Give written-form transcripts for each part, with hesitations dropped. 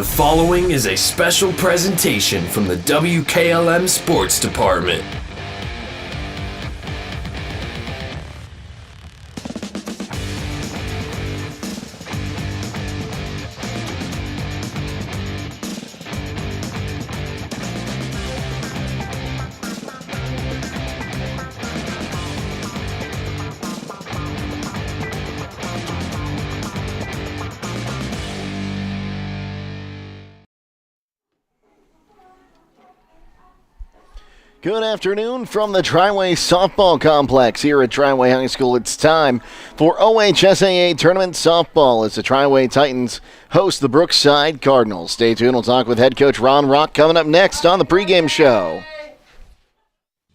The following is a special presentation from the WKLM Sports Department. Good afternoon from the Triway Softball Complex here at Triway High School. It's time for OHSAA Tournament Softball as the Triway Titans host the Brookside Cardinals. Stay tuned. We'll talk with head coach Ron Rock coming up next on the pregame show.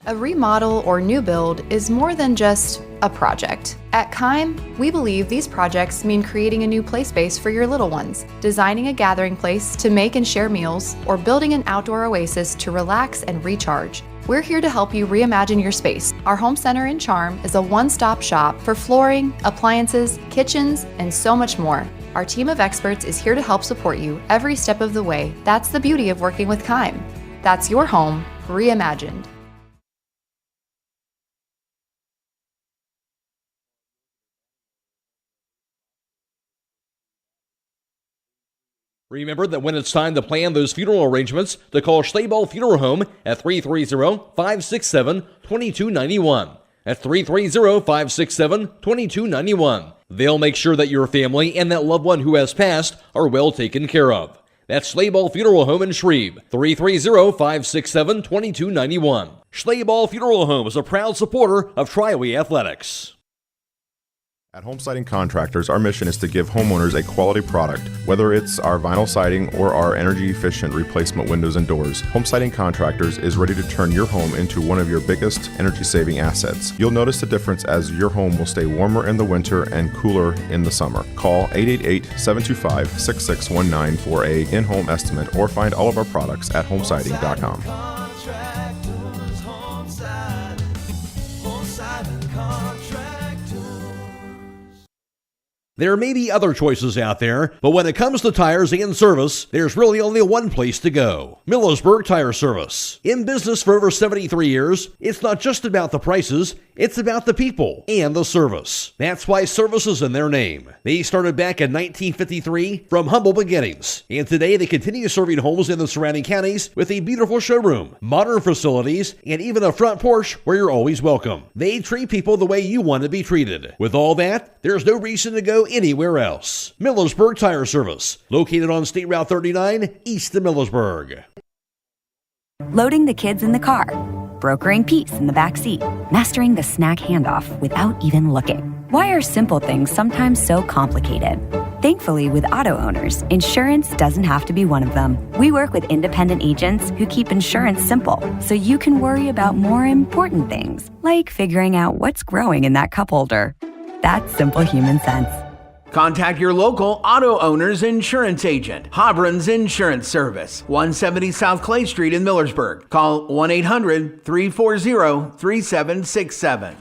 A remodel or new build is more than just a project. At Kime, we believe these projects mean creating a new play space for your little ones, designing a gathering place to make and share meals, or building an outdoor oasis to relax and recharge. We're here to help you reimagine your space. Our home center in Charm is a one-stop shop for flooring, appliances, kitchens, and so much more. Our team of experts is here to help support you every step of the way. That's the beauty of working with Kime. That's your home reimagined. Remember that when it's time to plan those funeral arrangements, to call Schleyball Funeral Home at 330-567-2291. That's 330-567-2291. They'll make sure that your family and that loved one who has passed are well taken care of. That's Schleyball Funeral Home in Shreve, 330-567-2291. Schleyball Funeral Home is a proud supporter of Triway Athletics. At Home Siding Contractors, our mission is to give homeowners a quality product, whether it's our vinyl siding or our energy-efficient replacement windows and doors. Home Siding Contractors is ready to turn your home into one of your biggest energy-saving assets. You'll notice the difference as your home will stay warmer in the winter and cooler in the summer. Call 888-725-6619 for a in-home estimate or find all of our products at homesiding.com. There may be other choices out there, but when it comes to tires and service, there's really only one place to go. Millersburg Tire Service. In business for over 73 years, it's not just about the prices, it's about the people and the service. That's why service is in their name. They started back in 1953 from humble beginnings, and today they continue serving homes in the surrounding counties with a beautiful showroom, modern facilities, and even a front porch where you're always welcome. They treat people the way you want to be treated. With all that, there's no reason to go anywhere else. Millersburg Tire Service, located on State Route 39, east of Millersburg. Loading the kids in the car, brokering peace in the back seat, mastering the snack handoff without even looking. Why are simple things sometimes so complicated? Thankfully, with auto owners, insurance doesn't have to be one of them. We work with independent agents who keep insurance simple, so you can worry about more important things, like figuring out what's growing in that cup holder. That's simple human sense. Contact your local auto owner's insurance agent, Hobron's Insurance Service, 170 South Clay Street in Millersburg. Call 1-800-340-3767.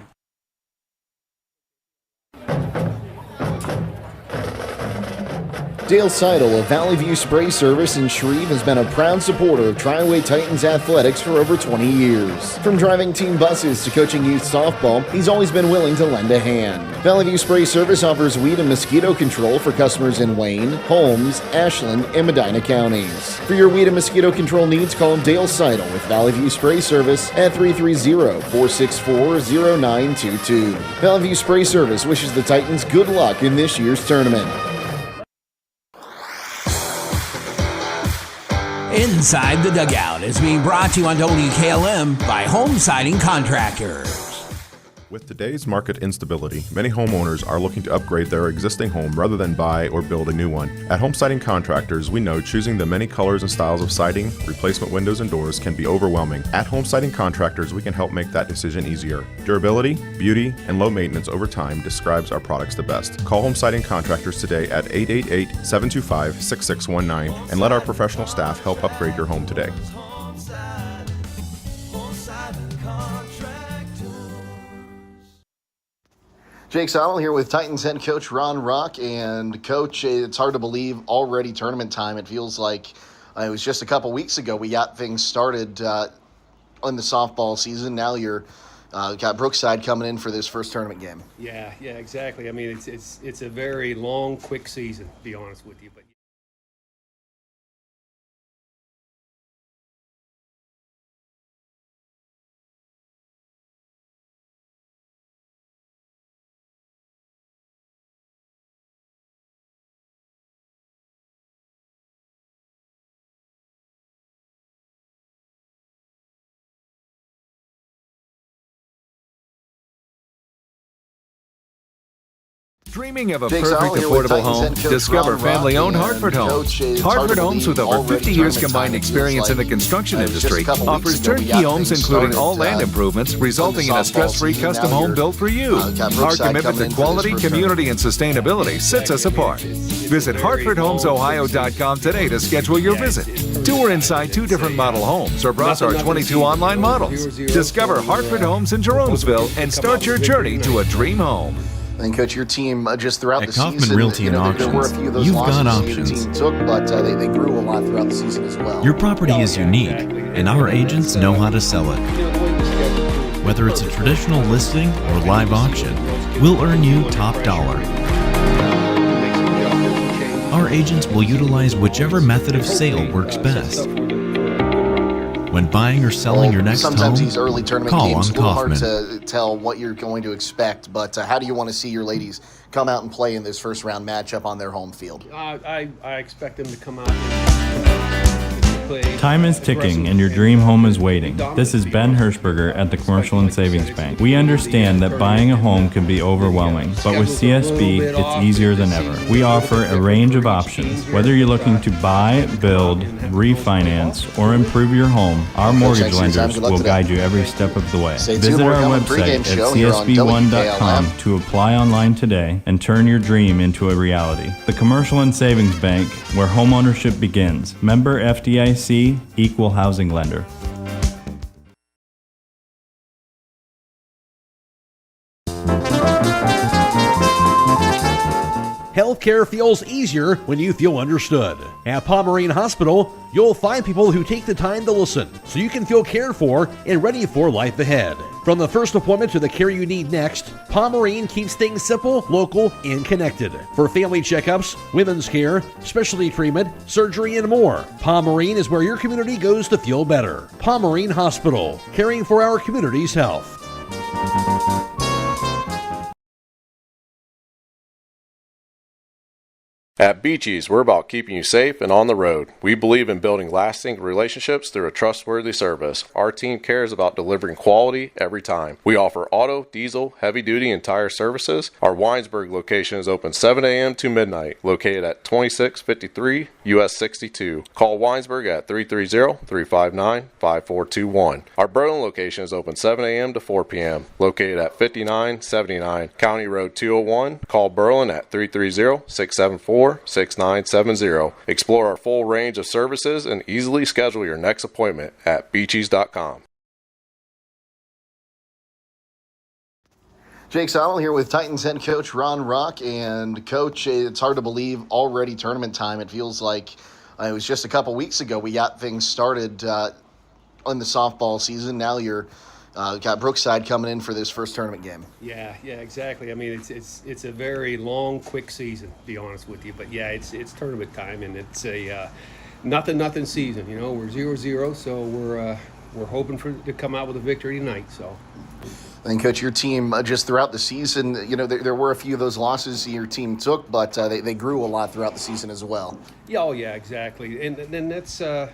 Dale Seidel of Valley View Spray Service in Shreve has been a proud supporter of Triway Titans athletics for over 20 years. From driving team buses to coaching youth softball, he's always been willing to lend a hand. Valley View Spray Service offers weed and mosquito control for customers in Wayne, Holmes, Ashland, and Medina counties. For your weed and mosquito control needs, call Dale Seidel with Valley View Spray Service at 330-464-0922. Valley View Spray Service wishes the Titans good luck in this year's tournament. Inside the Dugout is being brought to you on WKLM by Home Siding Contractors. With today's market instability, many homeowners are looking to upgrade their existing home rather than buy or build a new one. At Home Siding Contractors, we know choosing the many colors and styles of siding, replacement windows, and doors can be overwhelming. At Home Siding Contractors, we can help make that decision easier. Durability, beauty, and low maintenance over time describes our products the best. Call Home Siding Contractors today at 888-725-6619 and let our professional staff help upgrade your home today. Jake Sonnell here with Titans head coach Ron Rock. And, Coach, it's hard to believe already tournament time. It feels like it was just a couple weeks ago we got things started in the softball season. Now you're got Brookside coming in for this first tournament game. Yeah, exactly. I mean, it's a very long, quick season, to be honest with you. But Dreaming of a Jake perfect Sonnell here with affordable Titans home? head coach Discover Ron family-owned Rock. Hartford And, Homes. Coach, it's hard Hartford to Homes, believe with over already 50 years tournament combined time. It experience feels in the like construction it was just a industry, couple offers weeks ago we turnkey got homes things including started, all land improvements, resulting in a softball stress-free season. custom Now home you're, built for you. got Our Brookside commitment coming to in for quality, this first community, and sustainability sets us apart. Visit HartfordHomesOhio.com today to schedule your visit. Tour inside 2 different model homes or browse our 22 online models. Discover Hartford Homes in Jeromesville and start your journey to a dream home. And, Coach, your team just throughout At the Kaufman season, Realty and there were a Auctions, few of those you've losses got your options. team took, but they grew a lot throughout the season as well. Your property is unique, and our agents know how to sell it. Whether it's a traditional listing or live auction, we'll earn you top dollar. Our agents will utilize whichever method of sale works best. When buying or selling your next sometimes home, these early tournament call games on a little hard Kaufman. to tell what you're going to expect, but how do you want to see your ladies come out and play in this first round matchup on their home field? I expect them to come out and play. Time is ticking and your dream home is waiting. This is Ben Hirschberger at the Commercial and Savings Bank. We understand that buying a home can be overwhelming, but with CSB, it's easier than ever. We offer a range of options. Whether you're looking to buy, build, refinance, or improve your home, our mortgage lenders will guide you every step of the way. Visit our website at csb1.com to apply online today and turn your dream into a reality. The Commercial and Savings Bank, where homeownership begins. Member FDIC, Equal Housing Lender. Healthcare feels easier when you feel understood. At Pomerene Hospital, you'll find people who take the time to listen so you can feel cared for and ready for life ahead. From the first appointment to the care you need next, Pomerene keeps things simple, local, and connected. For family checkups, women's care, specialty treatment, surgery, and more, Pomerene is where your community goes to feel better. Pomerene Hospital, caring for our community's health. At Beaches, we're about keeping you safe and on the road. We believe in building lasting relationships through a trustworthy service. Our team cares about delivering quality every time. We offer auto, diesel, heavy-duty, and tire services. Our Winesburg location is open 7 a.m. to midnight, located at 2653 US 62. Call Winesburg at 330-359-5421. Our Berlin location is open 7 a.m. to 4 p.m., located at 5979 County Road 201. Call Berlin at 330-674-6970. Explore our full range of services and easily schedule your next appointment at beaches.com. Jake Sonnell here with Titans head coach Ron Rock. And, Coach, it's hard to believe already tournament time. It feels like it was just a couple weeks ago we got things started in the softball season. Now you're got Brookside coming in for this first tournament game. Yeah, exactly. I mean, it's a very long, quick season, to be honest with you. But yeah, it's tournament time, and it's a nothing season. You know, we're 0-0, so we're hoping to come out with a victory tonight. So. And, Coach, your team just throughout the season, there were a few of those losses your team took, but they grew a lot throughout the season as well. Yeah, exactly. And then that's the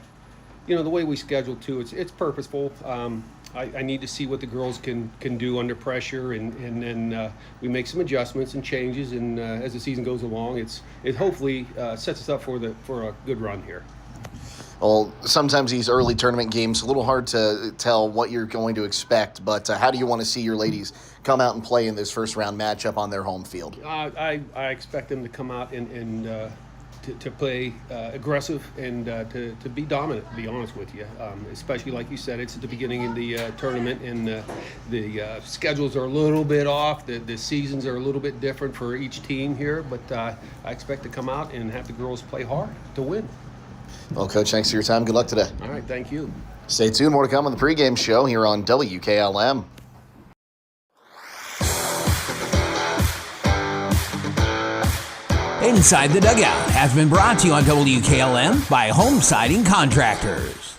way we schedule too. It's purposeful. I need to see what the girls can do under pressure, and then we make some adjustments and changes. And as the season goes along, it hopefully sets us up for a good run here. Well, sometimes these early tournament games a little hard to tell what you're going to expect, but how do you want to see your ladies come out and play in this first round matchup on their home field? I expect them to come out and to play aggressive and to be dominant, to be honest with you. Especially, like you said, it's at the beginning of the tournament, and the schedules are a little bit off. The seasons are a little bit different for each team here, but I expect to come out and have the girls play hard to win. Well, Coach, thanks for your time. Good luck today. All right, thank you. Stay tuned. More to come on the pregame show here on WKLM. Inside the Dugout has been brought to you on WKLM by Home Siding Contractors.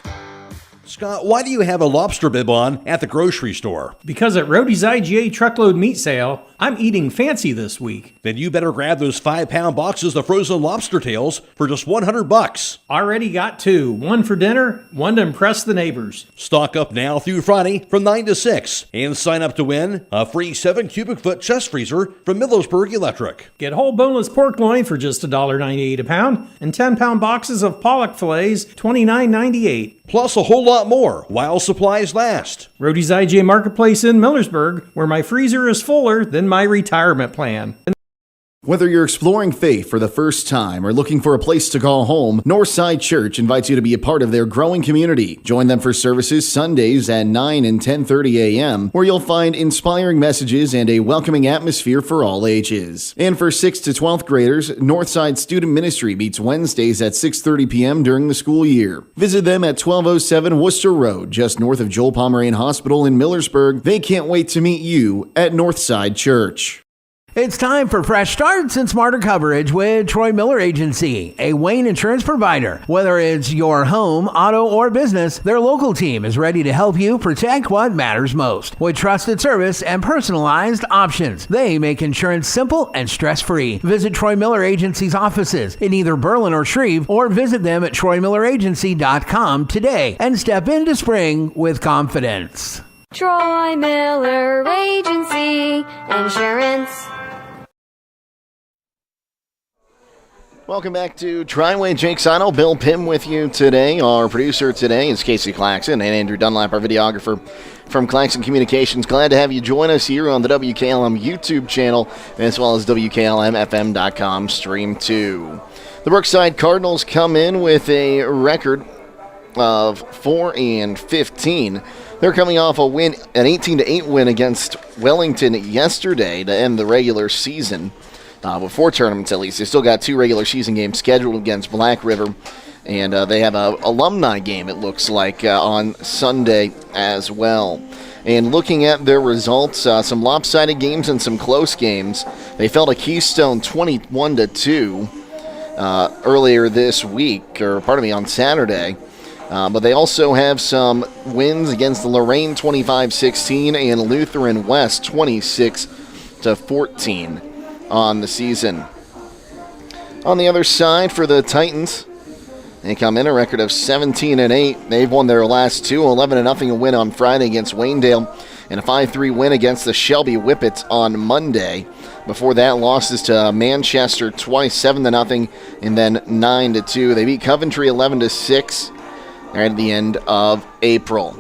Scott, why do you have a lobster bib on at the grocery store? Because at Rody's IGA truckload meat sale, I'm eating fancy this week. Then you better grab those 5-pound boxes of frozen lobster tails for just $100. Already got 2. 1 for dinner, 1 to impress the neighbors. Stock up now through Friday from 9 to 6 and sign up to win a free 7 cubic foot chest freezer from Millersburg Electric. Get whole boneless pork loin for just $1.98 a pound and 10-pound boxes of pollock fillets, $29.98. Plus a whole lot more while supplies last. Rody's IGA Marketplace in Millersburg, where my freezer is fuller than my retirement plan. Whether you're exploring faith for the first time or looking for a place to call home, Northside Church invites you to be a part of their growing community. Join them for services Sundays at 9 and 10:30 a.m., where you'll find inspiring messages and a welcoming atmosphere for all ages. And for 6th to 12th graders, Northside Student Ministry meets Wednesdays at 6:30 p.m. during the school year. Visit them at 1207 Worcester Road, just north of Joel Pomeranian Hospital in Millersburg. They can't wait to meet you at Northside Church. It's time for fresh starts and smarter coverage with Troy Miller Agency, a Wayne insurance provider. Whether it's your home, auto, or business, their local team is ready to help you protect what matters most. With trusted service and personalized options, they make insurance simple and stress-free. Visit Troy Miller Agency's offices in either Berlin or Shreve, or visit them at TroyMillerAgency.com today and step into spring with confidence. Troy Miller Agency Insurance. Welcome back to Triway. Jake Sino, Bill Pim with you today. Our producer today is Casey Claxon, and Andrew Dunlap, our videographer from Claxon Communications. Glad to have you join us here on the WKLM YouTube channel, as well as WKLM-FM.com stream 2. The Brookside Cardinals come in with a record of 4-15. They're coming off a win, an 18-8 win against Wellington yesterday to end the regular season. With 4 tournaments at least. They still got 2 regular season games scheduled against Black River, and they have an alumni game, it looks like, on Sunday as well. And looking at their results, some lopsided games and some close games. They fell to Keystone 21-2 earlier this week, on Saturday. But they also have some wins against the Lorraine 25-16 and Lutheran West 26-14. On the season. On the other side for the Titans, they come in a record of 17-8. They've won their last 2, 11-0 win on Friday against Waynedale, and a 5-3 win against the Shelby Whippets on Monday. Before that, losses to Manchester twice, 7-0, and then 9-2. They beat Coventry 11-6 right at the end of April.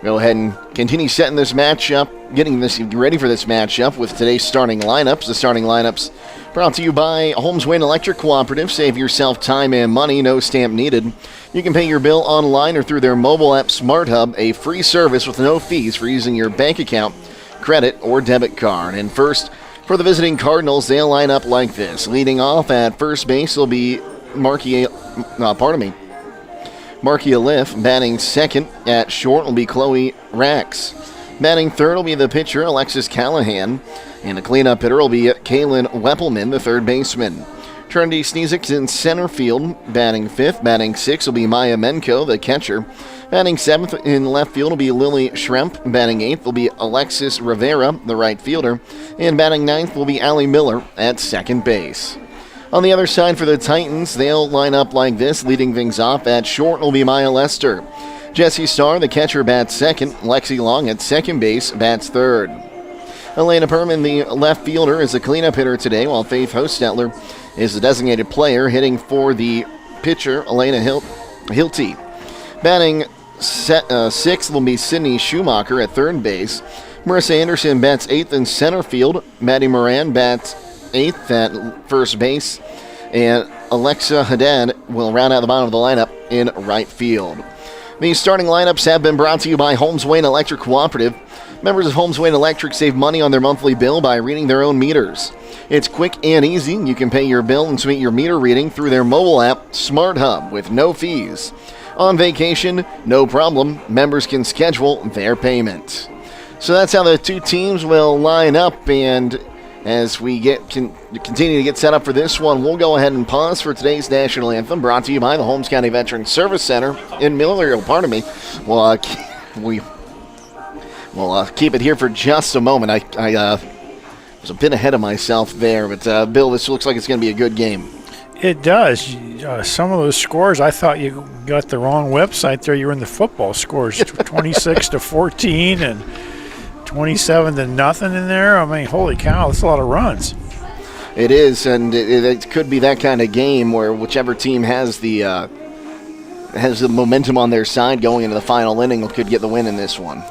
Go ahead and continue setting this matchup, getting this ready for this matchup with today's starting lineups. The starting lineups brought to you by Holmes Wayne Electric Cooperative. Save yourself time and money, no stamp needed. You can pay your bill online or through their mobile app Smart Hub, a free service with no fees for using your bank account, credit, or debit card. And first, for the visiting Cardinals, they'll line up like this. Leading off at first base will be Marky Aliff. Batting second at short will be Chloe Rax. Batting third will be the pitcher, Alexis Callahan. And the cleanup hitter will be Kaylin Weppelman, the third baseman. Trinity Sneezik's in center field. Batting fifth. Batting sixth will be Maya Menko, the catcher. Batting seventh in left field will be Lily Schremp. Batting eighth will be Alexis Rivera, the right fielder. And batting ninth will be Allie Miller at second base. On the other side for the Titans, they'll line up like this. Leading things off at short will be Maya Lester. Jessie Starr, the catcher, bats second. Lexi Long at second base, bats third. Elena Perman, the left fielder, is the cleanup hitter today, while Faith Hostetler is the designated player, hitting for the pitcher, Elena Hilty. Batting sixth will be Sydney Schumacher at third base. Marissa Anderson bats eighth in center field. Maddie Moran bats eighth at first base. And Alexa Haddad will round out the bottom of the lineup in right field. These starting lineups have been brought to you by Holmes Wayne Electric Cooperative. Members of Holmes Wayne Electric save money on their monthly bill by reading their own meters. It's quick and easy. You can pay your bill and submit your meter reading through their mobile app, Smart Hub, with no fees. On vacation, no problem. Members can schedule their payment. So that's how the two teams will line up, and as we continue to get set up for this one, we'll go ahead and pause for today's national anthem, brought to you by the Holmes County Veterans Service Center in Millville. Pardon me. We'll keep it here for just a moment. I was a bit ahead of myself there, but Bill, this looks like it's going to be a good game. It does. Some of those scores, I thought you got the wrong website there. You were in the football scores, 26-14 and 27-0 in there. I mean, holy cow, that's a lot of runs. It is, and it could be that kind of game where whichever team has the momentum on their side going into the final inning could get the win in this one.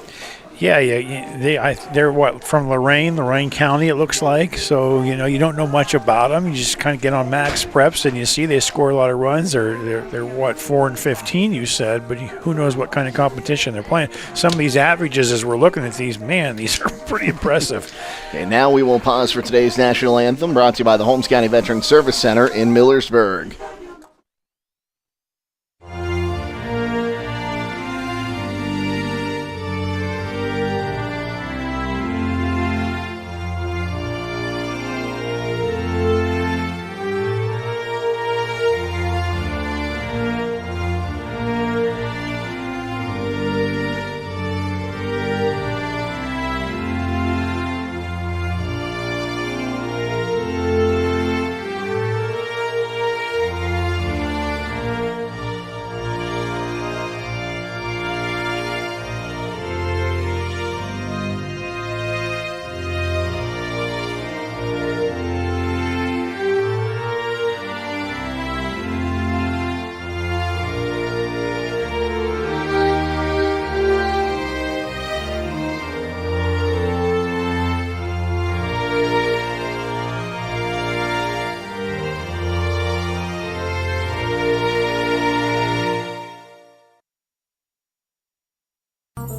Yeah. They're from Lorain County, it looks like. So, you don't know much about them. You just kind of get on Max Preps and you see they score a lot of runs. They're 4-15, you said, but who knows what kind of competition they're playing. Some of these averages, as we're looking at these, these are pretty impressive. Okay, now we will pause for today's national anthem, brought to you by the Holmes County Veterans Service Center in Millersburg.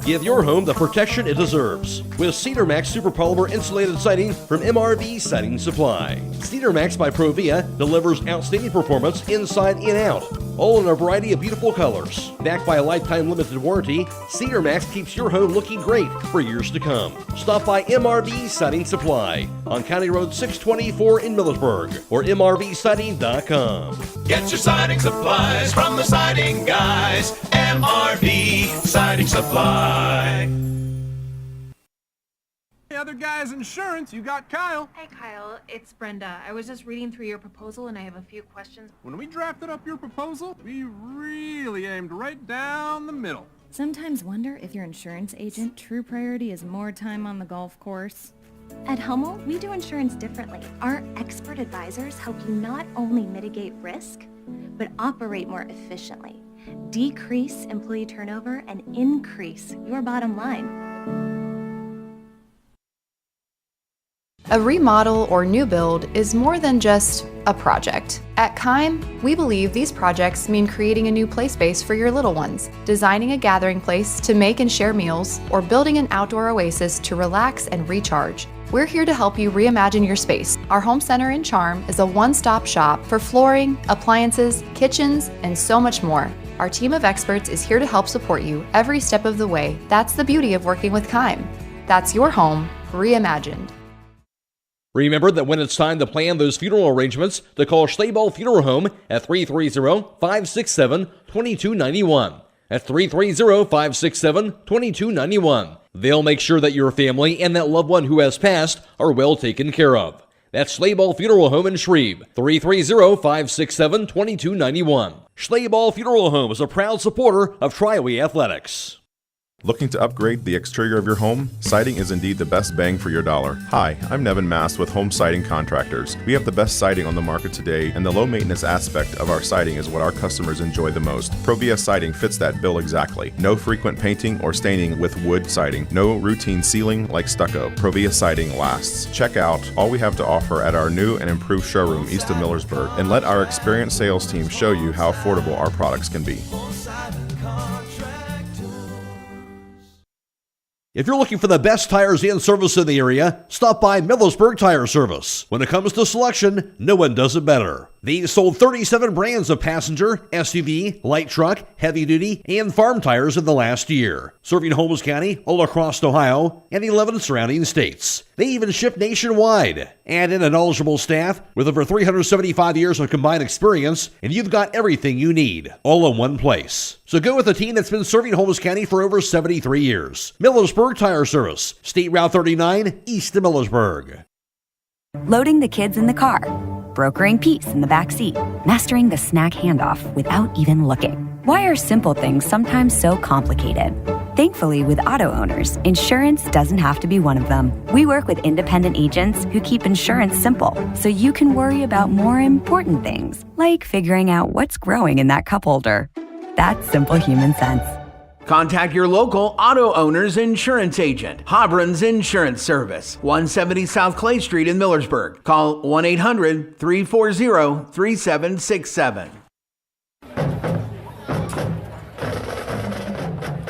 Give your home the protection it deserves with Cedar Max Super Polymer Insulated Siding from MRV Siding Supply. Cedar Max by Provia delivers outstanding performance inside and out, all in a variety of beautiful colors. Backed by a lifetime limited warranty, Cedar Max keeps your home looking great for years to come. Stop by MRV Siding Supply on County Road 624 in Millersburg or mrvsiding.com. Get your siding supplies from the siding guys. MRV Siding Supply. Hey, other guys' insurance, you got Kyle. Hey, Kyle, it's Brenda. I was just reading through your proposal and I have a few questions. When we drafted up your proposal, we really aimed right down the middle. Sometimes wonder if your insurance agent true priority is more time on the golf course. At Hummel, we do insurance differently. Our expert advisors help you not only mitigate risk, but operate more efficiently, decrease employee turnover, and increase your bottom line. A remodel or new build is more than just a project. At Kime, we believe these projects mean creating a new play space for your little ones, designing a gathering place to make and share meals, or building an outdoor oasis to relax and recharge. We're here to help you reimagine your space. Our home center in Charm is a one-stop shop for flooring, appliances, kitchens, and so much more. Our team of experts is here to help support you every step of the way. That's the beauty of working with Kime. That's your home reimagined. Remember that when it's time to plan those funeral arrangements, to call Schleyball Funeral Home at 330-567-2291. That's 330-567-2291. They'll make sure that your family and that loved one who has passed are well taken care of. That's Schleyball Funeral Home in Shreve, 330-567-2291. Schleyball Funeral Home is a proud supporter of Triway Athletics. Looking to upgrade the exterior of your home? Siding is indeed the best bang for your dollar. Hi, I'm Nevin Mast with Home Siding Contractors. We have the best siding on the market today, and the low maintenance aspect of our siding is what our customers enjoy the most. Provia Siding fits that bill exactly. No frequent painting or staining with wood siding. No routine sealing like stucco. Provia Siding lasts. Check out all we have to offer at our new and improved showroom east of Millersburg, and let our experienced sales team show you how affordable our products can be. If you're looking for the best tires and service in the area, stop by Millersburg Tire Service. When it comes to selection, no one does it better. They've sold 37 brands of passenger, SUV, light truck, heavy duty, and farm tires in the last year, serving Holmes County, all across Ohio, and 11 surrounding states. They even ship nationwide. Add in a knowledgeable staff with over 375 years of combined experience, and you've got everything you need, all in one place. So go with a team that's been serving Holmes County for over 73 years. Millersburg Tire Service, State Route 39, east of Millersburg. Loading the kids in the car, brokering peace in the back seat, mastering the snack handoff without even looking. Why are simple things sometimes so complicated? Thankfully, with auto owners, insurance doesn't have to be one of them. We work with independent agents who keep insurance simple, so you can worry about more important things, like figuring out what's growing in that cup holder. That's simple human sense. Contact your local auto owner's insurance agent. Hobron's Insurance Service, 170 South Clay Street in Millersburg. Call 1-800-340-3767.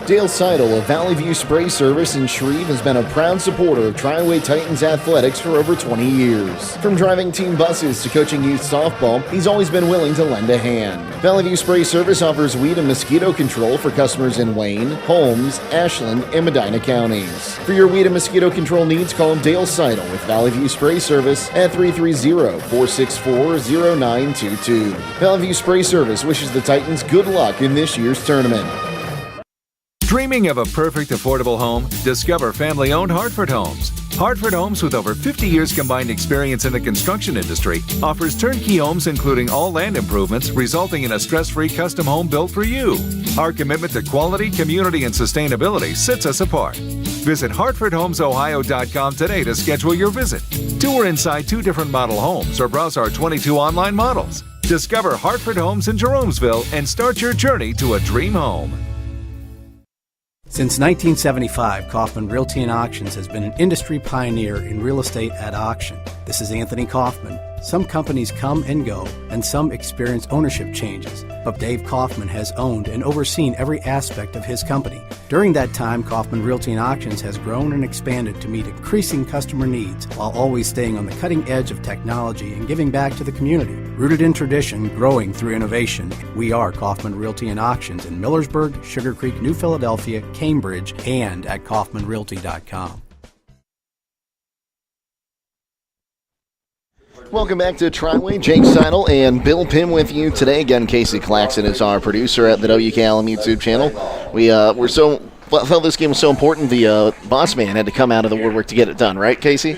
Dale Seidel of Valley View Spray Service in Shreve has been a proud supporter of Triway Titans athletics for over 20 years. From driving team buses to coaching youth softball, he's always been willing to lend a hand. Valley View Spray Service offers weed and mosquito control for customers in Wayne, Holmes, Ashland, and Medina counties. For your weed and mosquito control needs, call Dale Seidel with Valley View Spray Service at 330-464-0922. Valley View Spray Service wishes the Titans good luck in this year's tournament. Dreaming of a perfect affordable home? Discover family-owned Hartford Homes. Hartford Homes, with over 50 years combined experience in the construction industry, offers turnkey homes including all land improvements, resulting in a stress-free custom home built for you. Our commitment to quality, community, and sustainability sets us apart. Visit HartfordHomesOhio.com today to schedule your visit. Tour inside 2 different model homes or browse our 22 online models. Discover Hartford Homes in Jeromesville and start your journey to a dream home. Since 1975, Kaufman Realty and Auctions has been an industry pioneer in real estate at auction. This is Anthony Kaufman. Some companies come and go, and some experience ownership changes, but Dave Kaufman has owned and overseen every aspect of his company. During that time, Kaufman Realty and Auctions has grown and expanded to meet increasing customer needs while always staying on the cutting edge of technology and giving back to the community. Rooted in tradition, growing through innovation, we are Kaufman Realty and Auctions in Millersburg, Sugar Creek, New Philadelphia, Cambridge, and at kaufmanrealty.com. Welcome back to Triway. Jake Seidel and Bill Pim with you today. Again, Casey Claxon is our producer at the WKLM YouTube channel. We felt this game was so important, the boss man had to come out of the woodwork to get it done, right, Casey?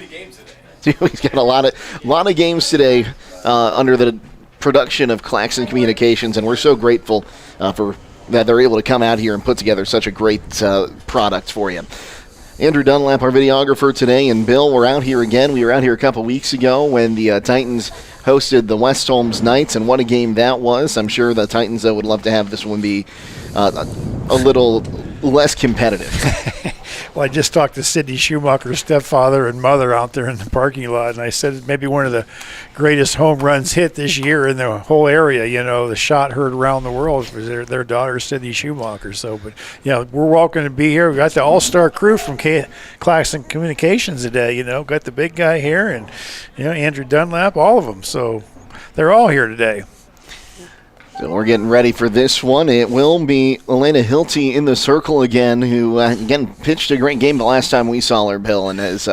He's got a lot of games today under the production of Claxon Communications, and we're so grateful for that they're able to come out here and put together such a great product for you. Andrew Dunlap, our videographer today, and Bill, we're out here again. We were out here a couple weeks ago when the Titans hosted the West Holmes Knights, and what a game that was. I'm sure the Titans would love to have this one be a little less competitive. Well, I just talked to Sidney Schumacher's stepfather and mother out there in the parking lot, and I said it's maybe one of the greatest home runs hit this year in the whole area. You know, the shot heard around the world was their daughter, Sidney Schumacher. So, but, you know, we're welcome to be here. We got the all-star crew from Claxon Communications today, you know. Got the big guy here and, you know, Andrew Dunlap, all of them. So they're all here today. So we're getting ready for this one. It will be Elena Hilty in the circle again, who, again, pitched a great game the last time we saw her, Bill, and has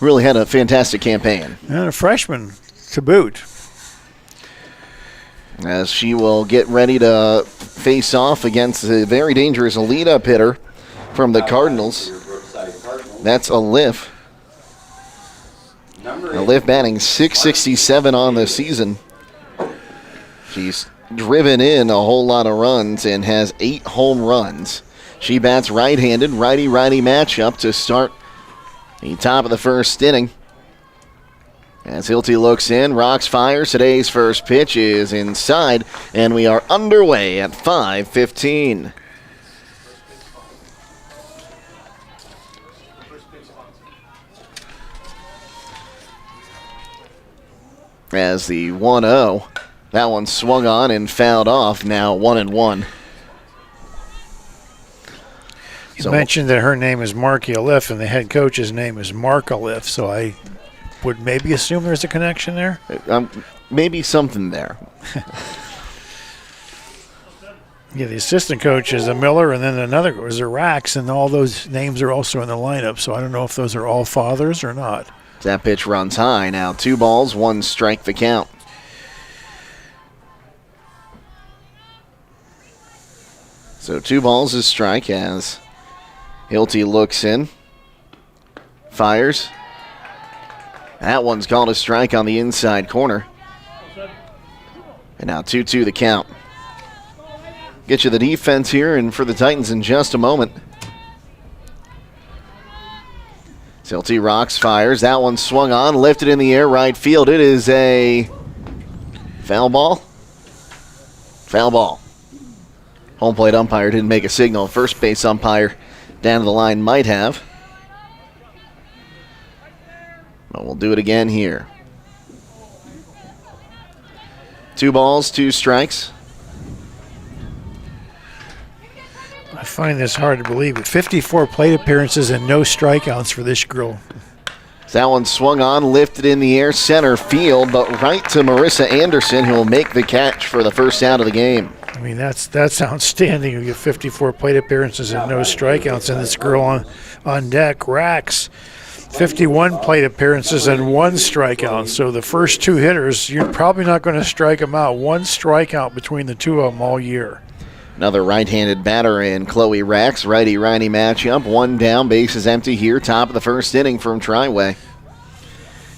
really had a fantastic campaign. And a freshman to boot. As she will get ready to face off against the very dangerous lead-up hitter from the Cardinals. That's Alif. Alif batting .667 on the season. She's driven in a whole lot of runs and has 8 home runs. She bats right-handed, righty-righty matchup to start the top of the first inning. As Hilty looks in, rocks, fires. Today's first pitch is inside, and we are underway at 5:15. As the 1-0, that one swung on and fouled off, now 1-1. You mentioned that her name is Marky Aliff and the head coach's name is Mark Aliff, so I would maybe assume there's a connection there? Maybe something there. Yeah, the assistant coach is a Miller, and then another is a Rax, and all those names are also in the lineup, so I don't know if those are all fathers or not. That pitch runs high. Now 2 balls, 1 strike the count. So 2 balls is strike as Hilty looks in, fires. That one's called a strike on the inside corner. And now 2-2 the count. Get you the defense here and for the Titans in just a moment. Hilty rocks, fires. That one swung on, lifted in the air, right field. It is a foul ball. Foul ball. Home plate umpire didn't make a signal. First base umpire down the line might have. But we'll do it again here. 2 balls, 2 strikes. I find this hard to believe, but 54 plate appearances and no strikeouts for this girl. That one swung on, lifted in the air, center field, but right to Marissa Anderson, who will make the catch for the first out of the game. I mean, that's outstanding. You get 54 plate appearances and no strikeouts, and this girl on deck, Rax, 51 plate appearances and 1 strikeout. So the first 2 hitters, you're probably not going to strike them out. 1 strikeout between the 2 of them all year. Another right-handed batter in Chloe Rax, righty-righty matchup. 1 down, bases empty here, top of the first inning from Triway.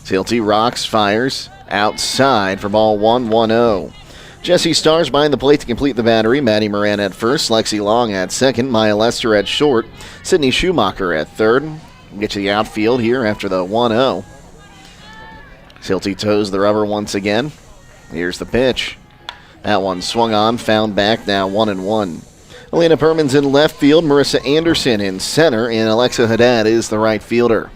Hilty rocks, fires, outside for ball 1, 1-0. Jesse Stars behind the plate to complete the battery. Maddie Moran at first, Lexi Long at second, Maya Lester at short, Sydney Schumacher at third. We'll get to the outfield here after the 1-0. Hilty toes the rubber once again. Here's the pitch. That one swung on, found back, now 1-1. Elena Perman's in left field, Marissa Anderson in center, and Alexa Haddad is the right fielder.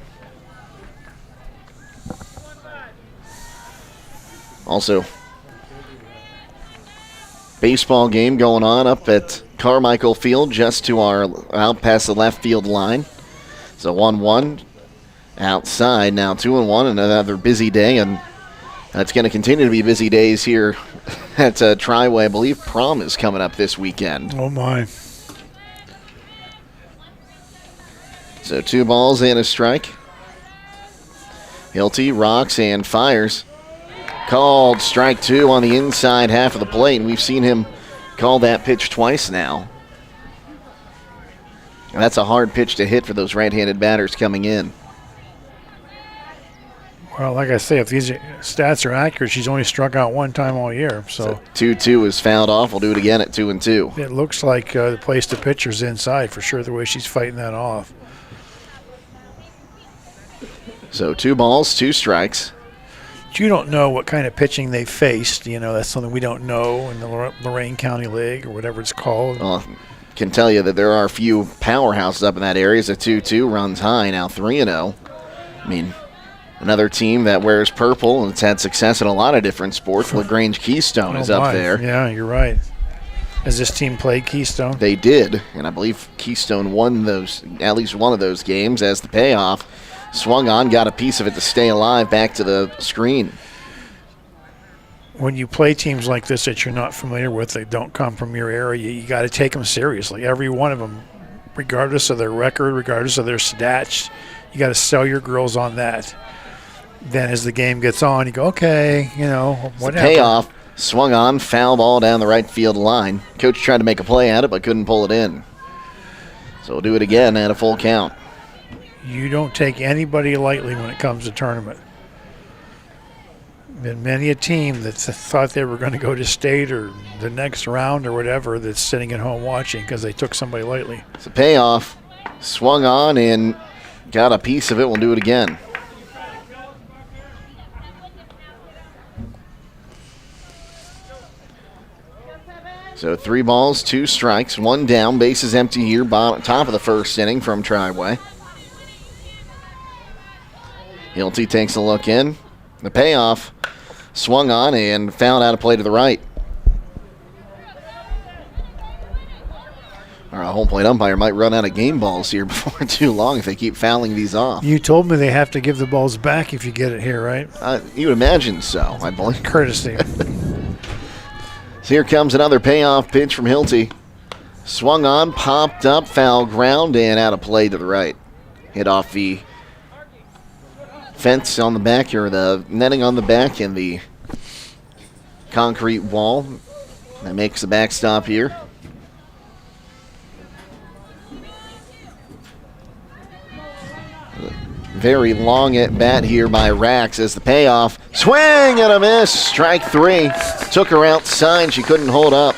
Also, baseball game going on up at Carmichael Field, just to our out past the left field line. So 1-1 outside, now 2-1, another busy day, and it's going to continue to be busy days here at Triway. I believe prom is coming up this weekend. Oh, my. So 2 balls and a strike. Hilty rocks and fires. Called strike 2 on the inside half of the plate, and we've seen him call that pitch twice now. And that's a hard pitch to hit for those right-handed batters coming in. Well, like I say, if these stats are accurate, she's only struck out 1 time all year. So 2-2 is fouled off. We'll do it again at 2-2. It looks like the place the pitcher's inside for sure, the way she's fighting that off. So 2 balls, 2 strikes. You don't know what kind of pitching they faced. You know, that's something we don't know in the Lorain County League or whatever it's called. Well, can tell you that there are a few powerhouses up in that area. It's a 2-2, runs high, now 3-0. I mean, another team that wears purple and it's had success in a lot of different sports. LaGrange Keystone is up there. Yeah, you're right. Has this team played Keystone? They did, and I believe Keystone won those, at least one of those games as the payoff. Swung on, got a piece of it to stay alive, back to the screen. When you play teams like this that you're not familiar with, they don't come from your area, you got to take them seriously. Every one of them, regardless of their record, regardless of their stats, you got to sell your girls on that. Then as the game gets on, you go, okay, you know, whatever. Payoff, swung on, foul ball down the right field line. Coach tried to make a play at it, but couldn't pull it in. So we'll do it again at a full count. You don't take anybody lightly when it comes to tournament. been many a team that thought they were going to go to state or the next round or whatever that's sitting at home watching because they took somebody lightly. It's a payoff. Swung on and got a piece of it. We'll do it again. So 3 balls, 2 strikes, 1 down. Bases empty here, top of the first inning from Triway. Hilty takes a look in. The payoff, swung on and fouled out of play to the right. Our home plate umpire might run out of game balls here before too long if they keep fouling these off. You told me they have to give the balls back if you get it here, right? You would imagine so, I believe. Courtesy. So here comes another payoff pitch from Hilty. Swung on, popped up, foul ground, and out of play to the right. Hit off the fence on the back, or the netting on the back, and the concrete wall. That makes the backstop here. Very long at bat here by Rax as the payoff. Swing and a miss. Strike 3. Took her outside. She couldn't hold up.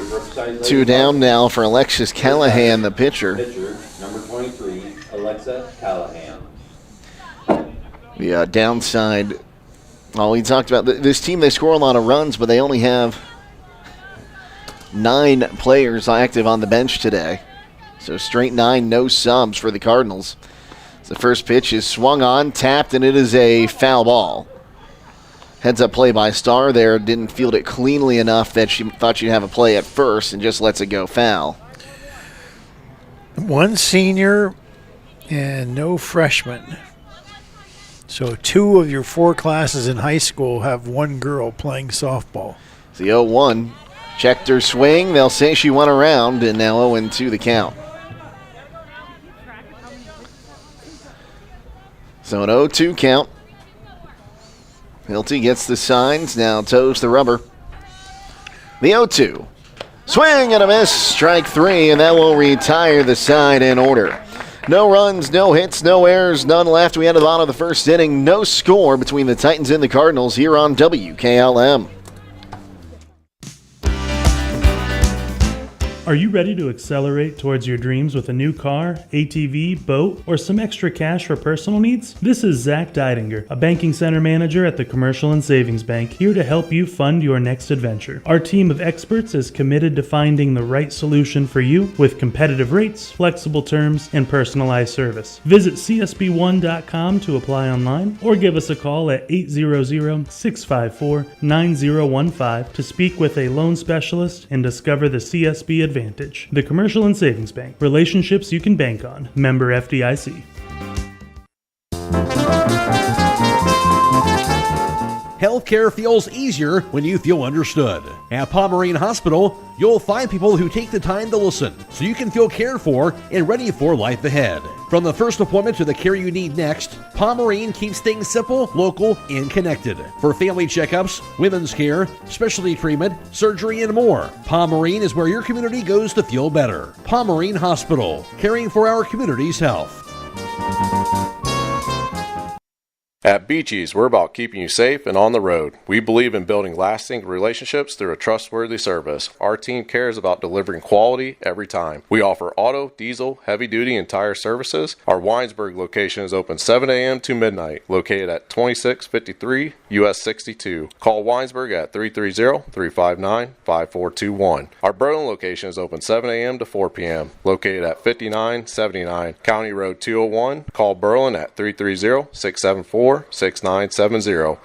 Brookside, 2 down now for Alexis Callahan, the pitcher. Number 23, Alexa Callahan. The downside. Well, we talked about this team. They score a lot of runs, but they only have 9 players active on the bench today. So straight 9, no subs for the Cardinals. The first pitch is swung on, tapped, and it is a foul ball. Heads up play by Starr there. Didn't field it cleanly enough that she thought she'd have a play at first and just lets it go foul. 1 senior and no freshman. So 2 of your 4 classes in high school have 1 girl playing softball. It's the 0-1. Checked her swing. They'll say she went around, and now 0-2 the count. So an 0-2 count. Hilty gets the signs, now toes the rubber. The 0-2. Swing and a miss, strike 3, and that will retire the side in order. No runs, no hits, no errors, none left. We had the bottom of the first inning. No score between the Titans and the Cardinals here on WKLM. Are you ready to accelerate towards your dreams with a new car, ATV, boat, or some extra cash for personal needs? This is Zach Deidinger, a banking center manager at the Commercial and Savings Bank, here to help you fund your next adventure. Our team of experts is committed to finding the right solution for you with competitive rates, flexible terms, and personalized service. Visit csb1.com to apply online or give us a call at 800-654-9015 to speak with a loan specialist and discover the CSB advantage. The Commercial and Savings Bank. Relationships you can bank on. Member FDIC. Healthcare feels easier when you feel understood. At Pomerene Hospital, you'll find people who take the time to listen so you can feel cared for and ready for life ahead. From the first appointment to the care you need next, Pomerene keeps things simple, local, and connected. For family checkups, women's care, specialty treatment, surgery, and more, Pomerene is where your community goes to feel better. Pomerene Hospital, caring for our community's health. At Beaches, we're about keeping you safe and on the road. We believe in building lasting relationships through a trustworthy service. Our team cares about delivering quality every time. We offer auto, diesel, heavy-duty, and tire services. Our Winesburg location is open 7 a.m. to midnight, located at 2653 US 62. Call Winesburg at 330-359-5421. Our Berlin location is open 7 a.m. to 4 p.m., located at 5979 County Road 201. Call Berlin at 330-674-6970.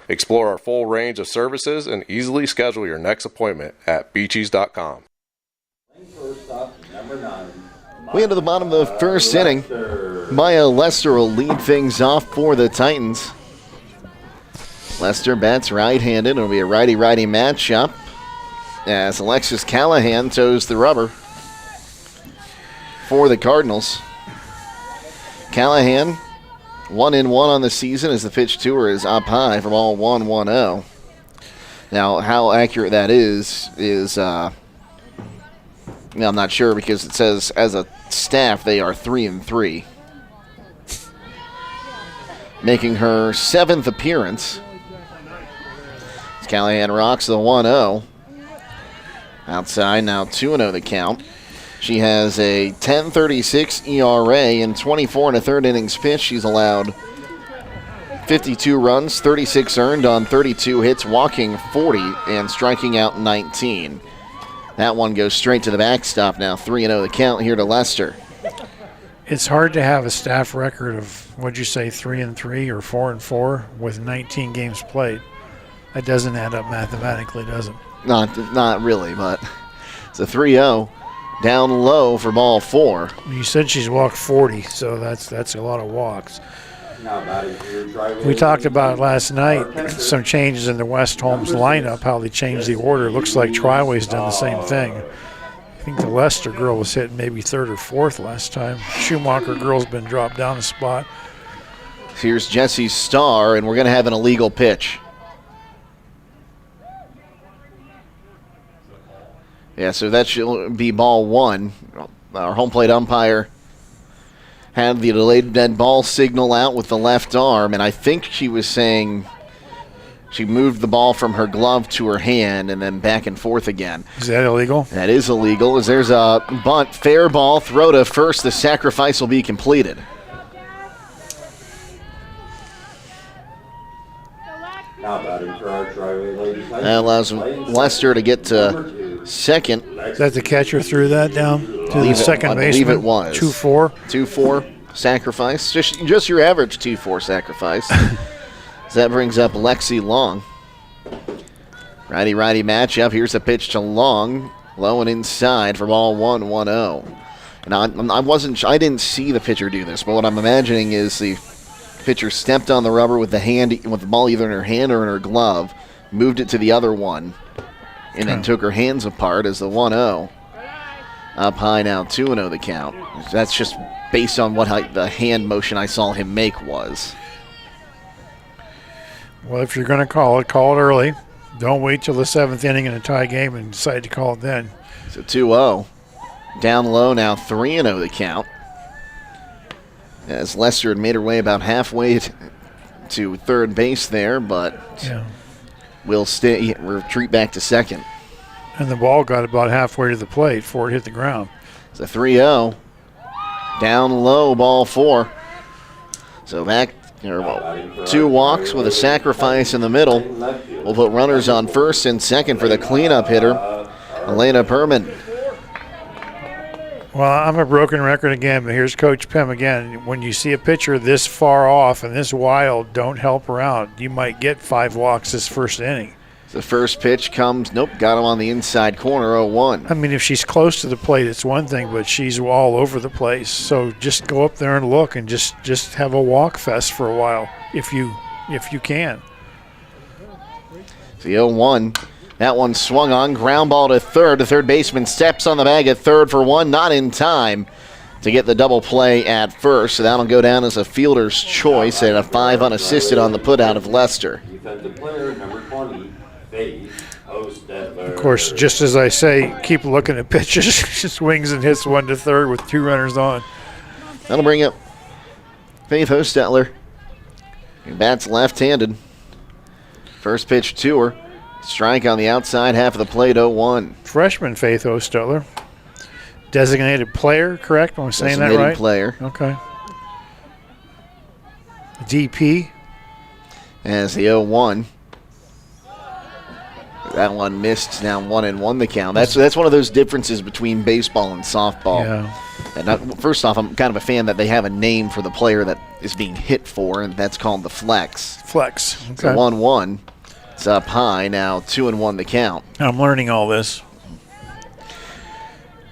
Explore our full range of services and easily schedule your next appointment at beaches.com. We into the bottom of the first inning. Maya Lester will lead things off for the Titans. Lester bats right-handed. It'll be a righty-righty matchup as Alexis Callahan toes the rubber for the Cardinals. Callahan 1-1 on the season as the pitch to her is up high for ball 1-1-0. Now, how accurate that is I'm not sure because it says as a staff they are 3-3. making her 7th appearance. As Callahan rocks the 1-0. Outside now 2-0 the count. She has a 10.36 ERA and 24 1/3 innings pitched. She's allowed 52 runs, 36 earned on 32 hits, walking 40 and striking out 19. That one goes straight to the backstop now. 3-0 the count here to Lester. It's hard to have a staff record of, what'd you say, 3-3 or 4-4 with 19 games played. That doesn't add up mathematically, does it? Not really, but it's a 3-0. Down low for ball 4. You said she's walked 40, so that's a lot of walks. We talked about last night some changes in the West Holmes lineup, how they changed the order. It looks like Triway's done the same thing. I think the Lester girl was hitting maybe 3rd or 4th last time. Schumacher girl's been dropped down a spot. Here's Jesse Starr, and we're going to have an illegal pitch. Yeah, so that should be ball 1. Our home plate umpire had the delayed dead ball signal out with the left arm, and I think she was saying she moved the ball from her glove to her hand and then back and forth again. Is that illegal? That is illegal, as there's a bunt, fair ball, throw to first. The sacrifice will be completed. Now batting for our Triway ladies. That allows Lester to get to second. Is that the catcher threw that down to the second baseman? I believe it was. 2-4? 2-4 sacrifice. Just your average 2-4 sacrifice. So that brings up Lexi Long. Righty-righty matchup. Here's a pitch to Long. Low and inside for ball 1, 1-0. And I didn't see the pitcher do this, but what I'm imagining is the pitcher stepped on the rubber with the ball either in her hand or in her glove, moved it to the other one, and then took her hands apart as the 1-0. Up high now, 2-0 the count. That's just based on what the hand motion I saw him make was. Well, if you're going to call it early. Don't wait till the 7th inning in a tie game and decide to call it then. So 2-0. Down low now, 3-0 the count. As Lester had made her way about halfway to third base there, but will retreat back to second. And the ball got about halfway to the plate before it hit the ground. It's a 3-0. Down low, ball 4. So back, 2 walks with a sacrifice in the middle. We'll put runners on first and second for the cleanup hitter, Elena Perman. Well, I'm a broken record again, but here's Coach Pym again. When you see a pitcher this far off and this wild, don't help her out. You might get 5 walks this first inning. The first pitch comes, got him on the inside corner, 0-1. I mean, if she's close to the plate, it's one thing, but she's all over the place. So just go up there and look and just have a walk fest for a while if you can. The 0-1. That one swung on, ground ball to third. The third baseman steps on the bag at third for 1, not in time to get the double play at first. So that'll go down as a fielder's choice and a 5 unassisted on the putout of Lester. Defensive player number 20, Faith Hostetler. Of course, just as I say, keep looking at pitches. She swings and hits 1 to third with 2 runners on. That'll bring up Faith Hostetler. He bats left-handed. First pitch to her. Strike on the outside half of the plate, 0-1. Freshman Faith Hostetler. Designated player, correct? Am I saying that right? Designated player. Okay. DP. As the 0-1. That one missed, now 1-1 the count. That's one of those differences between baseball and softball. Yeah. And first off, I'm kind of a fan that they have a name for the player that is being hit for, and that's called the flex. Flex. Okay. It's a 1-1. It's up high now, 2-1 the count. I'm learning all this.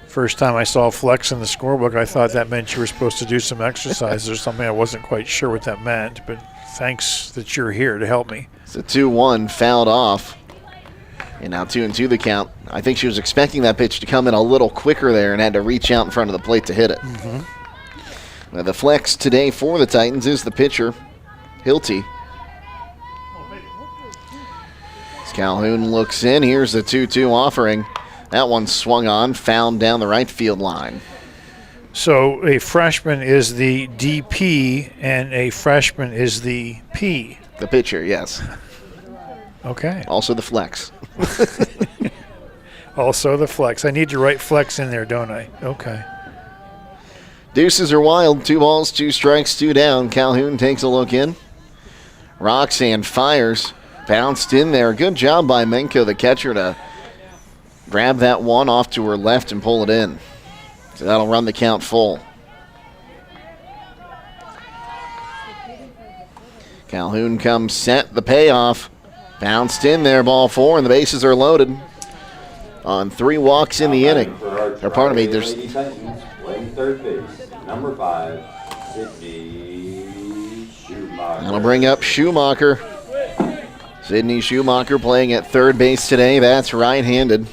First time I saw flex in the scorebook, I thought that meant you were supposed to do some exercise or something. I wasn't quite sure what that meant, but thanks that you're here to help me. It's a 2-1, fouled off. And now 2-2 the count. I think she was expecting that pitch to come in a little quicker there and had to reach out in front of the plate to hit it. Now the flex today for the Titans is the pitcher, Hilty. As Calhoun looks in, here's the 2-2 offering. That one swung on, fouled down the right field line. So a freshman is the DP and a freshman is the P. The pitcher, yes. Okay. Also the flex. Also the flex. I need to write flex in there, don't I? Okay. Deuces are wild. 2 balls, 2 strikes, 2 down. Calhoun takes a look in. Roxanne fires. Bounced in there. Good job by Menko, the catcher, to grab that one off to her left and pull it in. So that'll run the count full. Calhoun comes set, the payoff. Bounced in there, ball 4, and the bases are loaded on 3 walks in the inning. Or pardon me, there's... Playing third base, number 5, Sydney Schumacher. That'll bring up Schumacher. Sydney Schumacher playing at third base today. That's right-handed.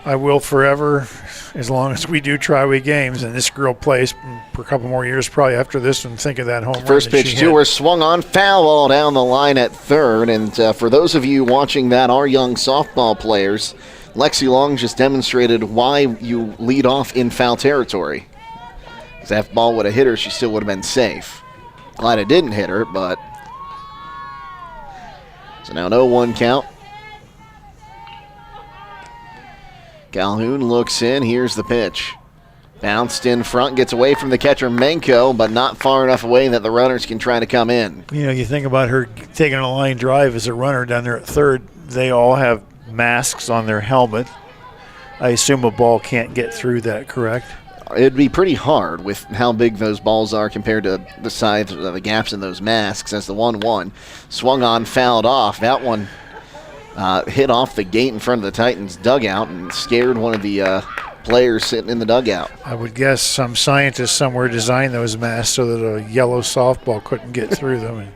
I will forever, as long as we do Triway games, and this girl plays for a couple more years probably after this one, think of that home run. First pitch to her, swung on, foul ball down the line at third. And for those of you watching that are young softball players, Lexi Long just demonstrated why you lead off in foul territory. Because if that ball would have hit her, she still would have been safe. Glad it didn't hit her, but... So now 0-1 count. Calhoun looks in. Here's the pitch. Bounced in front, gets away from the catcher Menko, but not far enough away that the runners can try to come in. You know, you think about her taking a line drive as a runner down there at third. They all have masks on their helmet. I assume a ball can't get through that, correct? It'd be pretty hard with how big those balls are compared to the size of the gaps in those masks. As the 1-1 swung on, fouled off. That one hit off the gate in front of the Titans dugout and scared one of the players sitting in the dugout. I would guess some scientist somewhere designed those masks so that a yellow softball couldn't get through them. And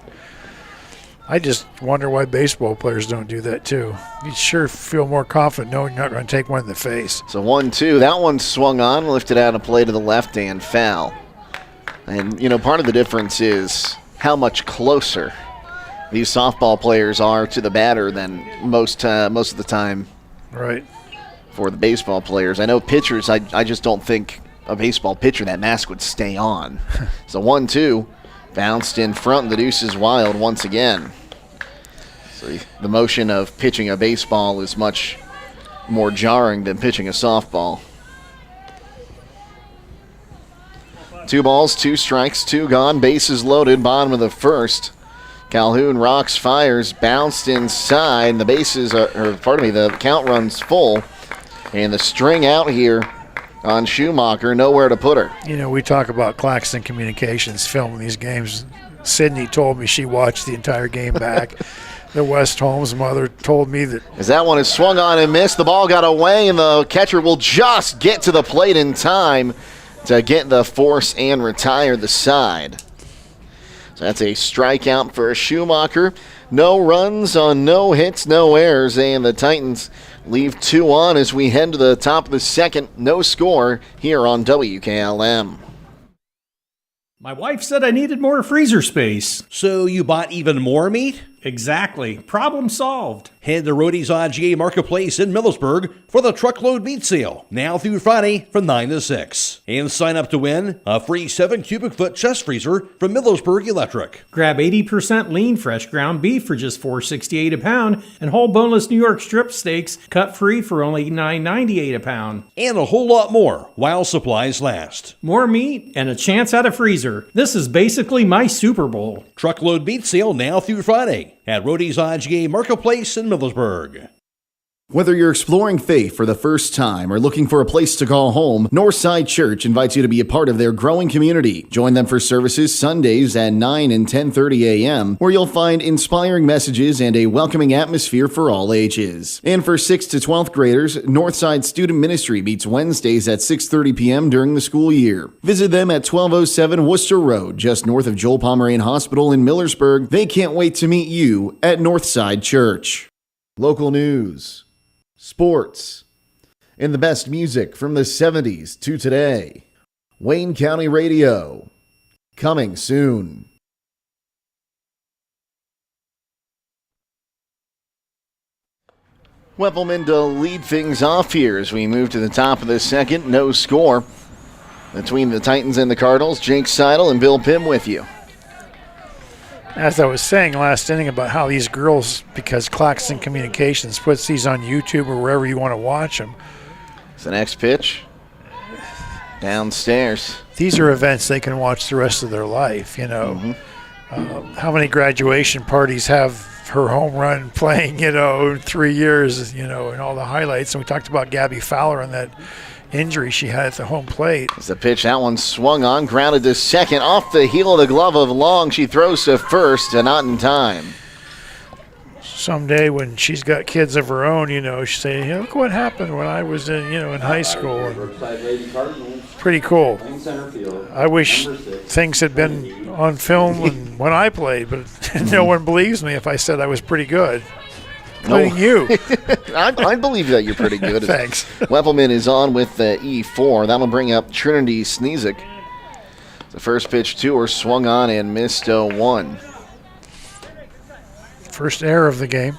I just wonder why baseball players don't do that too. You sure feel more confident knowing you're not going to take one in the face. So 1-2. That one swung on, lifted out of play to the left and foul. And, you know, part of the difference is how much closer these softball players are to the batter than most of the time. Right. For the baseball players. I know pitchers, I just don't think a baseball pitcher, that mask would stay on. So 1-2. Bounced in front, and the deuce is wild once again. So the motion of pitching a baseball is much more jarring than pitching a softball. 2 balls, 2 strikes, 2 gone. Bases loaded, bottom of the first. Calhoun rocks, fires, bounced inside. The bases the count runs full. And the string out here on Schumacher, nowhere to put her. You know, we talk about Claxon Communications filming these games. Sydney told me she watched the entire game back. The West Holmes mother told me that. As that one is swung on and missed, the ball got away, and the catcher will just get to the plate in time to get the force and retire the side. So that's a strikeout for Schumacher. No runs on no hits, no errors, and the Titans leave 2 on as we head to the top of the second. No score here on WKLM. My wife said I needed more freezer space. So you bought even more meat? Exactly. Problem solved. Head to Rody's IGA Marketplace in Millersburg for the truckload meat sale, now through Friday from 9 to 6. And sign up to win a free 7 cubic foot chest freezer from Millersburg Electric. Grab 80% lean fresh ground beef for just $4.68 a pound and whole boneless New York strip steaks cut free for only $9.98 a pound. And a whole lot more while supplies last. More meat and a chance at a freezer. This is basically my Super Bowl. Truckload meat sale now through Friday at Rody's IGA Marketplace in Millersburg. Whether you're exploring faith for the first time or looking for a place to call home, Northside Church invites you to be a part of their growing community. Join them for services Sundays at 9 and 10:30 a.m., where you'll find inspiring messages and a welcoming atmosphere for all ages. And for 6th to 12th graders, Northside Student Ministry meets Wednesdays at 6:30 p.m. during the school year. Visit them at 1207 Worcester Road, just north of Joel Pomeranian Hospital in Millersburg. They can't wait to meet you at Northside Church. Local news, sports, and the best music from the 70s to today. Wayne County Radio, coming soon. Weppelman to lead things off here as we move to the top of the second. No score between the Titans and the Cardinals. Jake Seidel and Bill Pim with you. As I was saying last inning about how these girls, because Claxon Communications puts these on YouTube or wherever you want to watch them. It's the next pitch. Downstairs. These are events they can watch the rest of their life, you know. How many graduation parties have her home run playing, you know, 3 years, you know, and all the highlights. And we talked about Gabby Fowler and that injury she had at the home plate. It's the pitch. That one swung on, grounded to second. Off the heel of the glove of Long. She throws to first, and not in time. Someday when she's got kids of her own, you know, she'll say, look what happened when I was in, you know, in high school. And pretty cool. I wish things had been on film when I played, but no one believes me if I said I was pretty good. Including you. I believe that you're pretty good. Thanks. Weppelman is on with the E4. That'll bring up Trinity Sneezik. The first pitch to her swung on and missed 0-1. First error of the game.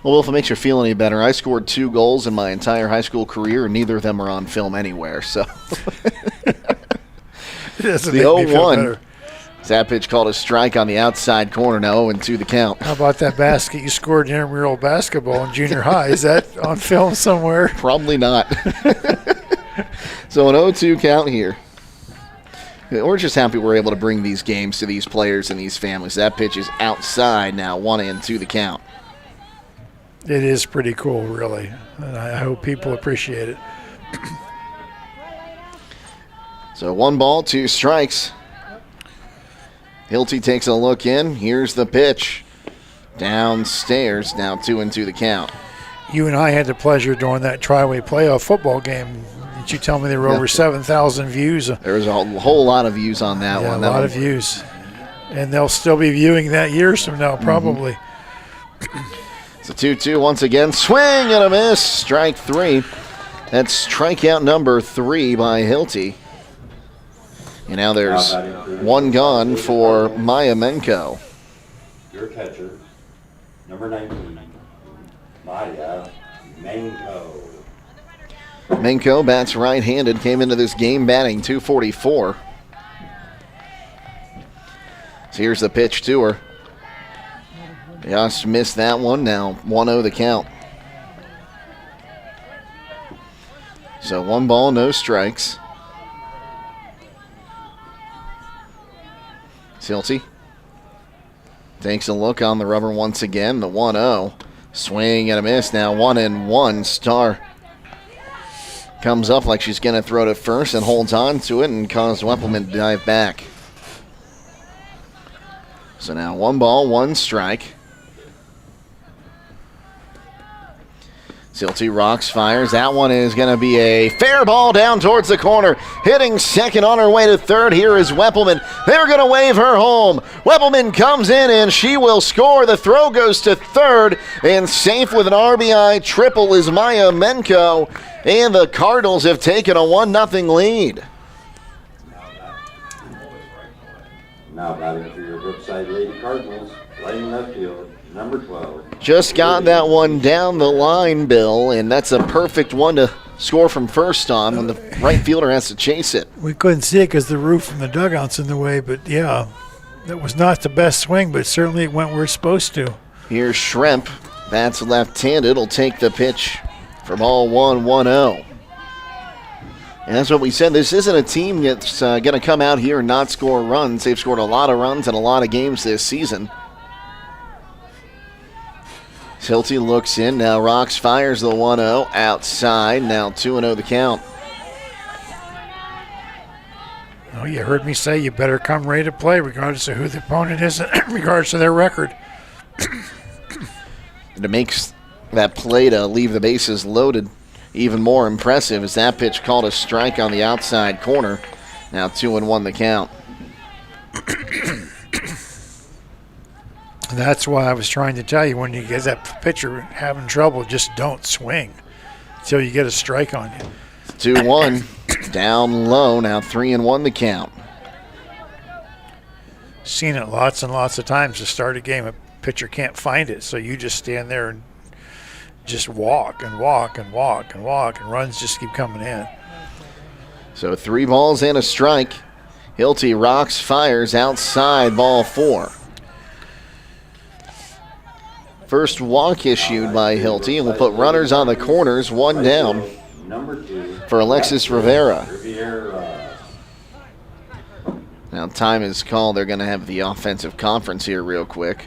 Well, if it makes you feel any better, I scored 2 goals in my entire high school career, and neither of them are on film anywhere. So the 0-1. That pitch called a strike on the outside corner. Now 0-2 the count. How about that basket you scored in intramural basketball in junior high? Is that on film somewhere? Probably not. So an 0-2 count here. We're just happy we're able to bring these games to these players and these families. That pitch is outside now, 1-2 the count. It is pretty cool, really. And I hope people appreciate it. So 1 ball, 2 strikes. Hilty takes a look in. Here's the pitch. Downstairs, now 2-2 the count. You and I had the pleasure during that Triway playoff football game. Did you tell me there were over 7,000 views? There was a whole lot of views on that one. A lot of views. And they'll still be viewing that years from now, probably. It's a 2-2 once again. Swing and a miss. Strike 3. That's strikeout number 3 by Hilty. And now there's 1 gone for Maya Menko. Your catcher, number 19, Maya Menko. Menko bats right-handed, came into this game batting .244. So here's the pitch to her. Just missed that one. Now 1-0 the count. So 1 ball, no strikes. Silty takes a look on the rubber once again. The 1-0. Swing and a miss. Now 1-1. Star comes up like she's going to throw to first and holds on to it and causes Weppelman to dive back. So now 1 ball, 1 strike. Silty rocks, fires. That one is going to be a fair ball down towards the corner. Hitting second on her way to third. Here is Weppelman. They're going to wave her home. Weppelman comes in and she will score. The throw goes to third. And safe with an RBI triple is Maya Menko. And the Cardinals have taken a 1-0 lead. Now batting for your Brookside Lady Cardinals, playing left field, number 12. Just got that one down the line, Bill, and that's a perfect one to score from first on when the right fielder has to chase it. We couldn't see it because the roof from the dugout's in the way, but yeah, that was not the best swing, but certainly it went where it's supposed to. Here's Schremp. That's left-handed. Will take the pitch for ball 1-1-0. And that's what we said. This isn't a team that's going to come out here and not score runs. They've scored a lot of runs in a lot of games this season. Hilty looks in. Now rocks, fires the 1-0 outside. Now 2-0 the count. Oh, you heard me say you better come ready to play regardless of who the opponent is, in regards to their record. And it makes that play to leave the bases loaded even more impressive as that pitch called a strike on the outside corner. Now 2-1 the count. That's why I was trying to tell you, when you get that pitcher having trouble, just don't swing until you get a strike on you. 2-1, down low, now 3-1 the count. Seen it lots and lots of times to start a game. A pitcher can't find it, so you just stand there just walk and walk and walk and walk, and runs just keep coming in. So 3 balls and a strike. Hilty rocks, fires outside, ball 4. First walk issued by Hilty, and we'll put runners on the corners, 1 down for Alexis Rivera. Now time is called. They're going to have the offensive conference here real quick.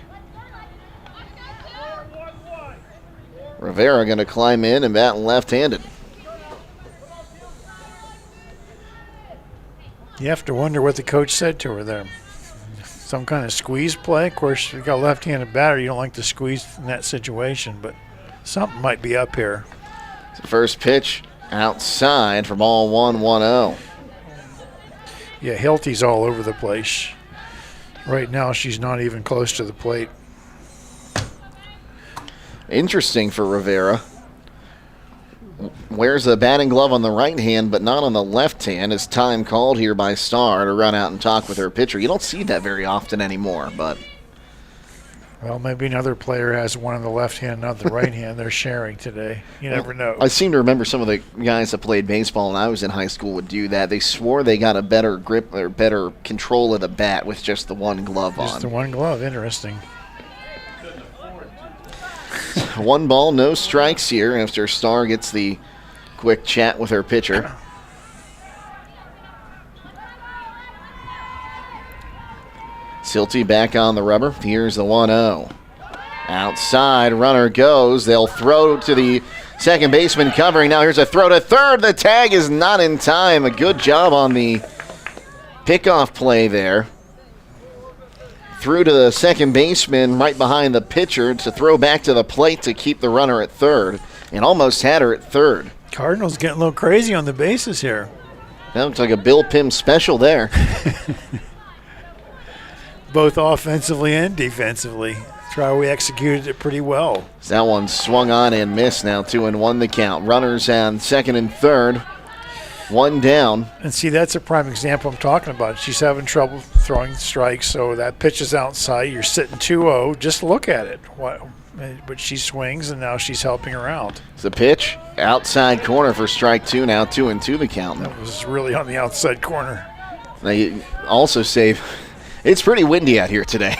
Rivera going to climb in and bat left-handed. You have to wonder what the coach said to her there. Some kind of squeeze play. Of course, you got a left-handed batter. You don't like to squeeze in that situation, but something might be up here. The first pitch outside for ball 1-1-0. Yeah, Hilty's all over the place. Right now, she's not even close to the plate. Interesting for Rivera. Wears the batting glove on the right hand, but not on the left hand. It's time called here by Starr to run out and talk with her pitcher. You don't see that very often anymore, but... Well, maybe another player has one on the left hand, not the right hand. They're sharing today. You never know. I seem to remember some of the guys that played baseball when I was in high school would do that. They swore they got a better grip or better control of the bat with just the one glove on. Just the one glove. Interesting. 1 ball, no strikes here after Starr gets the quick chat with her pitcher. Silty back on the rubber. Here's the 1-0. Outside, runner goes. They'll throw to the second baseman covering. Now here's a throw to third. The tag is not in time. A good job on the pickoff play there. Through to the second baseman right behind the pitcher to throw back to the plate to keep the runner at third, and almost had her at third. Cardinals getting a little crazy on the bases here. That looks like a Bill Pim special there. Both offensively and defensively. Triway executed it pretty well. That one swung on and missed. Now 2-1 the count. Runners on second and third. 1 down. And see, that's a prime example I'm talking about. She's having trouble throwing strikes, so that pitch is outside. You're sitting 2-0. Just look at it. But she swings, and now she's helping her out. The pitch, outside corner for strike 2. Now 2-2 the count. That was really on the outside corner. They also say it's pretty windy out here today.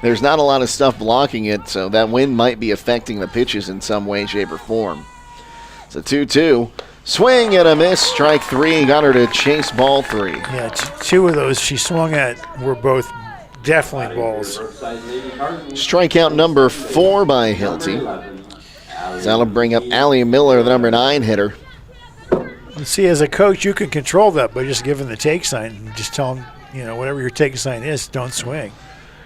There's not a lot of stuff blocking it, so that wind might be affecting the pitches in some way, shape, or form. It's a 2-2. Swing and a miss. Strike 3. Got her to chase ball 3. Yeah, 2 of those she swung at were both definitely balls. Strikeout number 4 by Hilty. So that'll bring up Allie Miller, the number 9 hitter. And see, as a coach, you can control that by just giving the take sign and just tell them, whatever your take sign is, don't swing.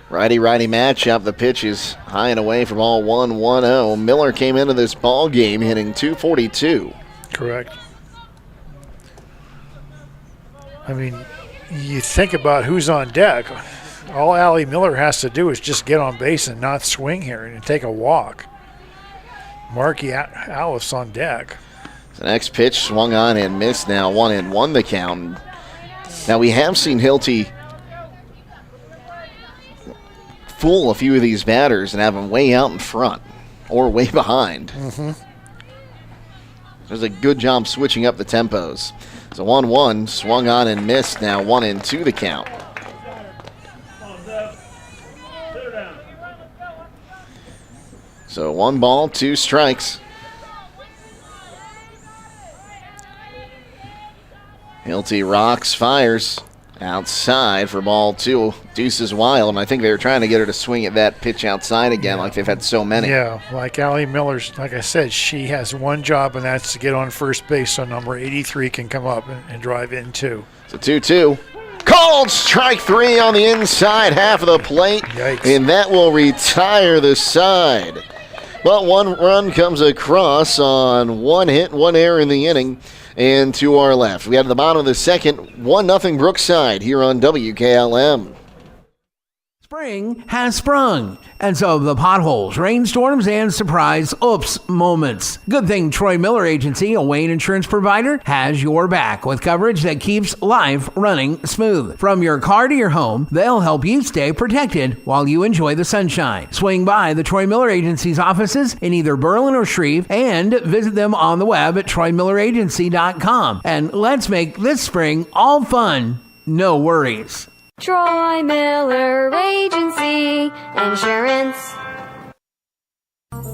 Righty-righty matchup. The pitch is high and away for ball 1-1-0. Miller came into this ball game hitting .242. Correct. I mean, you think about who's on deck. All Allie Miller has to do is just get on base and not swing here and take a walk. Marky Alice on deck. The next pitch swung on and missed. Now 1-1 the count. Now we have seen Hilty fool a few of these batters and have them way out in front or way behind. Mm-hmm. There's a good job switching up the tempos. So 1-1, swung on and missed. Now 1-2 the count. So 1 ball, 2 strikes. Hilty rocks, fires outside for ball 2. Deuces wild, and I think they were trying to get her to swing at that pitch outside again, like they've had so many. Yeah, like Allie Miller's, like I said, she has one job, and that's to get on first base so number 83 can come up and drive in 2. So 2-2. Called strike 3 on the inside half of the plate. Yikes. And that will retire the side. But 1 run comes across on 1 hit, 1 error in the inning. And to our left, we have the bottom of the second, 1-0 Brookside here on WKLM. Spring has sprung, and so the potholes, rainstorms, and surprise oops moments. Good thing Troy Miller Agency, a Wayne insurance provider, has your back with coverage that keeps life running smooth. From your car to your home, they'll help you stay protected while you enjoy the sunshine. Swing by the Troy Miller Agency's offices in either Berlin or Shreve and visit them on the web at troymilleragency.com. And let's make this spring all fun, no worries. Troy Miller Agency Insurance.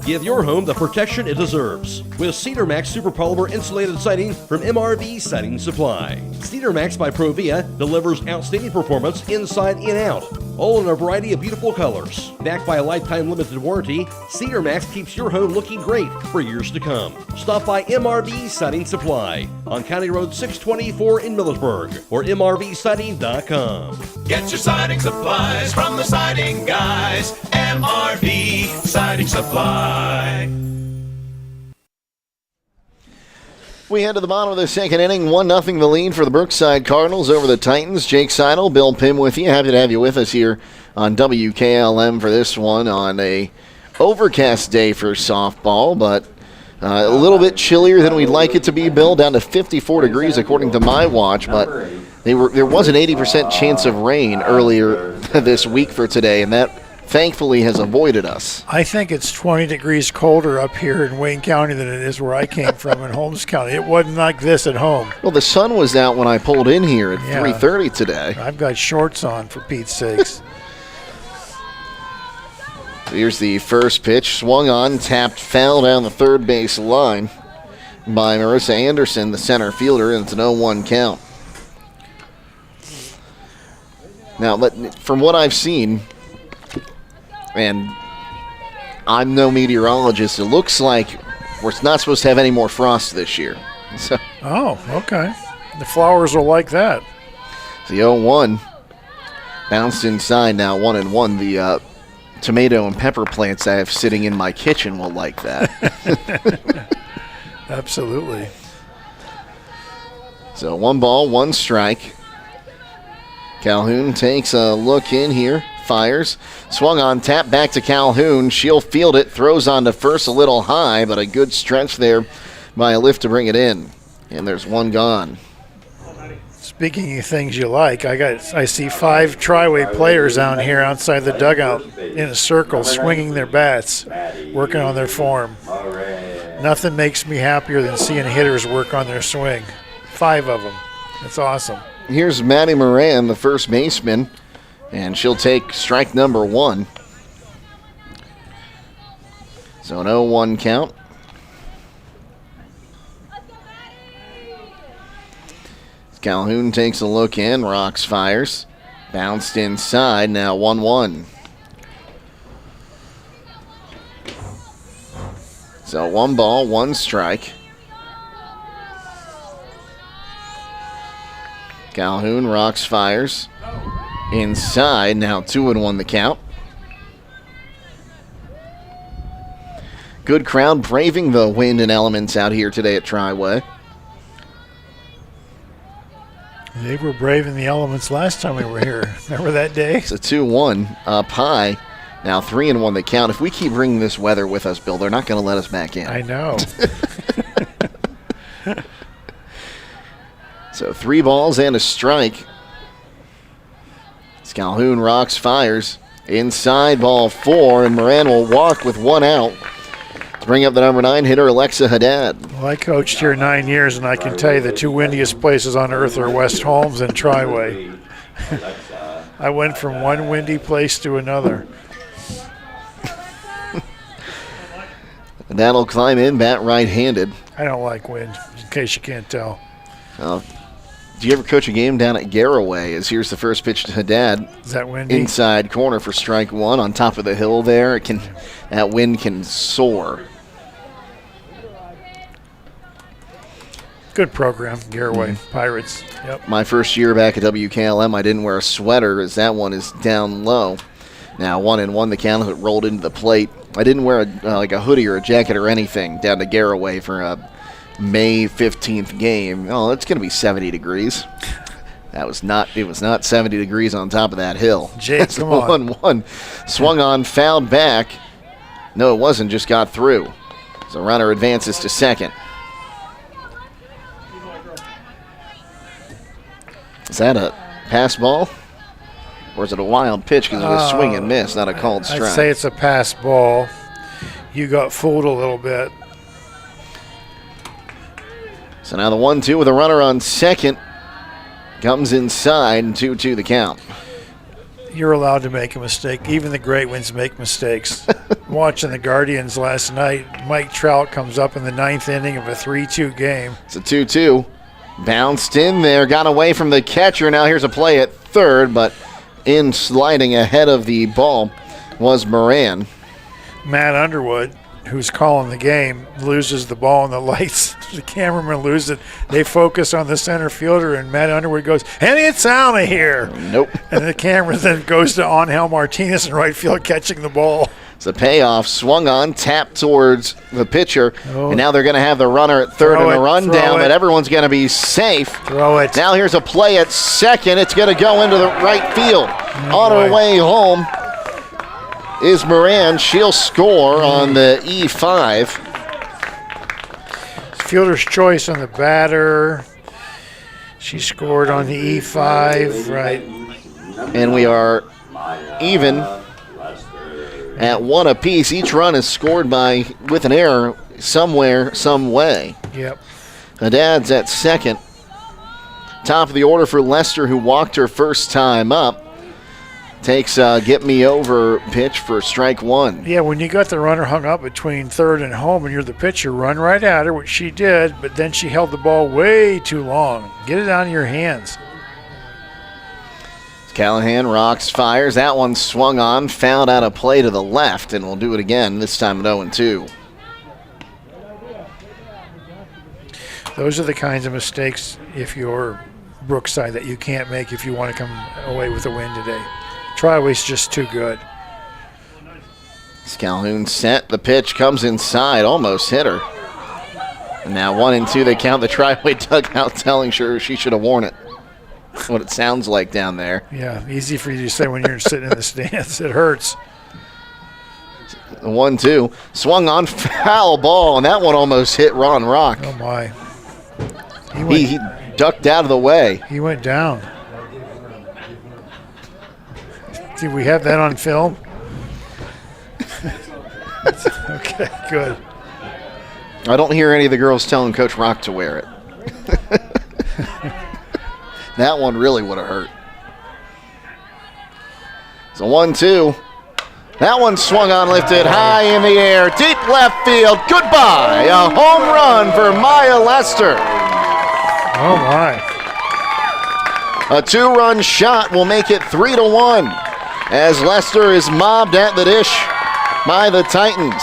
Give your home the protection it deserves with Cedar Max Super Polymer Insulated Siding from MRV Siding Supply. Cedar Max by Provia delivers outstanding performance inside and out, all in a variety of beautiful colors. Backed by a lifetime limited warranty, Cedar Max keeps your home looking great for years to come. Stop by MRV Siding Supply on County Road 624 in Millersburg or mrvsiding.com. Get your siding supplies from the siding guys. MRV Siding Supply. We head to the bottom of the second inning. 1-0 the lead for the Brookside Cardinals over the Titans. Jake Seidel, Bill Pim with you. Happy to have you with us here on WKLM for this one on a overcast day for softball, but a little bit chillier than we'd like it to be, Bill. Down to 54 degrees according to my watch, but there was an 80% chance of rain earlier this week for today, and that thankfully has avoided us. I think it's 20 degrees colder up here in Wayne County than it is where I came from in Holmes County. It wasn't like this at home. Well, the sun was out when I pulled in here at 3:30 today. I've got shorts on, for Pete's sakes. Here's the first pitch. Swung on, tapped, foul down the third base line by Marissa Anderson, the center fielder, and it's an 0-1 count. Now, from what I've seen, and I'm no meteorologist, it looks like we're not supposed to have any more frost this year. So, oh, okay. The flowers are like that. The 0-1 bounced inside, now 1-1. The tomato and pepper plants I have sitting in my kitchen will like that. Absolutely. So 1 ball, 1 strike. Calhoun takes a look in here. Fires. Swung on, tap back to Calhoun. She'll field it. Throws on to first a little high, but a good stretch there by a lift to bring it in. And there's 1 gone. Speaking of things you like, I see 5 Triway players down here outside the dugout in a circle swinging their bats, working on their form. Nothing makes me happier than seeing hitters work on their swing. 5 of them. It's awesome. Here's Maddie Moran, the first baseman, and she'll take strike number 1. So an 0-1 count. Calhoun takes a look in. Rocks fires. Bounced inside. Now 1-1. So 1 ball, 1 strike. Calhoun rocks fires. Inside. Now 2-1 the count. Good crowd braving the wind and elements out here today at Triway. They were braving the elements last time we were here. Remember that day? It's a 2-1 up high. Now 3-1 the count. If we keep bringing this weather with us, Bill, they're not going to let us back in. I know. So 3 balls and a strike. It's Calhoun rocks fires. Inside ball 4, and Moran will walk with 1 out. To bring up the number 9 hitter, Alexa Haddad. Well, I coached here 9 years, and I can tell you the 2 windiest places on earth are West Holmes and Triway. I went from one windy place to another. That'll climb in, bat right-handed. I don't like wind, in case you can't tell. Do you ever coach a game down at Garraway? As here's the first pitch to Haddad. Is that windy? Inside corner for strike 1 on top of the hill there. That wind can soar. Good program, Garraway Pirates. Yep. My first year back at WKLM, I didn't wear a sweater as that one is down low. Now 1-1 the count as it rolled into the plate. I didn't wear a hoodie or a jacket or anything down to Garraway for a May 15th game. Oh, it's going to be 70 degrees. It was not 70 degrees on top of that hill. Jake, come on. 1-1. Swung on, fouled back. No, it wasn't, just got through. So runner advances to second. Is that a pass ball? Or is it a wild pitch because it was swing and miss, not a called strike? I'd say it's a pass ball. You got fooled a little bit. So now the 1-2 with a runner on second. Comes inside, and 2-2 the count. You're allowed to make a mistake. Even the great ones make mistakes. Watching the Guardians last night, Mike Trout comes up in the 9th inning of a 3-2 game. It's a 2-2. Bounced in there, got away from the catcher. Now here's a play at third, but in sliding ahead of the ball was Moran. Matt Underwood, who's calling the game, loses the ball and the lights. The cameraman loses it. They focus on the center fielder, and Matt Underwood goes, and it's out of here. Nope. And the camera then goes to Angel Martinez in right field catching the ball. It's a payoff, swung on, tapped towards the pitcher, and now they're going to have the runner at third and a run down, but everyone's going to be safe. Throw it. Now here's a play at second. It's going to go into the right field. On her way home is Moran. She'll score on the E5. Fielder's choice on the batter. She scored on the E5, right. And we are even at one apiece. Each run is scored with an error somewhere, some way. Yep. Haddad's at second. Top of the order for Lester, who walked her first time up. Takes a get me over pitch for strike one. Yeah, when you got the runner hung up between third and home and you're the pitcher, run right at her, which she did, but then she held the ball way too long. Get it out of your hands. Callahan rocks, fires. That one swung on, fouled out a play to the left, and we'll do it again, this time at 0-2. Those are the kinds of mistakes, if you're Brookside, that you can't make if you want to come away with a win today. Triway's just too good. Calhoun set. The pitch comes inside, almost hit her. And now 1-2, they count the Triway dugout, telling her she should have worn it. That's what it sounds like down there. Yeah, easy for you to say when you're sitting in the stands. It hurts. 1-2. Swung on, foul ball, and that one almost hit Ron Rock. Oh, my. He ducked out of the way. He went down. Did we have that on film? Okay, good. I don't hear any of the girls telling Coach Rock to wear it. That one really would have hurt. So 1-2. That one swung on, lifted high in the air, deep left field. Goodbye. A home run for Maya Lester. Oh, my. A 2-run shot will make it 3-1 as Lester is mobbed at the dish by the Titans.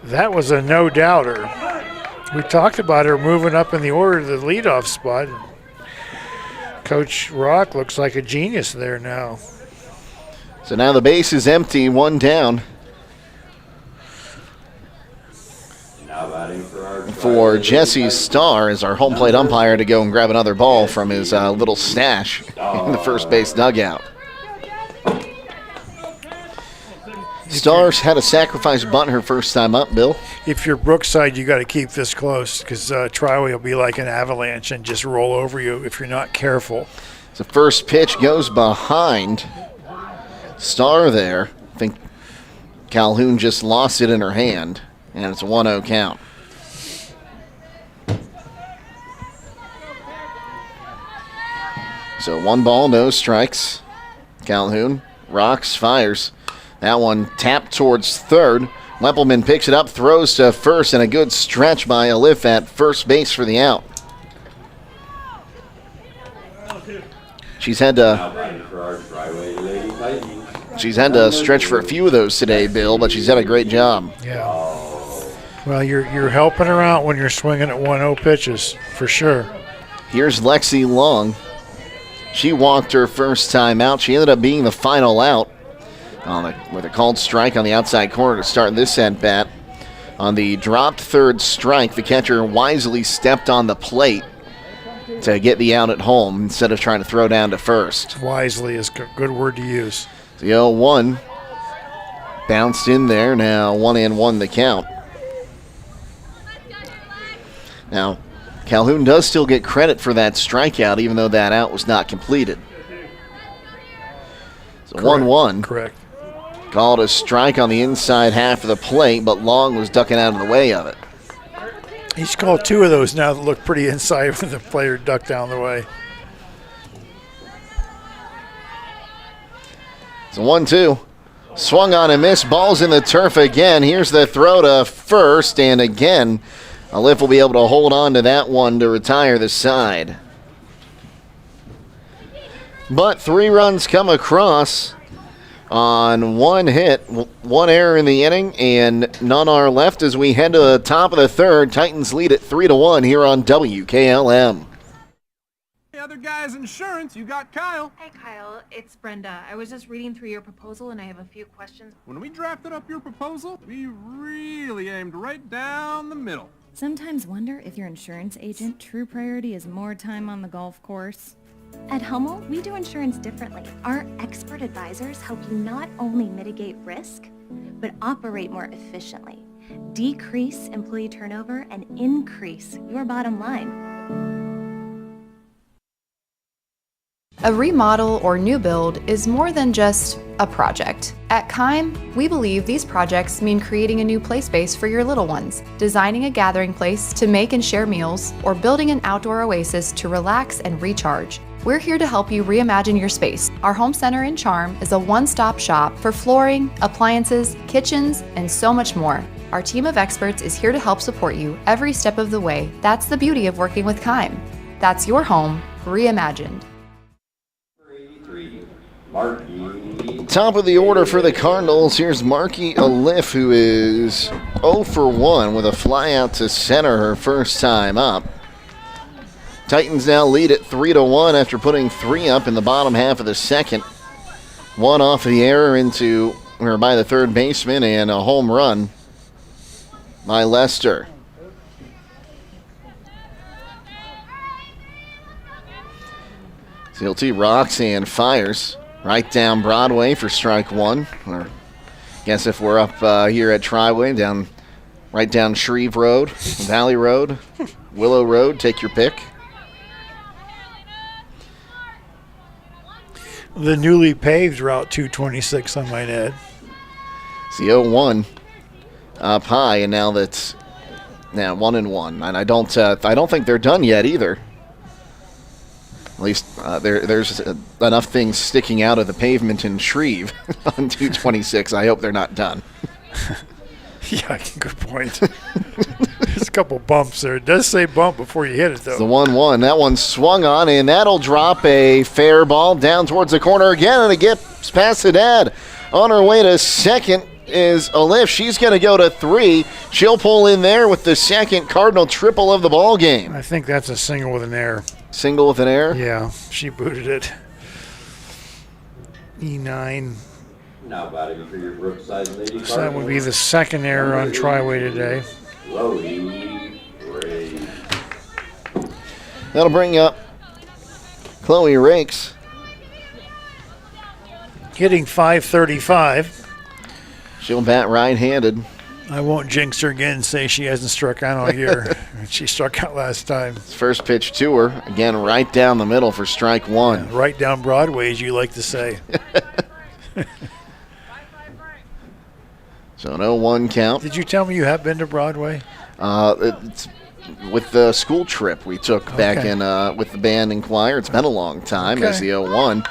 That was a no-doubter. We talked about her moving up in the order to the leadoff spot. Coach Rock looks like a genius there now. So now the base is empty, one down. For Jesse Starr as our home plate umpire to go and grab another ball from his little stash in the first base dugout. Starr's had a sacrifice bunt her first time up, Bill. If you're Brookside, you got to keep this close because Triway will be like an avalanche and just roll over you if you're not careful. The first pitch goes behind Starr there. I think Calhoun just lost it in her hand, and it's a 1-0 count. So 1 ball, no strikes. Calhoun rocks, fires. That one tapped towards third. Leppelman picks it up, throws to first, and a good stretch by Alif at first base for the out. She's had to stretch for a few of those today, Bill, but she's had a great job. Yeah. Well, you're helping her out when you're swinging at 1-0 pitches, for sure. Here's Lexi Long. She walked her first time out. She ended up being the final out with a called strike on the outside corner to start this at-bat On the dropped third strike, the catcher wisely stepped on the plate to get the out at home instead of trying to throw down to first. Wisely is a good word to use. The 0-1 bounced in there. Now 1-1 the count. Now, Calhoun does still get credit for that strikeout, even though that out was not completed. So 1-1. Correct. Called a strike on the inside half of the plate, but Long was ducking out of the way of it. He's called 2 of those now that look pretty inside when the player ducked down the way. It's a 1-2. Swung on and missed. Ball's in the turf again. Here's the throw to first, and again, Alif will be able to hold on to that one to retire the side. But 3 runs come across on 1 hit, 1 error in the inning, and none are left as we head to the top of the third. Titans lead at 3-1 here on WKLM. The other guy's insurance, you got Kyle. Hey Kyle, it's Brenda. I was just reading through your proposal and I have a few questions. When we drafted up your proposal, we really aimed right down the middle. Sometimes wonder if your insurance agent true priority is more time on the golf course. At Hummel, we do insurance differently. Our expert advisors help you not only mitigate risk, but operate more efficiently, decrease employee turnover, and increase your bottom line. A remodel or new build is more than just a project. At Kime, we believe these projects mean creating a new play space for your little ones, designing a gathering place to make and share meals, or building an outdoor oasis to relax and recharge. We're here to help you reimagine your space. Our home center in Charm is a one-stop shop for flooring, appliances, kitchens, and so much more. Our team of experts is here to help support you every step of the way. That's the beauty of working with Kime. That's your home reimagined. Top of the order for the Cardinals, here's Marky Alif, who is 0 for 1 with a fly out to center her first time up. Titans now lead at 3-1 after putting 3 up in the bottom half of the second. 1 off of the error by the third baseman, and a home run by Lester. CLT rocks and fires. Right down Broadway for strike 1. Or guess if we're up here at Triway, right down Shreve Road, Valley Road, Willow Road, take your pick. The newly paved Route 226, I might add. It's the 0-1 up high, and now that's 1-1. And I don't think they're done yet either. At least there's enough things sticking out of the pavement in Shreve on 226. I hope they're not done. Yeah, good point. There's a couple bumps there. It does say bump before you hit it, though. It's the 1-1. That one swung on, and that'll drop a fair ball down towards the corner again, and it gets past the dad. On her way to second is Alif. She's going to go to 3. She'll pull in there with the second Cardinal triple of the ball game. I think that's a single with an error. Single with an error? Yeah, she booted it. E9. Now batting for your Brookside Lady Cardinals. So that would be the second error on Triway today. Chloe Ray. That'll bring up Chloe Rakes. Hitting .535. She'll bat right-handed. I won't jinx her again and say she hasn't struck out all year. She struck out last time. First pitch to her. Again, right down the middle for strike 1. Yeah, right down Broadway, as you like to say. So an 0-1 count. Did you tell me you have been to Broadway? It's with the school trip we took back in with the band and choir. It's been a long time as the 0-1.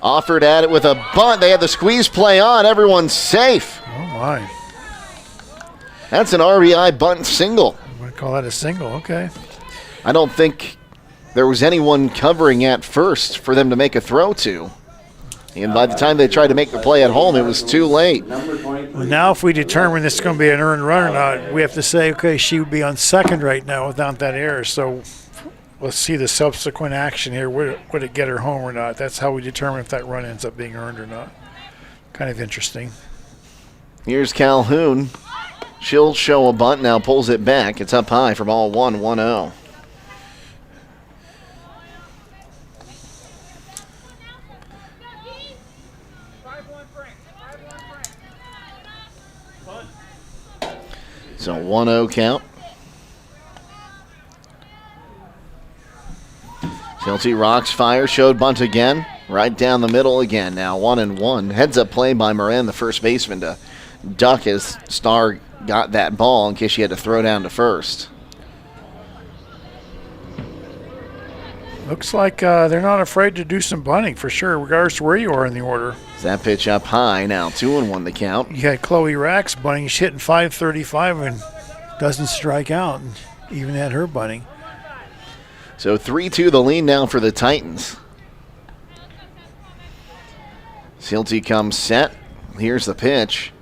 Offered at it with a bunt. They had the squeeze play on. Everyone's safe. Oh, my. That's an RBI bunt single. I'm going to call that a single. Okay. I don't think there was anyone covering at first for them to make a throw to. And by the time they tried to make the play at home, it was too late. Well, now if we determine this is going to be an earned run or not, we have to say, okay, she would be on second right now without that error. So let's see the subsequent action here. Would it get her home or not? That's how we determine if that run ends up being earned or not. Kind of interesting. Here's Calhoun. She'll show a bunt, now pulls it back. It's up high for ball 1, 1-0. So 1-0 count. Shelty rocks, fire, showed bunt again. Right down the middle again. Now 1-1. Heads up play by Moran, the first baseman, to duck as Starr got that ball in case she had to throw down to first. Looks like they're not afraid to do some bunting for sure, regardless of where you are in the order. That pitch up high, now 2-1 the count. You had Chloe Rax bunting. She's hitting .535 and doesn't strike out, and even had her bunting. So 3-2 the lead now for the Titans. Silty comes set. Here's the pitch.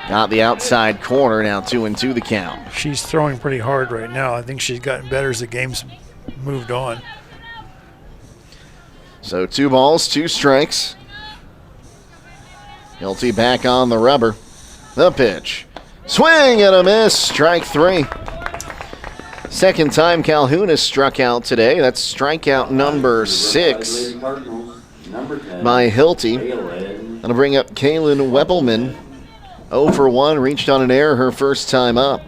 Got the outside corner, now 2-2 the count. She's throwing pretty hard right now. I think she's gotten better as the game's moved on. So 2 balls, 2 strikes. Hilty back on the rubber. The pitch. Swing and a miss. Strike 3. Second time Calhoun has struck out today. That's strikeout number 6 by Hilty. That'll bring up Kaylin Weppelman. 0 for 1, reached on an error her first time up.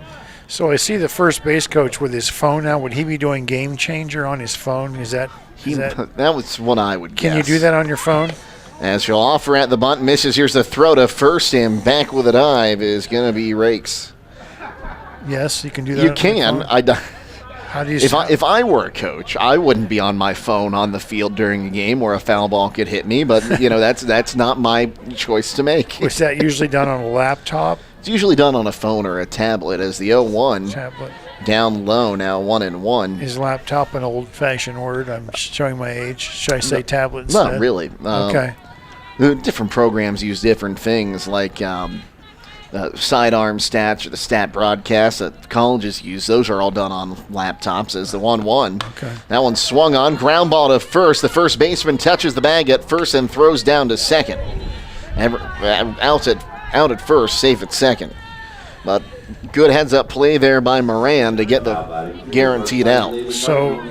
So I see the first base coach with his phone now. Would he be doing Game Changer on his phone? That was what I would guess. Can you do that on your phone? As she'll offer at the bunt, misses. Here's the throw to first, and back with a dive is going to be Rakes. Yes, you can do that. You can. How do you? If I were a coach, I wouldn't be on my phone on the field during a game where a foul ball could hit me. But that's not my choice to make. Was that usually done on a laptop? It's usually done on a phone or a tablet. As the 0-1 tablet down low now 1-1. Is laptop an old-fashioned word? I'm showing my age. Should I say tablet instead? Not really. Okay. Different programs use different things, like sidearm stats or the stat broadcasts that colleges use. Those are all done on laptops. As the 1-1. Okay. That one swung on. Ground ball to first. The first baseman touches the bag at first and throws down to second. Out at first, safe at second. But good heads-up play there by Moran to get the guaranteed out. So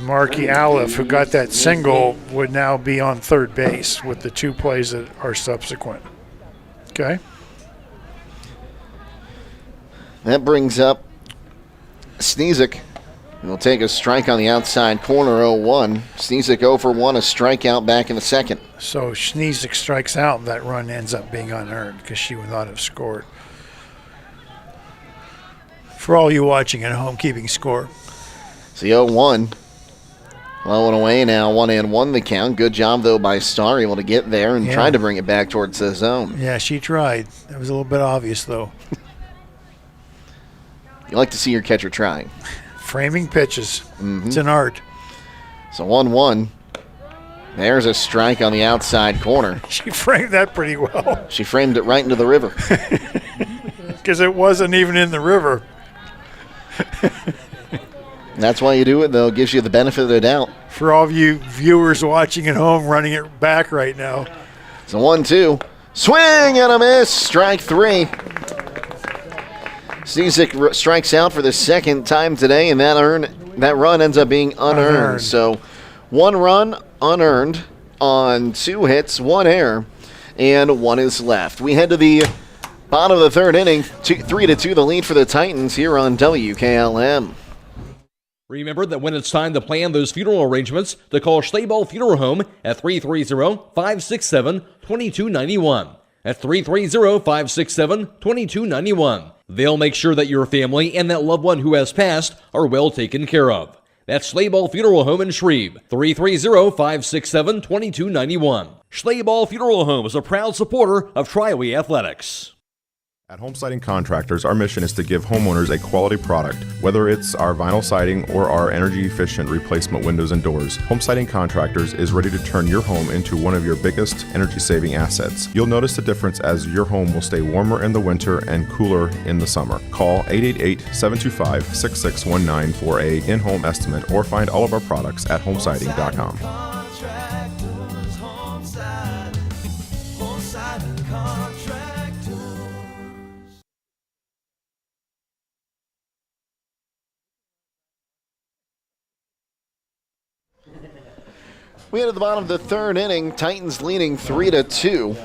Marky Aleph, who got that single, would now be on third base with the 2 plays that are subsequent. Okay. That brings up Sneezik. He'll take a strike on the outside corner, 0-1. Sneezik 0 for 1, a strikeout back in the second. So Sneezik strikes out, and that run ends up being unearned because she would not have scored. For all you watching at home, keeping score. It's the 0-1. Low and away now, 1-1 the count. Good job, though, by Starr, able to get there and try to bring it back towards the zone. Yeah, she tried. It was a little bit obvious, though. You like to see your catcher trying. Framing pitches. Mm-hmm. It's an art. So 1-1. There's a strike on the outside corner. She framed that pretty well. She framed it right into the river. Because it wasn't even in the river. That's why you do it, though. It gives you the benefit of the doubt. For all of you viewers watching at home, running it back right now. It's a 1-2. Swing and a miss. Strike 3. Sneezik strikes out for the second time today, and that run ends up being unearned. So 1 run unearned on 2 hits, 1 error, and 1 is left. We head to the bottom of the 3rd inning. 3-2 the lead for the Titans here on WKLM. Remember that when it's time to plan those funeral arrangements, to call Schleyball Funeral Home at 330-567-2291. At 330-567-2291. They'll make sure that your family and that loved one who has passed are well taken care of. That's Schleyball Funeral Home in Shreve, 330-567-2291. Schleyball Funeral Home is a proud supporter of Triway Athletics. At Home Siding Contractors, our mission is to give homeowners a quality product, whether it's our vinyl siding or our energy-efficient replacement windows and doors. Home Siding Contractors is ready to turn your home into one of your biggest energy-saving assets. You'll notice the difference as your home will stay warmer in the winter and cooler in the summer. Call 888-725-6619 for a in-home estimate or find all of our products at homesiding.com. Home Siding Contractors. We head to the bottom of the third inning. Titans leading 3-2.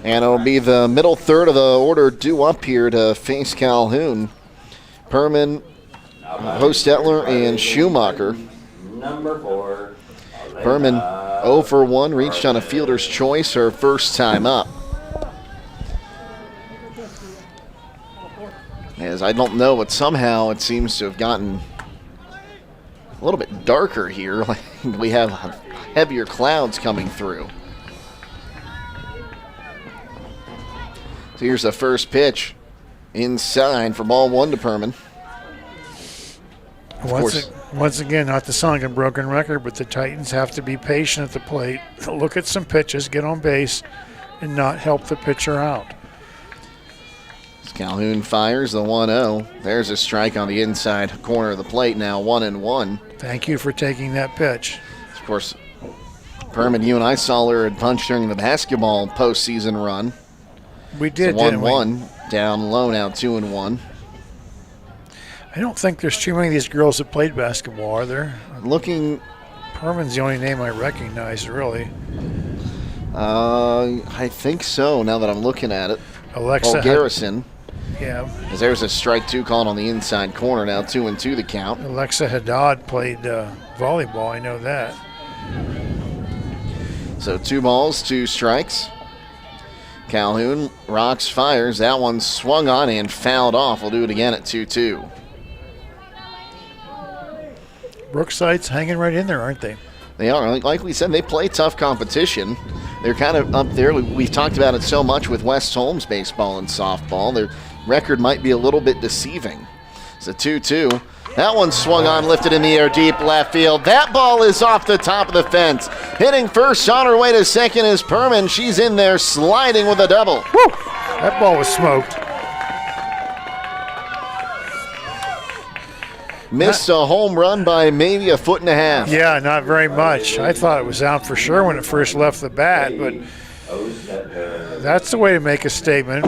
And it'll be the middle third of the order due up here to face Calhoun. Perman, Hostetler, and Schumacher. Number 4. Perman 0 for 1, reached on a fielder's choice her first time up. As I don't know, but somehow it seems to have gotten a little bit darker here. Like we have heavier clouds coming through. So here's the first pitch inside for ball 1 to Perman. Once again, not to sound like a broken record, but the Titans have to be patient at the plate, look at some pitches, get on base, and not help the pitcher out. As Calhoun fires the 1-0. There's a strike on the inside corner of the plate now, 1-1. Thank you for taking that pitch. Of course, Perman, you and I saw her had punched during the basketball postseason run. We did, it's 1-1, didn't we? down low now, 2-1. I don't think there's too many of these girls that played basketball, are there? Looking. Perman's the only name I recognize, really. I think so, now that I'm looking at it. Alexa Garrison. Yeah. As there's a strike 2 called on the inside corner, now 2-2 the count. Alexa Haddad played volleyball, I know that. So 2 balls, 2 strikes. Calhoun rocks, fires. That one swung on and fouled off. We'll do it again at 2-2. Brookside's hanging right in there, aren't they? They are. Like we said, they play tough competition. They're kind of up there. We've talked about it so much with West Holmes baseball and softball. Their record might be a little bit deceiving. It's a 2-2. That one swung on, lifted in the air, deep left field. That ball is off the top of the fence. Hitting first, on her way to second is Perman. She's in there sliding with a double. Woo! That ball was smoked. Missed a home run by maybe 1.5 feet. Yeah, not very much. I thought it was out for sure when it first left the bat, but that's the way to make a statement.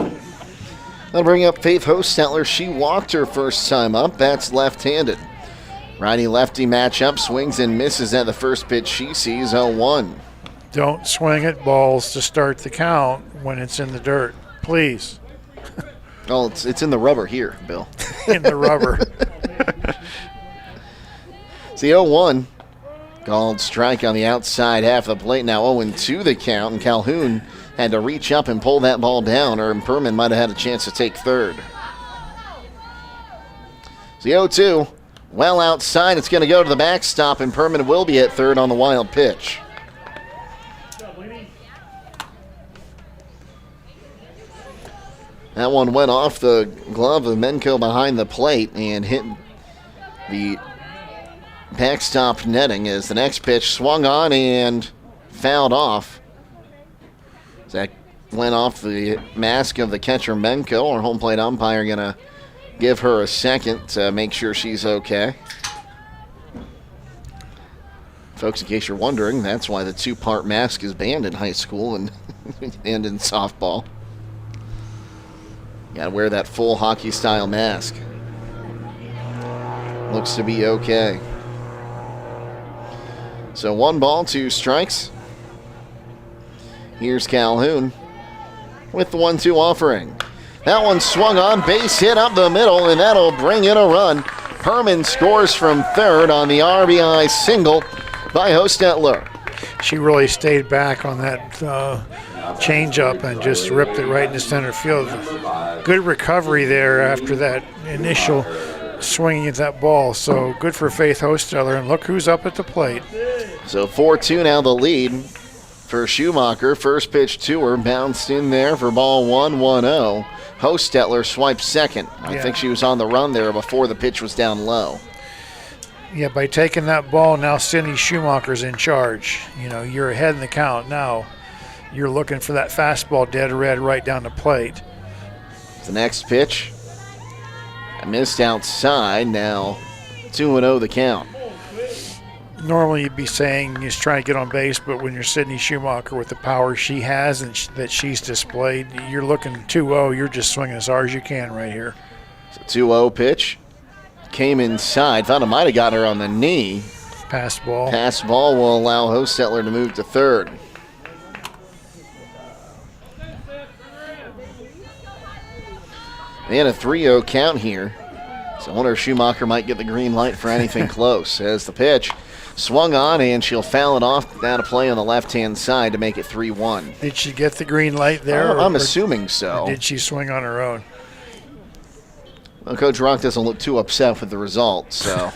I'll bring up Faith Hostetler. She walked her first time up. That's left-handed. Righty-lefty matchup. Swings and misses at the first pitch she sees, 0-1. Don't swing at balls to start the count when it's in the dirt, please. Oh, it's in the rubber here, Bill. In the rubber. See, 0-1. Called strike on the outside half of the plate. Now 0-2 the count, and Calhoun had to reach up and pull that ball down, or Perman might have had a chance to take third. So 0-2, well outside. It's going to go to the backstop, and Perman will be at third on the wild pitch. That one went off the glove of Menko behind the plate and hit the backstop netting as the next pitch swung on and fouled off. That went off the mask of the catcher Menko. Our home plate umpire going to give her a second to make sure she's okay. Folks, in case you're wondering, that's why the 2-part mask is banned in high school and in softball. Got to wear that full hockey-style mask. Looks to be okay. So 1 ball, 2 strikes. Here's Calhoun with the 1-2 offering. That one swung on, base hit up the middle, and that'll bring in a run. Perman scores from third on the RBI single by Hostetler. She really stayed back on that changeup and just ripped it right into center field. Good recovery there after that initial swinging at that ball. So good for Faith Hostetler, and look who's up at the plate. So 4-2 now the lead for Schumacher. First pitch to her, bounced in there for ball 1-1-0. Hostetler swiped second. I think she was on the run there before the pitch was down low. Yeah, by taking that ball, now Cindy Schumacher's in charge. You know, you're ahead in the count now. You're looking for that fastball dead red right down the plate. The next pitch, I missed outside. Now 2-0 the count. Normally you'd be saying he's trying to get on base, but when you're Sydney Schumacher with the power she has and that she's displayed, you're looking 2-0. You're just swinging as hard as you can right here. So 2-0 pitch. Came inside. Thought it might have got her on the knee. Pass ball. Pass ball will allow Hostetler to move to third. And a 3-0 count here. So I wonder if Schumacher might get the green light for anything close. As the pitch swung on, and she'll foul it off out of play on the left-hand side to make it 3-1. Did she get the green light there? I'm assuming so. Or did she swing on her own? Well, Coach Rock doesn't look too upset with the result, so.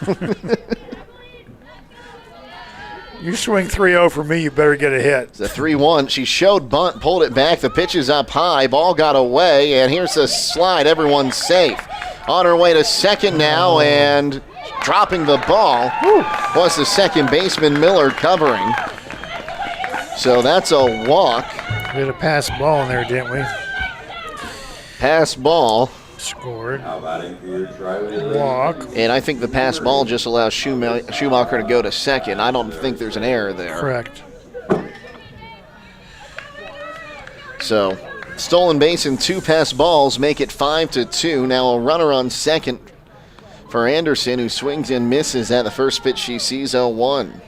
You swing 3-0 for me, you better get a hit. It's a 3-1. She showed bunt, pulled it back. The pitch is up high. Ball got away, and here's the slide. Everyone's safe. On her way to second now, and dropping the ball was the second baseman, Miller, covering. So that's a walk. We had a pass ball in there, didn't we? Pass ball. Scored. How about it for your Triway? Walk. And I think the pass ball just allows Schumacher to go to second. I don't think there's an error there. Correct. So, stolen base and 2 pass balls make it 5-2. Now a runner on second for Anderson, who swings and misses at the first pitch she sees 0-1.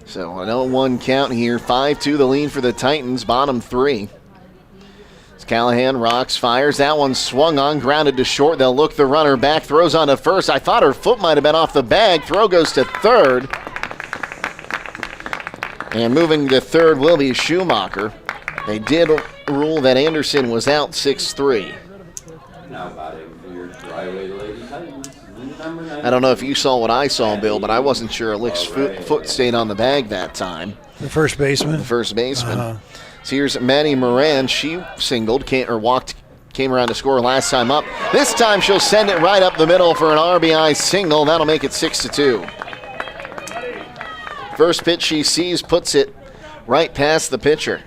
So an 0-1 count here, 5-2 the lead for the Titans, bottom 3. As Callahan rocks, fires, that one swung on, grounded to short. They'll look the runner back, throws on to first. I thought her foot might have been off the bag. Throw goes to third. And moving to third will be Schumacher. They did rule that Anderson was out 6-3. Now about it for your Triway Lady Titans. I don't know if you saw what I saw, Bill, but I wasn't sure Lick's foot stayed on the bag that time. The first baseman? The first baseman. So here's Maddie Moran. She singled, came around to score last time up. This time she'll send it right up the middle for an RBI single. That'll make it 6-2. First pitch she sees puts it right past the pitcher.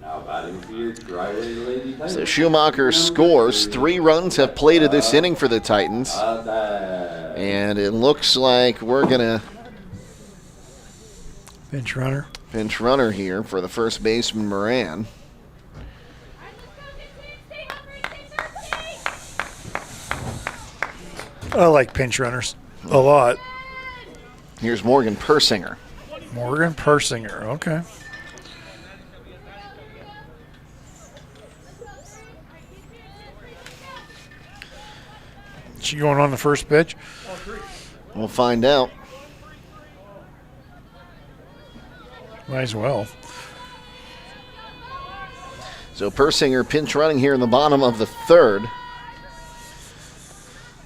Now batting for your Triway Lady Titans. So Schumacher scores. 3 runs have plated this inning for the Titans. And it looks like we're going to pinch runner here for the first baseman, Moran. I like pinch runners a lot. Here's Morgan Persinger. Okay. She going on the first pitch? We'll find out. Might as well. So Persinger pinch running here in the bottom of the third.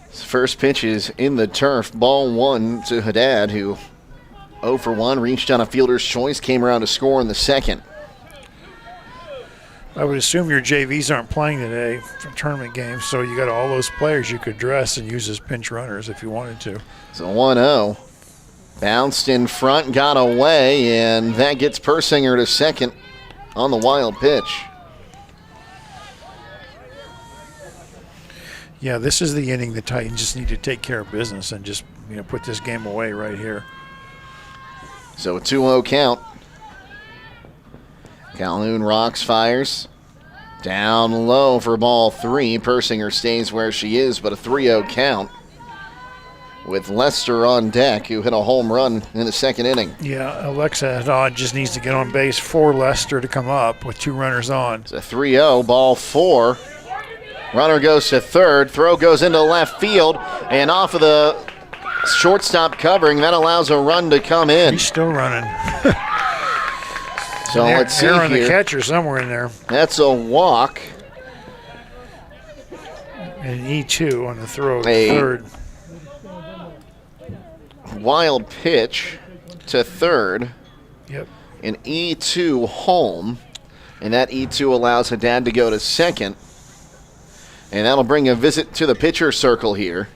His first pitch is in the turf. Ball 1 to Haddad, who 0 for 1, reached on a fielder's choice, came around to score in the second. I would assume your JVs aren't playing today for tournament games, so you got all those players you could dress and use as pinch runners if you wanted to. So 1-0. Bounced in front, got away, and that gets Persinger to second on the wild pitch. Yeah, this is the inning the Titans just need to take care of business and just put this game away right here. So a 2-0 count. Calhoun rocks, fires. Down low for ball 3. Persinger stays where she is, but a 3-0 count with Lester on deck, who hit a home run in the second inning. Yeah, Alexa Haddad just needs to get on base for Lester to come up with 2 runners on. It's a 3-0, ball 4. Runner goes to third. Throw goes into left field, and off of the shortstop covering. That allows a run to come in. He's still running. So let's see on here. The catcher somewhere in there. That's a walk. And E2 on the throw to third. Wild pitch to third. Yep. An E2 home. And that E2 allows Haddad to go to second. And that'll bring a visit to the pitcher circle here.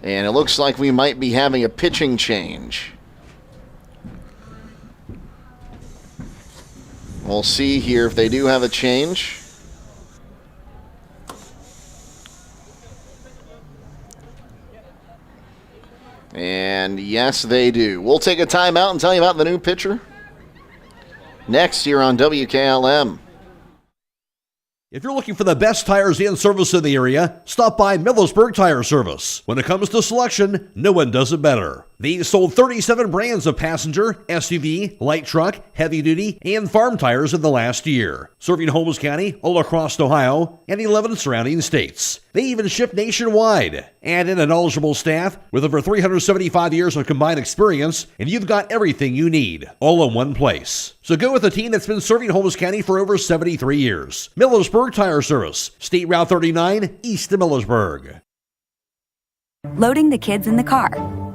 And it looks like we might be having a pitching change. We'll see here if they do have a change. And yes, they do. We'll take a timeout and tell you about the new pitcher next here on WKLM. If you're looking for the best tires and service in the area, stop by Millersburg Tire Service. When it comes to selection, no one does it better. They've sold 37 brands of passenger, SUV, light truck, heavy duty, and farm tires in the last year, serving Holmes County, all across Ohio, and 11 surrounding states. They even ship nationwide. Add in a knowledgeable staff with over 375 years of combined experience, and you've got everything you need, all in one place. So go with a team that's been serving Holmes County for over 73 years. Millersburg Tire Service, State Route 39, east of Millersburg. Loading the kids in the car,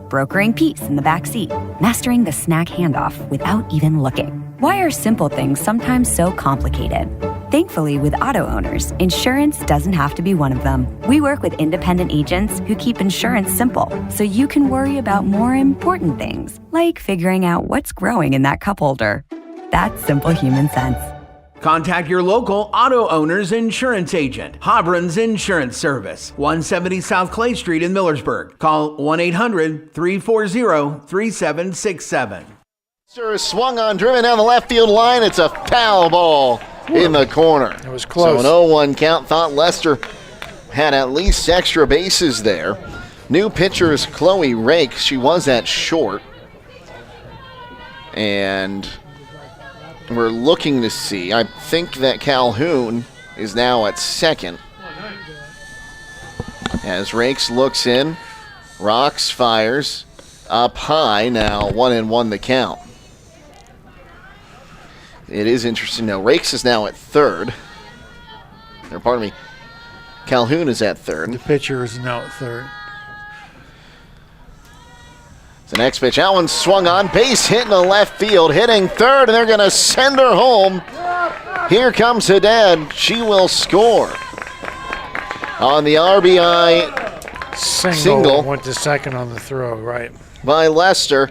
brokering peace in the back seat, mastering the snack handoff without even looking. Why are simple things sometimes so complicated? Thankfully, with auto owners, insurance doesn't have to be one of them. We work with independent agents who keep insurance simple, so you can worry about more important things, like figuring out what's growing in that cup holder. That's simple human sense. Contact your local auto owner's insurance agent. Hobron's Insurance Service, 170 South Clay Street in Millersburg. Call 1-800-340-3767. Sir is swung on, driven down the left field line. It's a foul ball in the corner. It was close. So an 0-1 count. Thought Lester had at least extra bases there. New pitcher is Chloe Rake. She was at short. And we're looking to see. I think that Calhoun is now at second. As Rakes looks in, rocks, fires, up high. Now 1-1 the count. It is interesting. Now Rakes is now at third. Or pardon me, Calhoun is at third. The pitcher is now at third. The next pitch, that one swung on, base hit in the left field, hitting third, and they're going to send her home. Here comes Haddad. She will score on the RBI single. Went to second on the throw, right. By Lester.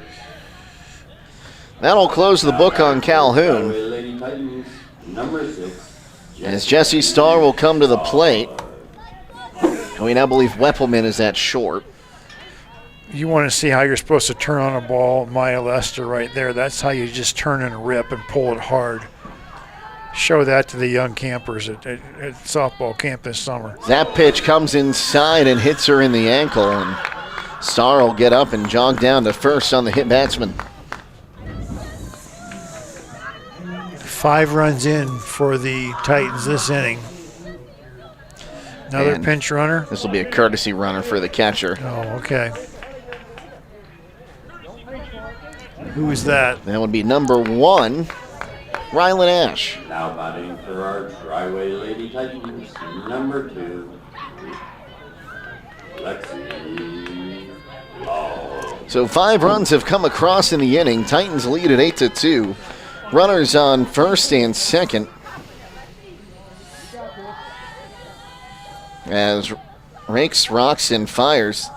That'll close the book on Calhoun. As Jesse Starr will come to the plate. And we now believe Weppelman is at short. You want to see how you're supposed to turn on a ball, Maya Lester right there. That's how you just turn and rip and pull it hard. Show that to the young campers at softball camp this summer. That pitch comes inside and hits her in the ankle, and Starr will get up and jog down to first on the hit batsman. 5 runs in for the Titans this inning. Another pinch runner. This will be a courtesy runner for the catcher. Oh, okay. Who is that? That would be number 1, Rylan Ash. Now batting for our Triway Lady Titans, number 2, Lexi Law. So 5 runs have come across in the inning. Titans lead at 8-2. Runners on first and second. As Rakes, rocks, and fires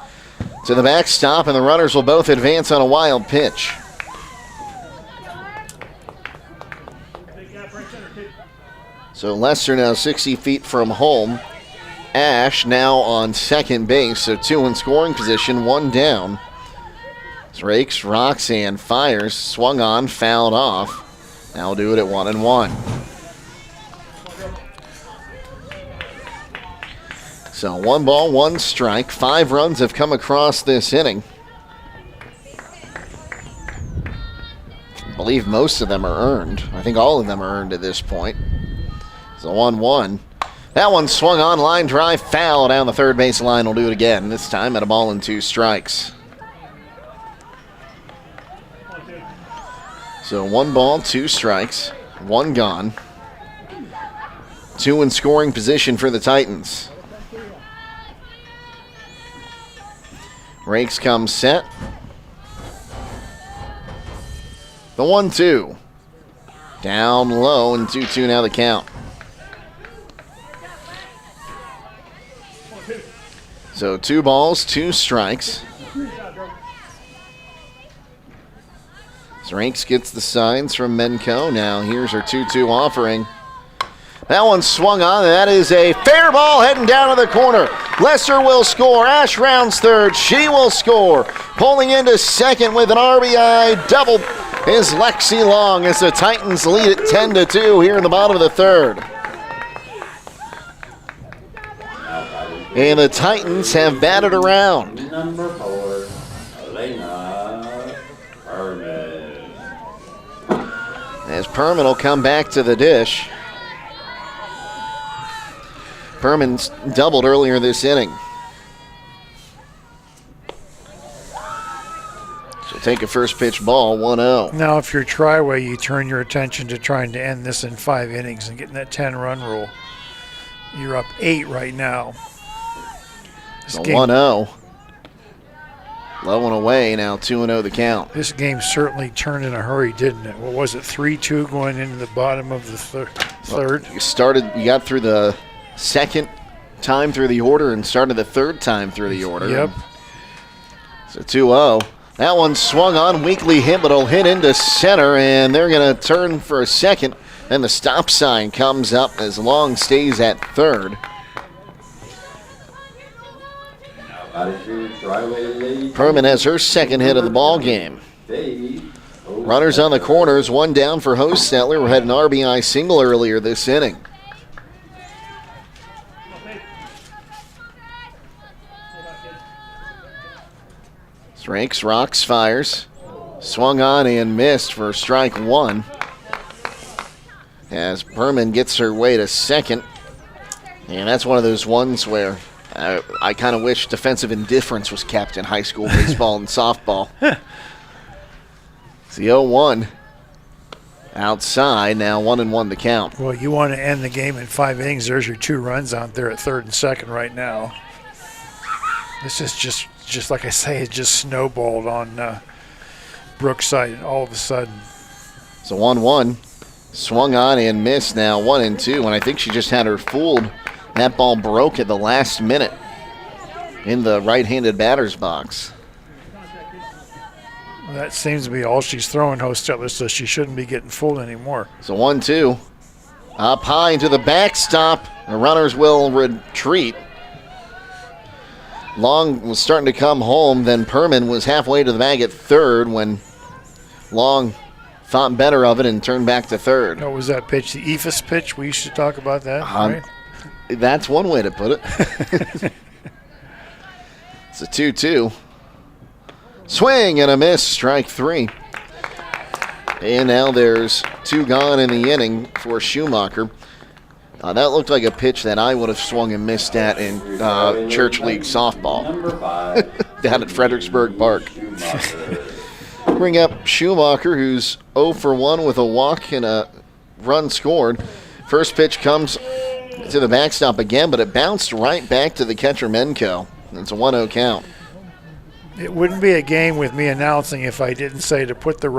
to the backstop, and the runners will both advance on a wild pitch. So Lester now 60 feet from home. Ash now on second base, so 2 in scoring position, 1 down. Rakes, rocks, and fires, swung on, fouled off. Now we'll do it at 1-1. So 1 ball, 1 strike. 5 runs have come across this inning. I believe most of them are earned. I think all of them are earned at this point. So 1-1. That one swung on, line drive, foul down the third base line. We'll do it again, this time at a ball and 2 strikes. So 1 ball, 2 strikes, 1 gone. 2 in scoring position for the Titans. Rakes comes set. The 1-2. Down low, and 2-2 now the count. So 2 balls, 2 strikes. Rakes gets the signs from Menko. Now here's her 2-2 offering. That one swung on, and that is a fair ball heading down to the corner. Lester will score. Ash rounds third. She will score. Pulling into second with an RBI double is Lexi Long as the Titans lead at 10-2 here in the bottom of the third. And the Titans have batted around. Number 4, Elena Herman. As Perman will come back to the dish. Perman's doubled earlier this inning. So take a first pitch ball, 1-0. Now, if you're Triway, you turn your attention to trying to end this in 5 innings and getting that 10-run rule. You're up 8 right now. So 1-0. Low and away, now 2-0 the count. This game certainly turned in a hurry, didn't it? What was it, 3-2 going into the bottom of the third? You got through the second time through the order and started the third time through the order. Yep. So 2-0. That one swung on, weakly hit, but it'll hit into center, and they're going to turn for a second. Then the stop sign comes up as Long stays at third. Perman has her second hit of the ball game. Runners on the corners, one down for Hostetler, who had an RBI single earlier this inning. Strikes, rocks, fires. Swung on and missed for strike 1. As Perman gets her way to second. And that's one of those ones where I kind of wish defensive indifference was kept in high school baseball and softball. It's the 0-1. Outside, now 1-1 the count. Well, you want to end the game in 5 innings. There's your 2 runs out there at third and second right now. This is just like I say, it just snowballed on Brookside all of a sudden. So 1-1. Swung on and missed now 1-2, and I think she just had her fooled. That ball broke at the last minute in the right-handed batter's box. Well, that seems to be all she's throwing, Hostetler, so she shouldn't be getting fooled anymore. So 1-2. Up high into the backstop. The runners will retreat. Long was starting to come home. Then Perman was halfway to the bag at third when Long thought better of it and turned back to third. What was that pitch? The Ephus pitch? We used to talk about that, right? That's one way to put it. It's a 2-2. Swing and a miss, strike 3. And now there's 2 gone in the inning for Schumacher. That looked like a pitch that I would have swung and missed at in Church League softball down at Fredericksburg Park. Bring up Schumacher, who's 0 for 1 with a walk and a run scored. First pitch comes to the backstop again, but it bounced right back to the catcher Menko. It's a 1-0 count. It wouldn't be a game with me announcing if I didn't say to put the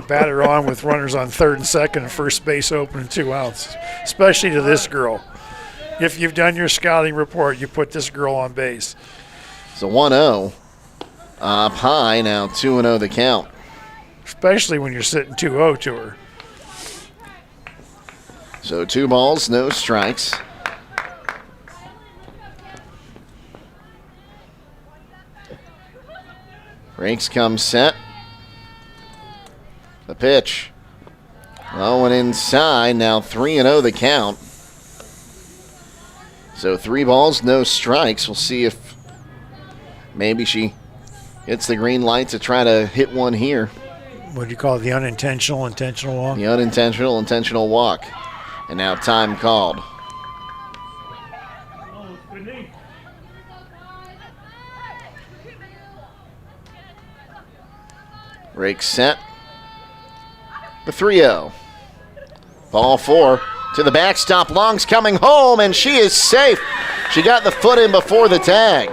batter on with runners on third and second and first base open and 2 outs, especially to this girl. If you've done your scouting report, you put this girl on base. So 1-0. Up high, now 2-0 the count. Especially when you're sitting 2-0 to her. So 2 balls, no strikes. Ranks comes set. The pitch. Low and inside. Now 3-0 the count. So 3 balls, no strikes. We'll see if maybe she gets the green light to try to hit one here. What do you call it? The intentional walk? The intentional walk. And now time called. Rake set. The 3-0. Ball 4 to the backstop. Long's coming home, and she is safe. She got the foot in before the tag.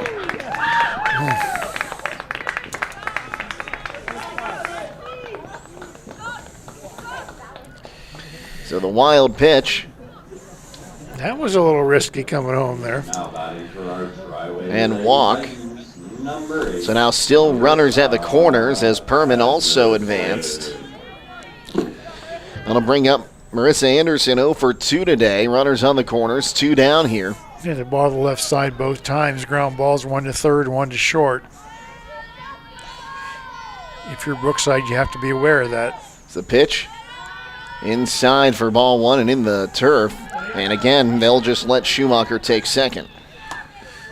So the wild pitch. That was a little risky coming home there. And walk. So now still runners at the corners as Perman also advanced. That'll bring up Marissa Anderson 0 for 2 today. Runners on the corners, 2 down here. Yeah, the ball to the left side both times. Ground balls, 1 to third, 1 to short. If you're Brookside, you have to be aware of that. It's the pitch. Inside for ball 1 and in the turf. And again, they'll just let Schumacher take second.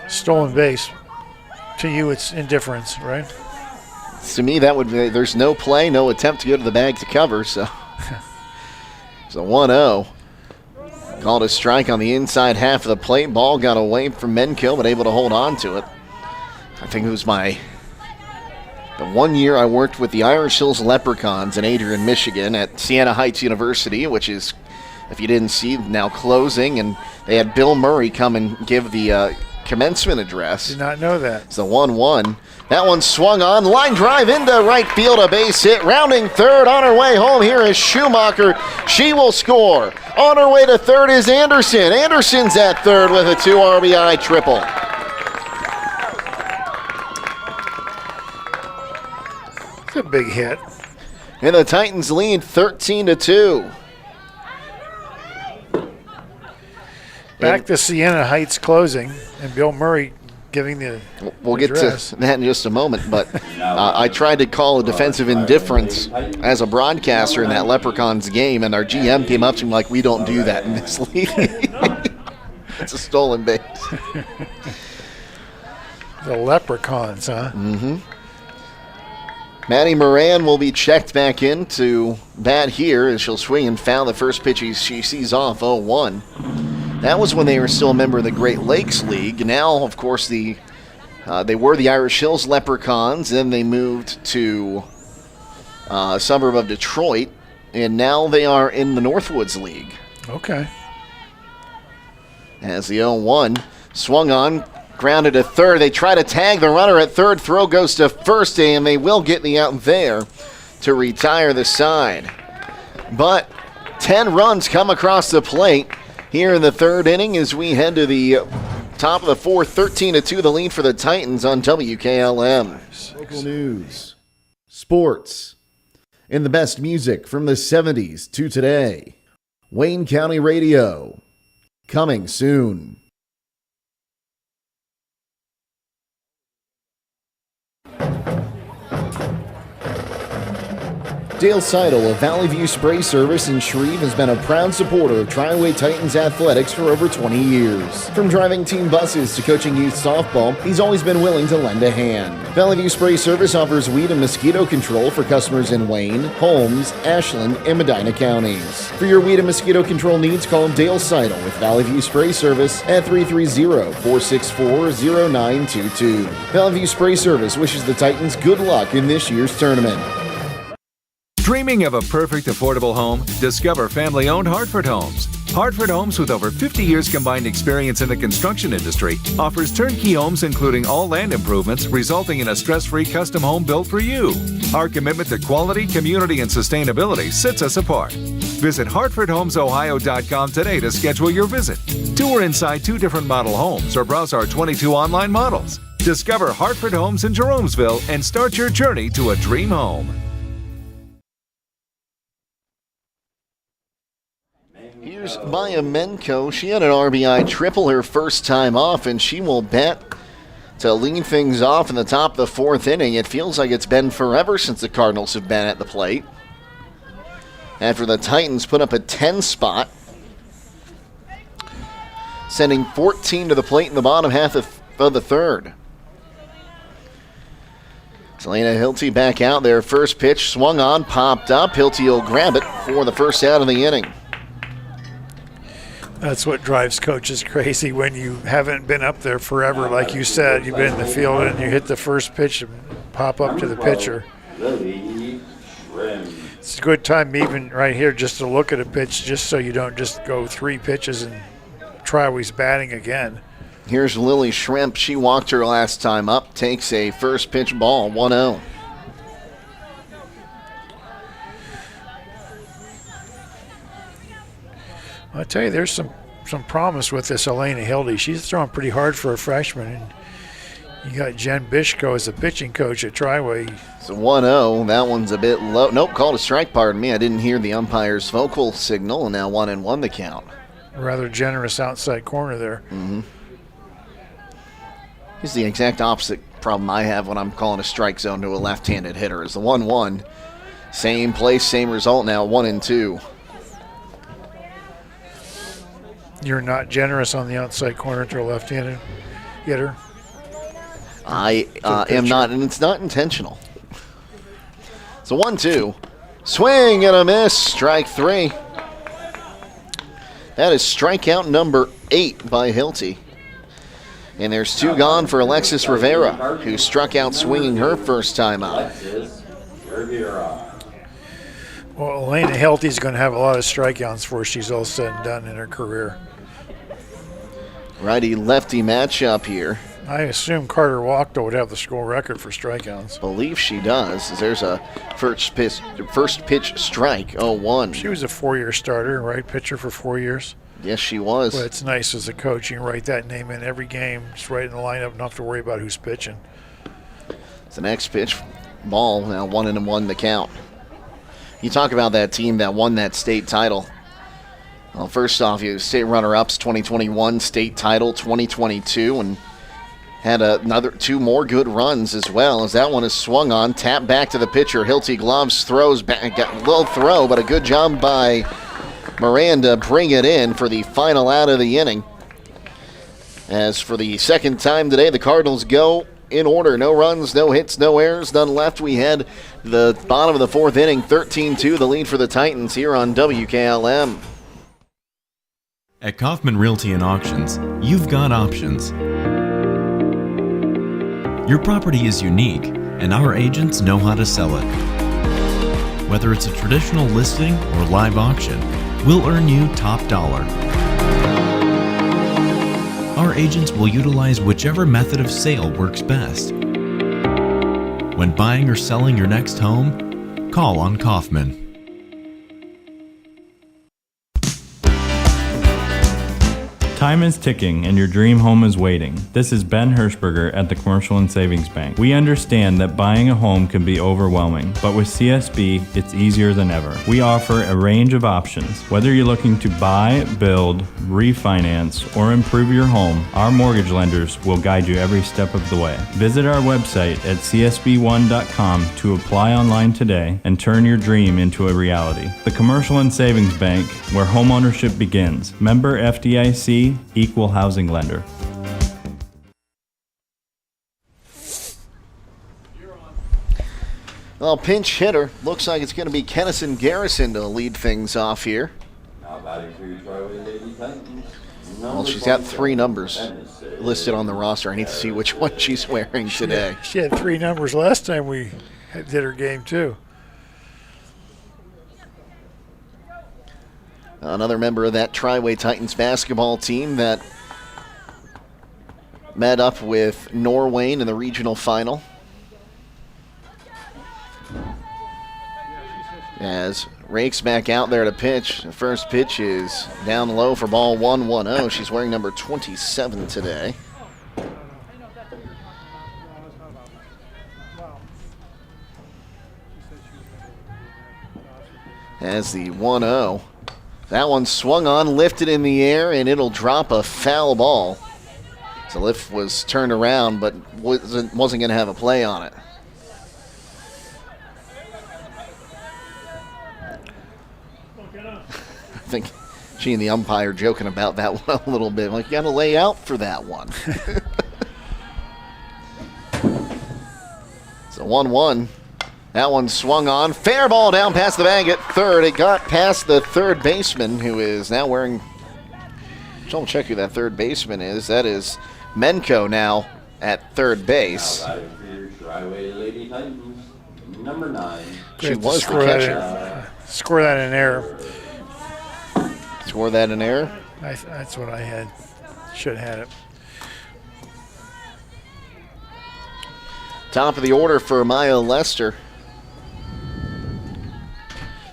stolen base. To you, it's indifference, right? To me, that would be, there's no play, no attempt to go to the bag to cover, so it's a 1-0. Called a strike on the inside half of the plate. Ball got away from Menko, but able to hold on to it. I think it was the 1 year I worked with the Irish Hills Leprechauns in Adrian, Michigan at Siena Heights University, which is, if you didn't see, now closing, and they had Bill Murray come and give the commencement address. Did not know that. It's a 1-1. That one swung on. Line drive into right field. A base hit. Rounding third. On her way home here is Schumacher. She will score. On her way to third is Anderson. Anderson's at third with a 2 RBI triple. It's a big hit. And the Titans lead 13-2. Back to Siena Heights closing, and Bill Murray giving the We'll get to that in just a moment, but I tried to call a defensive indifference as a broadcaster in that Leprechauns game, and our GM came up to me like, we don't do that in this league. It's a stolen base. The Leprechauns, huh? Mm-hmm. Maddie Moran will be checked back in to bat here as she'll swing and foul the first pitch she sees off 0-1. That was when they were still a member of the Great Lakes League. Now, of course, they were the Irish Hills Leprechauns. Then they moved to a suburb of Detroit, and now they are in the Northwoods League. Okay. As the 0-1 swung on, grounded to third. They try to tag the runner at third. Throw goes to first, and they will get the out there to retire the side. But 10 runs come across the plate here in the third inning as we head to the top of the fourth. 13-2 the lead for the Titans on WKLM. Local news, sports, and the best music from the 70s to today. Wayne County Radio, coming soon. Dale Seidel of Valley View Spray Service in Shreve has been a proud supporter of Triway Titans athletics for over 20 years. From driving team buses to coaching youth softball, he's always been willing to lend a hand. Valley View Spray Service offers weed and mosquito control for customers in Wayne, Holmes, Ashland, and Medina counties. For your weed and mosquito control needs, call Dale Seidel with Valley View Spray Service at 330-464-0922. Valley View Spray Service wishes the Titans good luck in this year's tournament. Dreaming of a perfect affordable home? Discover family-owned Hartford Homes. Hartford Homes, with over 50 years combined experience in the construction industry, offers turnkey homes including all land improvements, resulting in a stress-free custom home built for you. Our commitment to quality, community, and sustainability sets us apart. Visit HartfordHomesOhio.com today to schedule your visit. Tour inside 2 different model homes or browse our 22 online models. Discover Hartford Homes in Jeromesville and start your journey to a dream home. Here's Maya Menko. She had an RBI triple her first time off, and she will bat to lead things off in the top of the fourth inning. It feels like it's been forever since the Cardinals have been at the plate. After the Titans put up a 10 spot, sending 14 to the plate in the bottom half of the third. Selena Hilty back out there. First pitch swung on, popped up. Hilty will grab it for the first out of the inning. That's what drives coaches crazy when you haven't been up there forever. Like you said, you've been in the field and you hit the first pitch and pop up to the pitcher. It's a good time even right here just to look at a pitch just so you don't just go 3 pitches and Triway's batting again. Here's Lily Shrimp. She walked her last time up, takes a first pitch ball, 1-0. I tell you, there's some promise with this Elena Hildy. She's throwing pretty hard for a freshman. And you got Jen Bishko as a pitching coach at Triway. It's a 1-0. That one's a bit low. Nope, called a strike, pardon me. I didn't hear the umpire's vocal signal, and now 1-1 the count. Rather generous outside corner there. Mm-hmm. Here's the exact opposite problem I have when I'm calling a strike zone to a left-handed hitter. Is the 1-1. Same place, same result now, 1-2. You're not generous on the outside corner to a left-handed. get her? I am not, and it's not intentional. It's a 1-2. Swing and a miss. Strike 3. That is strikeout number 8 by Hilty. And there's 2 gone for Alexis Rivera, who struck out swinging her first time out. Well, Elena Hilty's going to have a lot of strikeouts before she's all said and done in her career. Righty-lefty matchup here. I assume Carter Wachter would have the school record for strikeouts. Believe she does. There's a first pitch strike, 0-1. She was a 4-year starter, right? Pitcher for 4 years. Yes, she was. But it's nice as a coach. You can write that name in every game. Just right in the lineup, not have to worry about who's pitching. It's the next pitch. Ball, now 1-1 the count. You talk about that team that won that state title. Well, first off, you state runner-ups 2021, state title 2022, and had another 2 more good runs as well, as that one is swung on, tapped back to the pitcher. Hilty gloves, throws back, got a little throw, but a good job by Miranda bring it in for the final out of the inning. As for the second time today, the Cardinals go in order. No runs, no hits, no errors, none left. We had the bottom of the 4th inning, 13-2, the lead for the Titans here on WKLM. At Kaufman Realty and Auctions, you've got options. Your property is unique, and our agents know how to sell it. Whether it's a traditional listing or live auction, we'll earn you top dollar. Our agents will utilize whichever method of sale works best. When buying or selling your next home, call on Kaufman. Time is ticking and your dream home is waiting. This is Ben Hirschberger at the Commercial and Savings Bank. We understand that buying a home can be overwhelming, but with CSB, it's easier than ever. We offer a range of options. Whether you're looking to buy, build, refinance, or improve your home, our mortgage lenders will guide you every step of the way. Visit our website at csb1.com to apply online today and turn your dream into a reality. The Commercial and Savings Bank, where homeownership begins. Member FDIC, Equal Housing Lender. Well, pinch hitter. Looks like it's going to be Kennison Garrison to lead things off here. Now batting for your Triway Lady Titans. Well, she's got 3 numbers listed on the roster. I need to see which one she's wearing today. She had 3 numbers last time we did her game, too. Another member of that Triway Titans basketball team that met up with Norwayne in the regional final. As rakes back out there to pitch. The first pitch is down low for ball 1-1-0. She's wearing number 27 today. As the 1-0. That one swung on, lifted in the air, and it'll drop a foul ball. So lift was turned around, but wasn't going to have a play on it. I think she and the umpire joking about that one a little bit. Like, you got to lay out for that one. So 1-1. That one swung on. Fair ball down past the bag at third. It got past the third baseman, who is now wearing... I'll check who that third baseman is. That is Menko now at third base. Now batting for your Triway Lady Titans, number 9. She was the catcher. Score that in error. Score that in error? That's what I had. Should have had it. Top of the order for Maya Lester.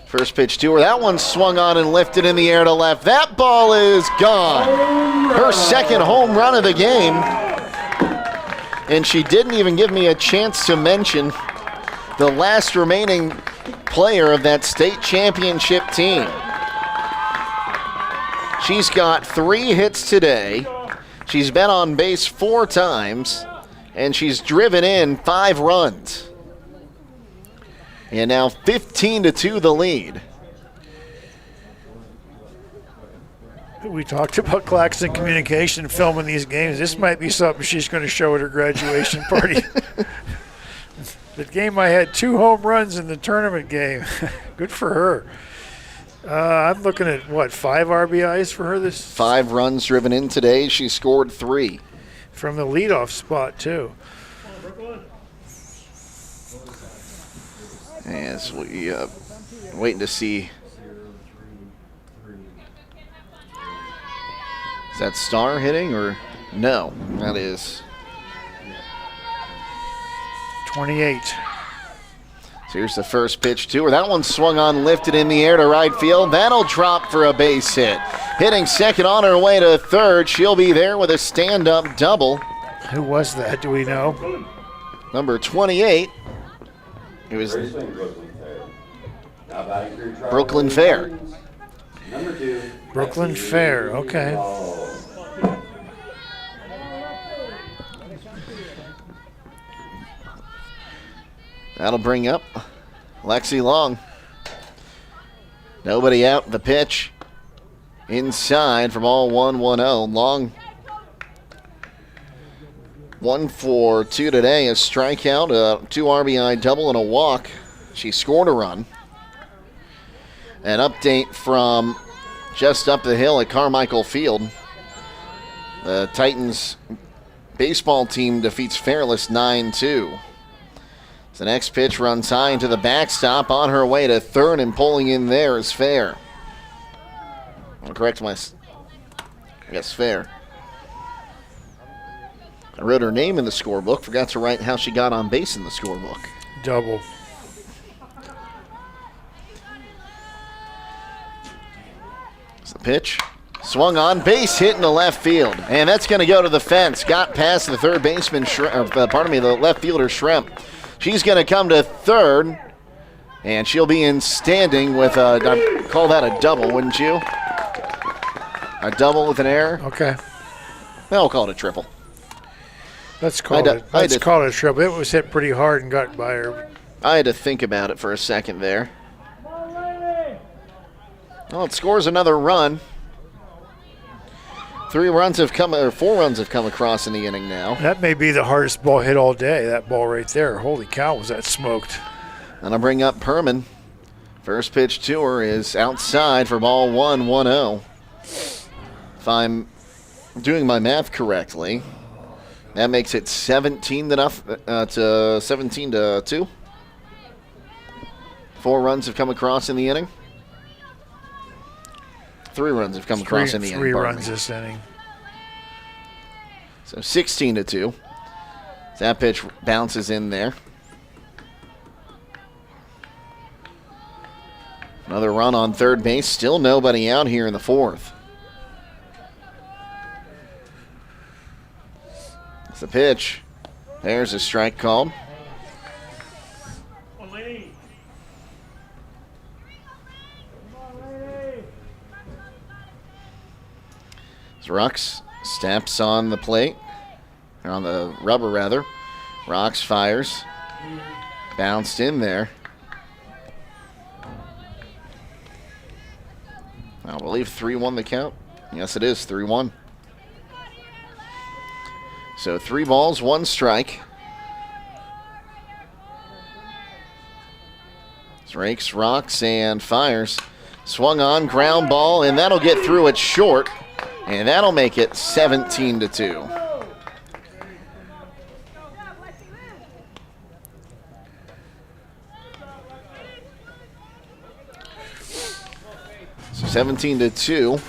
First pitch to her. That one swung on and lifted in the air to left. That ball is gone. Her second home run of the game. And she didn't even give me a chance to mention the last remaining player of that state championship team. She's got 3 hits today. She's been on base 4 times. And she's driven in 5 runs. And now 15-2 the lead. We talked about Claxon Communication filming these games. This might be something she's going to show at her graduation party. The game I had 2 home runs in the tournament game. Good for her. I'm looking at, 5 RBIs for her this? 5 runs driven in today. She scored 3. From the leadoff spot, too. As we waiting to see. Is that Star hitting or no? That is 28. So here's the first pitch to her. That one swung on, lifted in the air to right field. That'll drop for a base hit. Hitting second on her way to third. She'll be there with a stand-up double. Who was that? Do we know? Number 28. It was Brooklyn Fair. Number 2. Brooklyn Fair, okay. That'll bring up Lexi Long. Nobody out. The pitch inside from all 1-1-0. Long 1 for 2 today. A strikeout, a 2 RBI double, and a walk. She scored a run. An update from just up the hill at Carmichael Field. The Titans baseball team defeats Fairless 9-2. The next pitch runs high into the backstop on her way to third, and pulling in there is Fair. I'll correct Fair. I wrote her name in the scorebook, forgot to write how she got on base in the scorebook. Double. It's the pitch. Swung on, base hit in the left field. And that's going to go to the fence. Got past the third baseman, the left fielder, Shrimp. She's going to come to third, and she'll be in standing with I'd call that a double, wouldn't you? A double with an error? Okay. Well, we'll call it a triple. Let's call it a triple. It was hit pretty hard and got by her. I had to think about it for a second there. Well, it scores another run. 4 runs have come across in the inning now. That may be the hardest ball hit all day, that ball right there. Holy cow, was that smoked. And I'll bring up Perman. First pitch to her is outside for ball 1-1-0. If I'm doing my math correctly, that makes it 17-2. 4 runs have come across in the inning. 3 runs have come across in the inning. 3 runs this inning. So 16-2. That pitch bounces in there. Another run on third base. Still nobody out here in the 4th. It's the pitch. There's a strike called. Rux steps on the plate, or on the rubber rather. Rux fires. Bounced in there. I believe 3-1 the count. Yes, it is 3-1. So 3 balls, 1 strike. Rakes, rocks, and fires. Swung on, ground ball, and that'll get through it short. And that'll make it 17-2. So 17-2.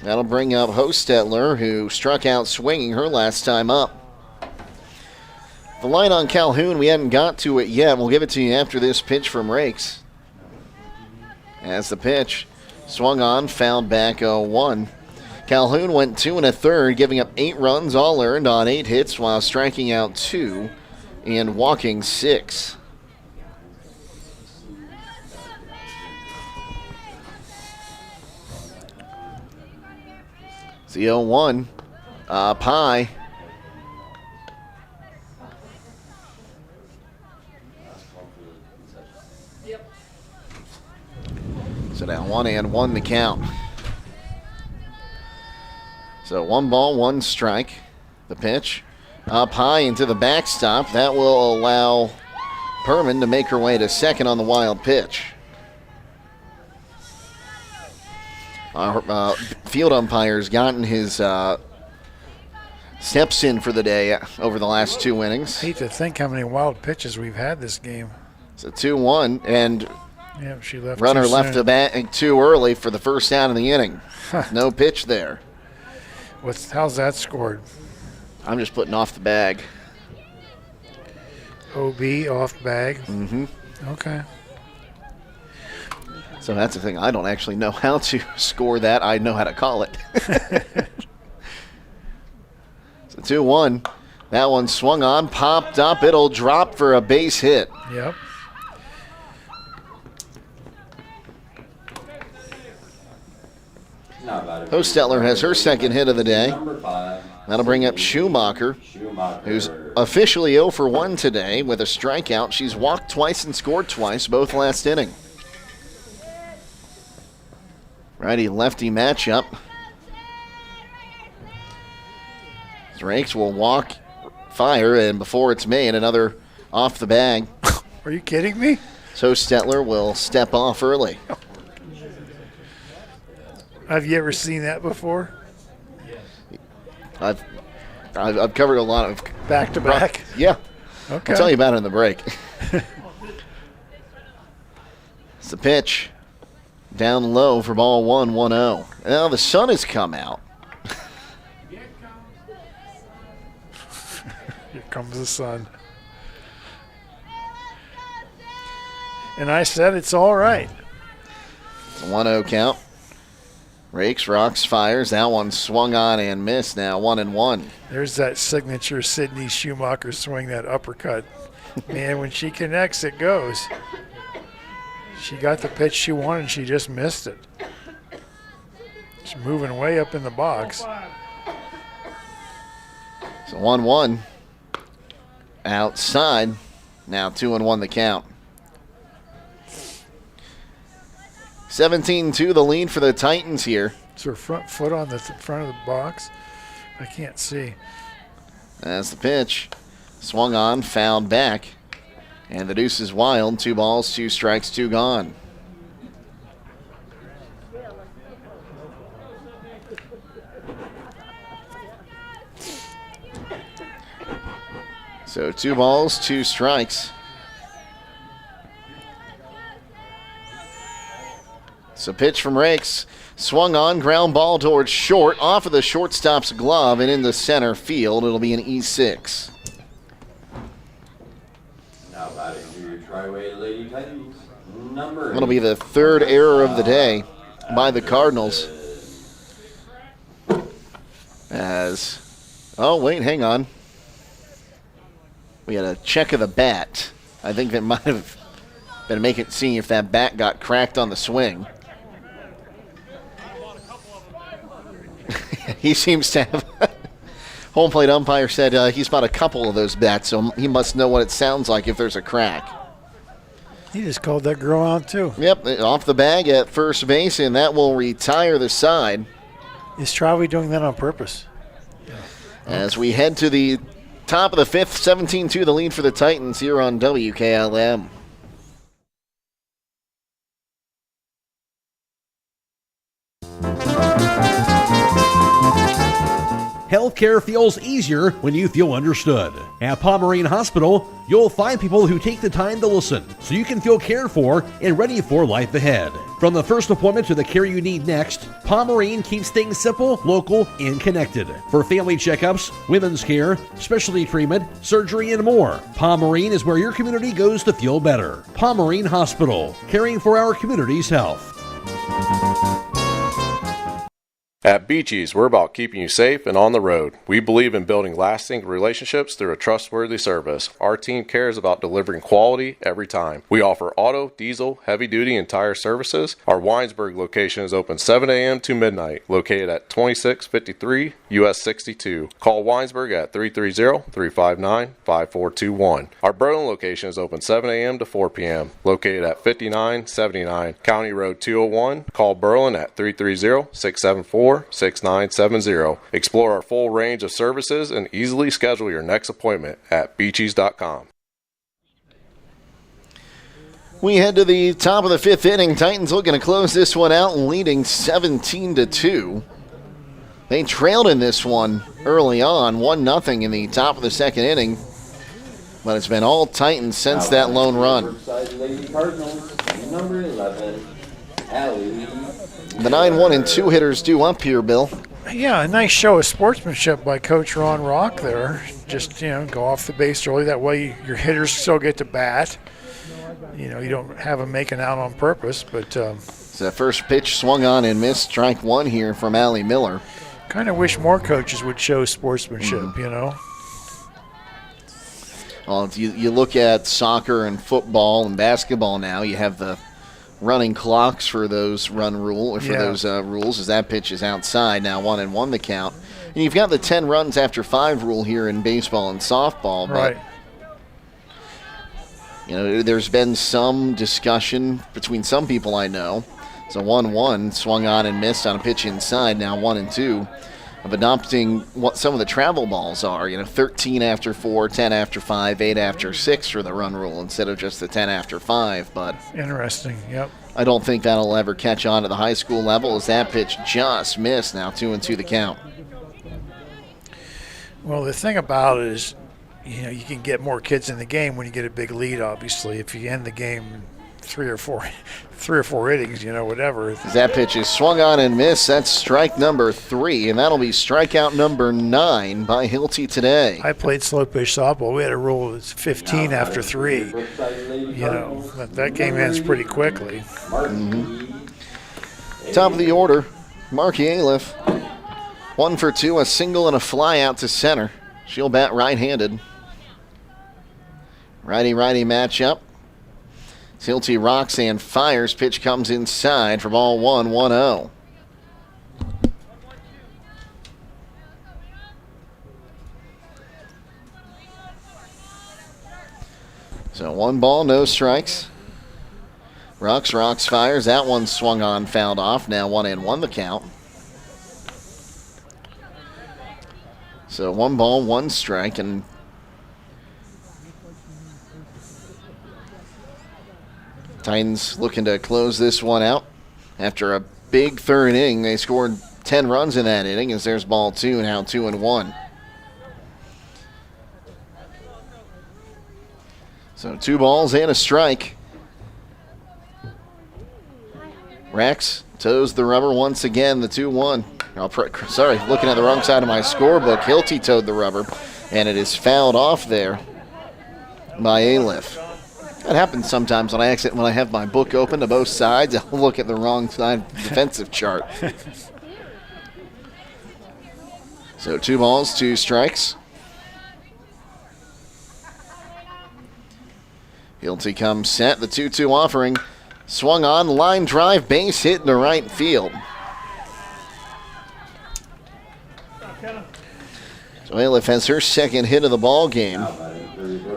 That'll bring up Hostetler, who struck out swinging her last time up. The line on Calhoun, we hadn't got to it yet. We'll give it to you after this pitch from Rakes. As the pitch swung on, fouled back 0-1. Calhoun went 2 1/3, giving up 8 runs, all earned on 8 hits, while striking out 2 and walking 6. It's the 0-1. Pie. So now 1-1 the count. So 1 ball, 1 strike. The pitch up high into the backstop. That will allow Perman to make her way to second on the wild pitch. Our field umpire's gotten his steps in for the day over the last 2 innings. I hate to think how many wild pitches we've had this game. It's a 2-1, and yeah, she left. Runner left the bat too early for the first out of the inning. No pitch there. How's that scored? I'm just putting off the bag. OB off bag. Mm-hmm. Okay. So that's the thing. I don't actually know how to score that. I know how to call it. So 2-1. That one swung on, popped up. It'll drop for a base hit. Yep. Hostetler has her second hit of the day. That'll bring up Schumacher, who's officially 0 for 1 today with a strikeout. She's walked twice and scored twice, both last inning. Righty-lefty matchup. Rakes will walk, fire, and before it's made, another off the bag. Are you kidding me? So Stetler will step off early. Have you ever seen that before? I've covered a lot of back to back. Yeah. Okay. I'll tell you about it in the break. It's the pitch. Down low for ball 1, 1-0. Now the sun has come out. Here comes the sun. And I said it's all right. It's a 1-0 count. Rakes, rocks, fires. That one swung on and missed. Now 1-1. There's that signature Sydney Schumacher swing, that uppercut. Man, when she connects, it goes. She got the pitch she wanted, she just missed it. She's moving way up in the box. So 1-1. Outside. Now 2-1 the count. 17-2 the lead for the Titans here. Is her front foot on the front of the box? I can't see. That's the pitch. Swung on, fouled back. And the deuce is wild. 2 balls, 2 strikes, 2 gone. So 2 balls, 2 strikes. So pitch from Rakes. Swung on, ground ball towards short, off of the shortstop's glove and into center field. It'll be an E6. Now batting to your Triway Lady Titans, number 8. It'll be the 3rd error of the day by the Cardinals. Oh wait, hang on. We had a check of the bat. I think that might have been seeing if that bat got cracked on the swing. He seems to have. Home plate umpire said he's bought a couple of those bats, so he must know what it sounds like if there's a crack. He just called that girl out, too. Yep, off the bag at first base, and that will retire the side. Is Triway doing that on purpose? As we head to the top of the 5th, 17-2 the lead for the Titans here on WKLM. Healthcare feels easier when you feel understood. At Pomerene Hospital, you'll find people who take the time to listen so you can feel cared for and ready for life ahead. From the first appointment to the care you need next, Pomerene keeps things simple, local, and connected. For family checkups, women's care, specialty treatment, surgery, and more, Pomerene is where your community goes to feel better. Pomerene Hospital, caring for our community's health. At Beaches, we're about keeping you safe and on the road. We believe in building lasting relationships through a trustworthy service. Our team cares about delivering quality every time. We offer auto, diesel, heavy duty, and tire services. Our Winesburg location is open 7 a.m. to midnight, located at 2653 US 62. Call Winesburg at 330-359-5421. Our Berlin location is open 7 a.m. to 4 p.m., located at 5979 County Road 201. Call Berlin at 330-674 844-6970. Explore our full range of services and easily schedule your next appointment at beachies.com. We head to the top of the fifth inning. Titans looking to close this one out, leading 17-2. They trailed in this one early on, 1-0 in the top of the second inning. But it's been all Titans since that lone run. Brookside Lady Cardinals, number 11, Allie. The 9-1-2 hitters due up here, Bill. Yeah, a nice show of sportsmanship by Coach Ron Rock there. Just, go off the base early. That way your hitters still get to bat. You don't have them making out on purpose. But so that first pitch swung on and missed. Strike one here from Allie Miller. Kind of wish more coaches would show sportsmanship, Well, if you look at soccer and football and basketball now, you have the running clocks for those rules as that pitch is outside. Now 1-1 the count. And you've got the 10 runs after 5 rule here in baseball and softball. But, there's been some discussion between some people I know. It's a 1-1, swung on and missed on a pitch inside, now 1-2, of adopting what some of the travel balls are. 13 after 4, 10 after 5, 8 after 6 for the run rule instead of just the 10 after 5. But interesting, yep. I don't think that'll ever catch on at the high school level as that pitch just missed. Now 2-2 the count. Well, the thing about it is, you can get more kids in the game when you get a big lead, obviously. If you end the game 3 or 4 innings, whatever. That pitch is swung on and missed. That's strike number 3, and that'll be strikeout number 9 by Hilty today. I played slow pitch softball. We had a rule that's 15 after 3. That game ends pretty quickly. Top of the order, Mark Aliff. 1 for 2, a single and a fly out to center. She'll bat right-handed. Righty-righty matchup. Hilty rocks and fires. Pitch comes inside for ball 1, 1-0. So 1 ball, no strikes. Rocks, fires. That one swung on, fouled off. Now 1-1 the count. So 1 ball, 1 strike, and Titans looking to close this one out. After a big third inning, they scored 10 runs in that inning as there's ball 2, now 2-1. So 2 balls and a strike. Rex toes the rubber once again, the 2-1. Looking at the wrong side of my scorebook. Hilty towed the rubber, and it is fouled off there by Aliff. That happens sometimes when I have my book open to both sides. I'll look at the wrong side of the defensive chart. So 2 balls, 2 strikes. Hilty comes set, the 2-2 offering. Swung on, line drive, base hit into right field. So Aliff has her second hit of the ball game.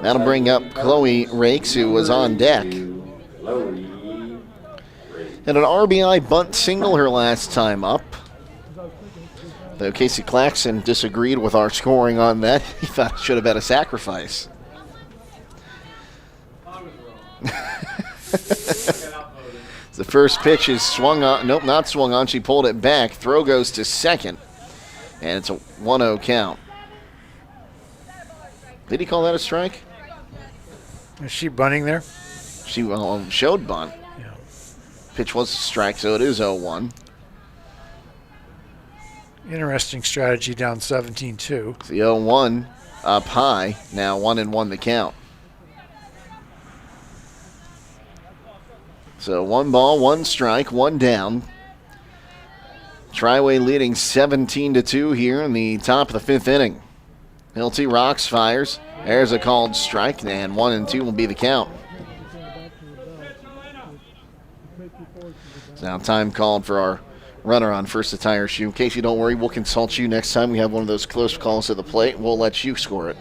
That'll bring up Chloe Rakes, who was on deck. And an RBI bunt single her last time up. Though Casey Claxon disagreed with our scoring on that. He thought it should have been a sacrifice. The first pitch is swung on. Nope, not swung on. She pulled it back. Throw goes to second. And it's a 1-0 count. Did he call that a strike? Is she bunting there? She showed bunt. Yeah. Pitch was a strike, so it is 0-1. Interesting strategy down 17-2. The 0-1 up high. Now 1-1 the count. So 1 ball, 1 strike, 1 down. Triway leading 17-2 here in the top of the 5th inning. Hilty rocks, fires. There's a called strike, and 1-2 will be the count. It's now time called for our runner on first to tire shoe. Casey, don't worry, we'll consult you next time we have one of those close calls at the plate. We'll let you score it.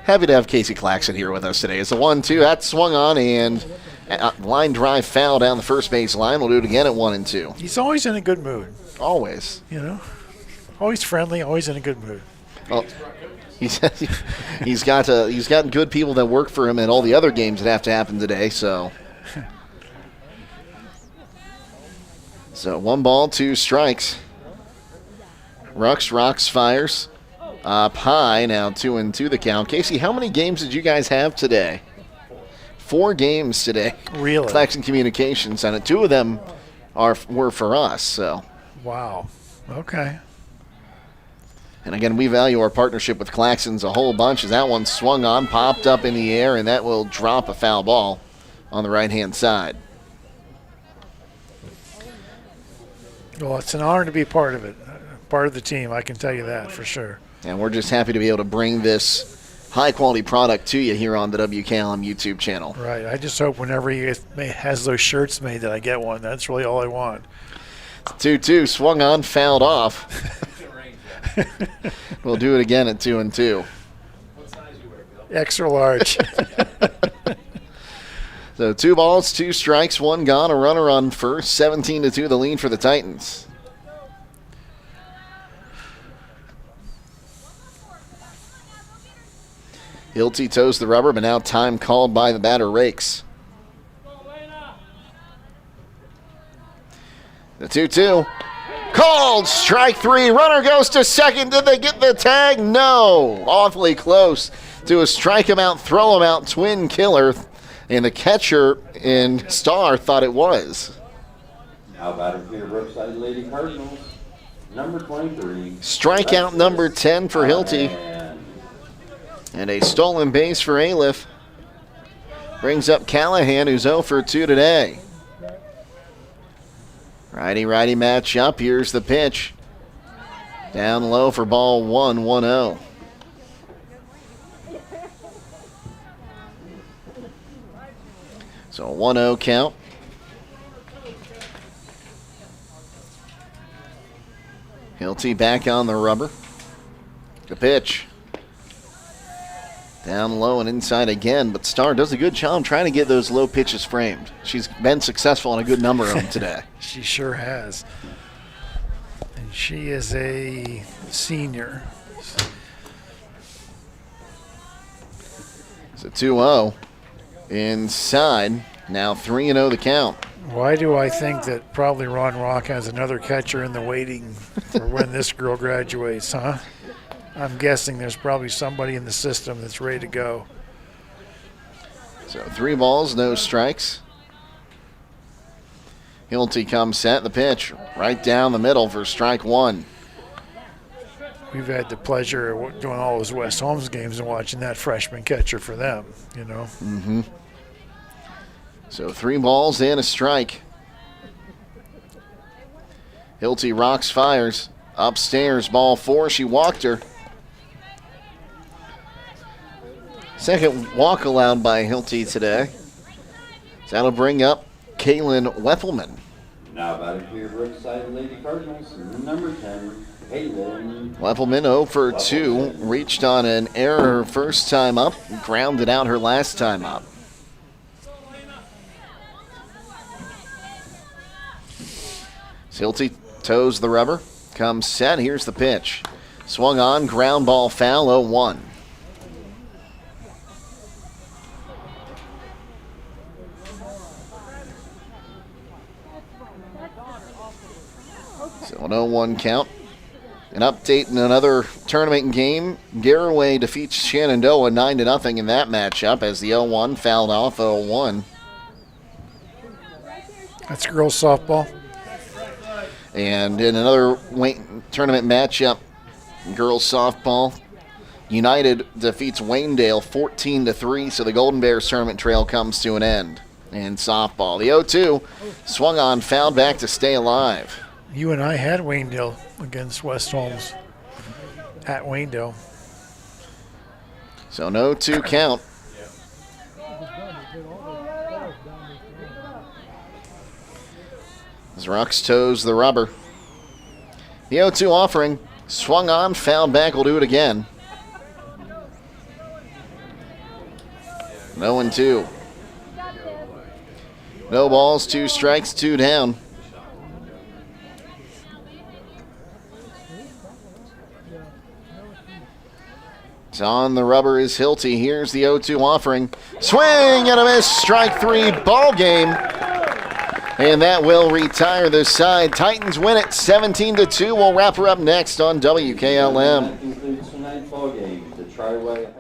Happy to have Casey Claxon here with us today. It's a 1-2. That swung on and Line drive foul down the first base line. We'll do it again at 1-2. He's always in a good mood. Always. You know? Always friendly, always in a good mood. Well, he's got good people that work for him in all the other games that have to happen today, so. So 1 ball, 2 strikes. Rocks fires. Up high, now 2-2 the count. Casey, how many games did you guys have today? 4 games today. Really? Claxon Communications, and 2 of them were for us. So. Wow. Okay. And again, we value our partnership with Claxons a whole bunch, as that one swung on, popped up in the air, and that will drop a foul ball on the right-hand side. Well, it's an honor to be part of it, part of the team. I can tell you that for sure. And we're just happy to be able to bring this high-quality product to you here on the WKLM YouTube channel. Right. I just hope whenever he has those shirts made that I get one. That's really all I want. 2-2, swung on, fouled off. We'll do it again at 2-2. Extra large. So 2 balls, 2 strikes, 1 gone, a runner on first. 17-2 the lead for the Titans. Hilty toes the rubber, but now time called by the batter Rakes. The 2-2. Called! Strike 3. Runner goes to second. Did they get the tag? No. Awfully close to a strike him out, throw him out, twin killer. And the catcher in Star thought it was. Now batting for your Brookside Lady Cardinals, number 23. Strikeout number 10 for Hilty. And a stolen base for Aliff. Brings up Callahan, who's 0 for 2 today. Righty-righty matchup. Here's the pitch. Down low for ball 1, 1-0. So a 1-0 count. Hilty back on the rubber. The pitch. Down low and inside again, but Starr does a good job trying to get those low pitches framed. She's been successful on a good number of them today. She sure has. And she is a senior. It's a 2-0. Inside. Now 3-0 the count. Why do I think that probably Ron Rock has another catcher in the waiting for when this girl graduates, huh? I'm guessing there's probably somebody in the system that's ready to go. So 3 balls, no strikes. Hilty comes set. The pitch right down the middle for strike 1. We've had the pleasure of doing all those West Holmes games and watching that freshman catcher for them, you know. Mm-hmm. So 3 balls and a strike. Hilty rocks, fires. Upstairs, ball 4. She walked her. Second walk allowed by Hilty today. So that'll bring up Kaylin Weffelman. Now batting for your Brookside Lady Cardinals, number 10, Kaylin. Weffelman 0 for 2. Reached on an error her first time up. Grounded out her last time up. Hilty toes the rubber. Comes set. Here's the pitch. Swung on. Ground ball foul. 0-1. So an 0-1 count. An update in another tournament game. Garraway defeats Shenandoah 9-0 in that matchup as the 0-1 fouled off 0-1. That's girls softball. And in another tournament matchup, girls softball, United defeats Waynedale 14-3, so the Golden Bears tournament trail comes to an end. And softball, the 0-2 swung on, fouled back to stay alive. You and I had Waynedale against West Holmes at Waynedale. So no 2 count. As Rux toes the rubber. The 0-2 offering. Swung on, fouled back. We'll do it again. 0-2. No balls, 2 strikes, 2 down. On the rubber is Hilty. Here's the 0-2 offering. Swing and a miss. Strike 3, ball game. And that will retire the side. Titans win it 17-2. We'll wrap her up next on WKLM. That concludes tonight's ball game. The Triway.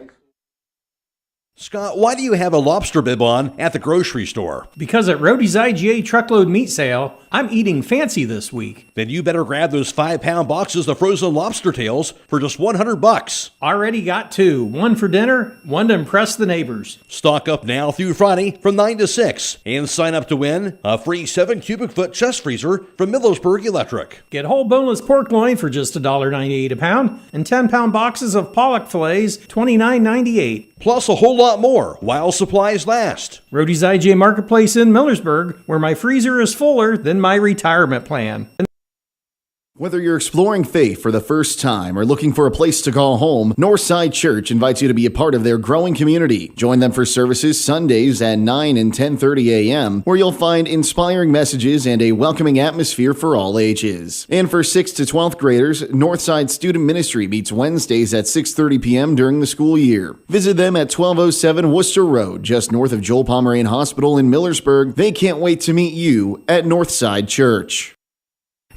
Scott, why do you have a lobster bib on at the grocery store? Because at Roadie's IGA Truckload Meat Sale, I'm eating fancy this week. Then you better grab those 5-pound boxes of frozen lobster tails for just $100. Already got 2. 1 for dinner, 1 to impress the neighbors. Stock up now through Friday from 9 to 6 and sign up to win a free 7 cubic foot chest freezer from Millersburg Electric. Get whole boneless pork loin for just $1.98 a pound and 10-pound boxes of pollock fillets, $29.98. Plus a whole lot more while supplies last. Roadie's IGA Marketplace in Millersburg, where my freezer is fuller than my retirement plan. Whether you're exploring faith for the first time or looking for a place to call home, Northside Church invites you to be a part of their growing community. Join them for services Sundays at 9 and 10:30 a.m., where you'll find inspiring messages and a welcoming atmosphere for all ages. And for 6th to 12th graders, Northside Student Ministry meets Wednesdays at 6:30 p.m. during the school year. Visit them at 1207 Worcester Road, just north of Joel Pomeranian Hospital in Millersburg. They can't wait to meet you at Northside Church.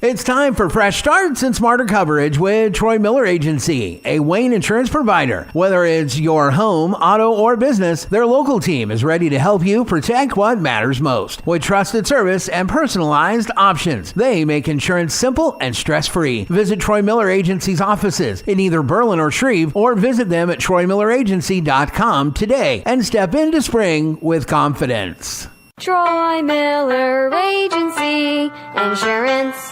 It's time for fresh starts and smarter coverage with Troy Miller Agency, a Wayne insurance provider. Whether it's your home, auto, or business, their local team is ready to help you protect what matters most. With trusted service and personalized options, they make insurance simple and stress-free. Visit Troy Miller Agency's offices in either Berlin or Shreve, or visit them at TroyMillerAgency.com today and step into spring with confidence. Troy Miller Agency Insurance.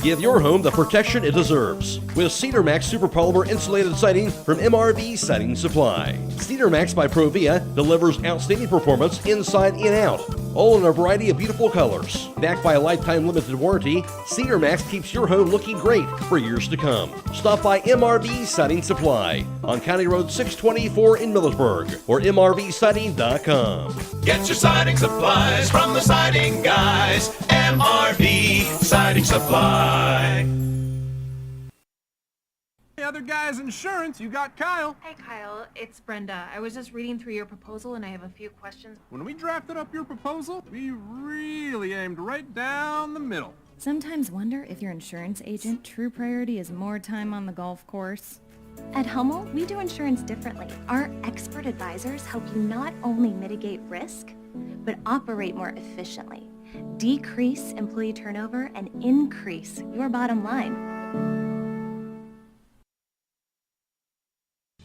Give your home the protection it deserves with Cedar Max Super Polymer Insulated Siding from MRV Siding Supply. Cedar Max by Provia delivers outstanding performance inside and out, all in a variety of beautiful colors. Backed by a lifetime limited warranty, Cedar Max keeps your home looking great for years to come. Stop by MRV Siding Supply on County Road 624 in Millersburg or MRVsiding.com. Get your siding supplies from the siding guys. MRV Siding Supply. Hey, other guys insurance, you got Kyle. Hey Kyle, it's Brenda. I was just reading through your proposal and I have a few questions. When we drafted up your proposal, we really aimed right down the middle. Sometimes wonder if your insurance agent true priority is more time on the golf course. At Hummel, we do insurance differently. Our expert advisors help you not only mitigate risk, but operate more efficiently, decrease employee turnover, and increase your bottom line.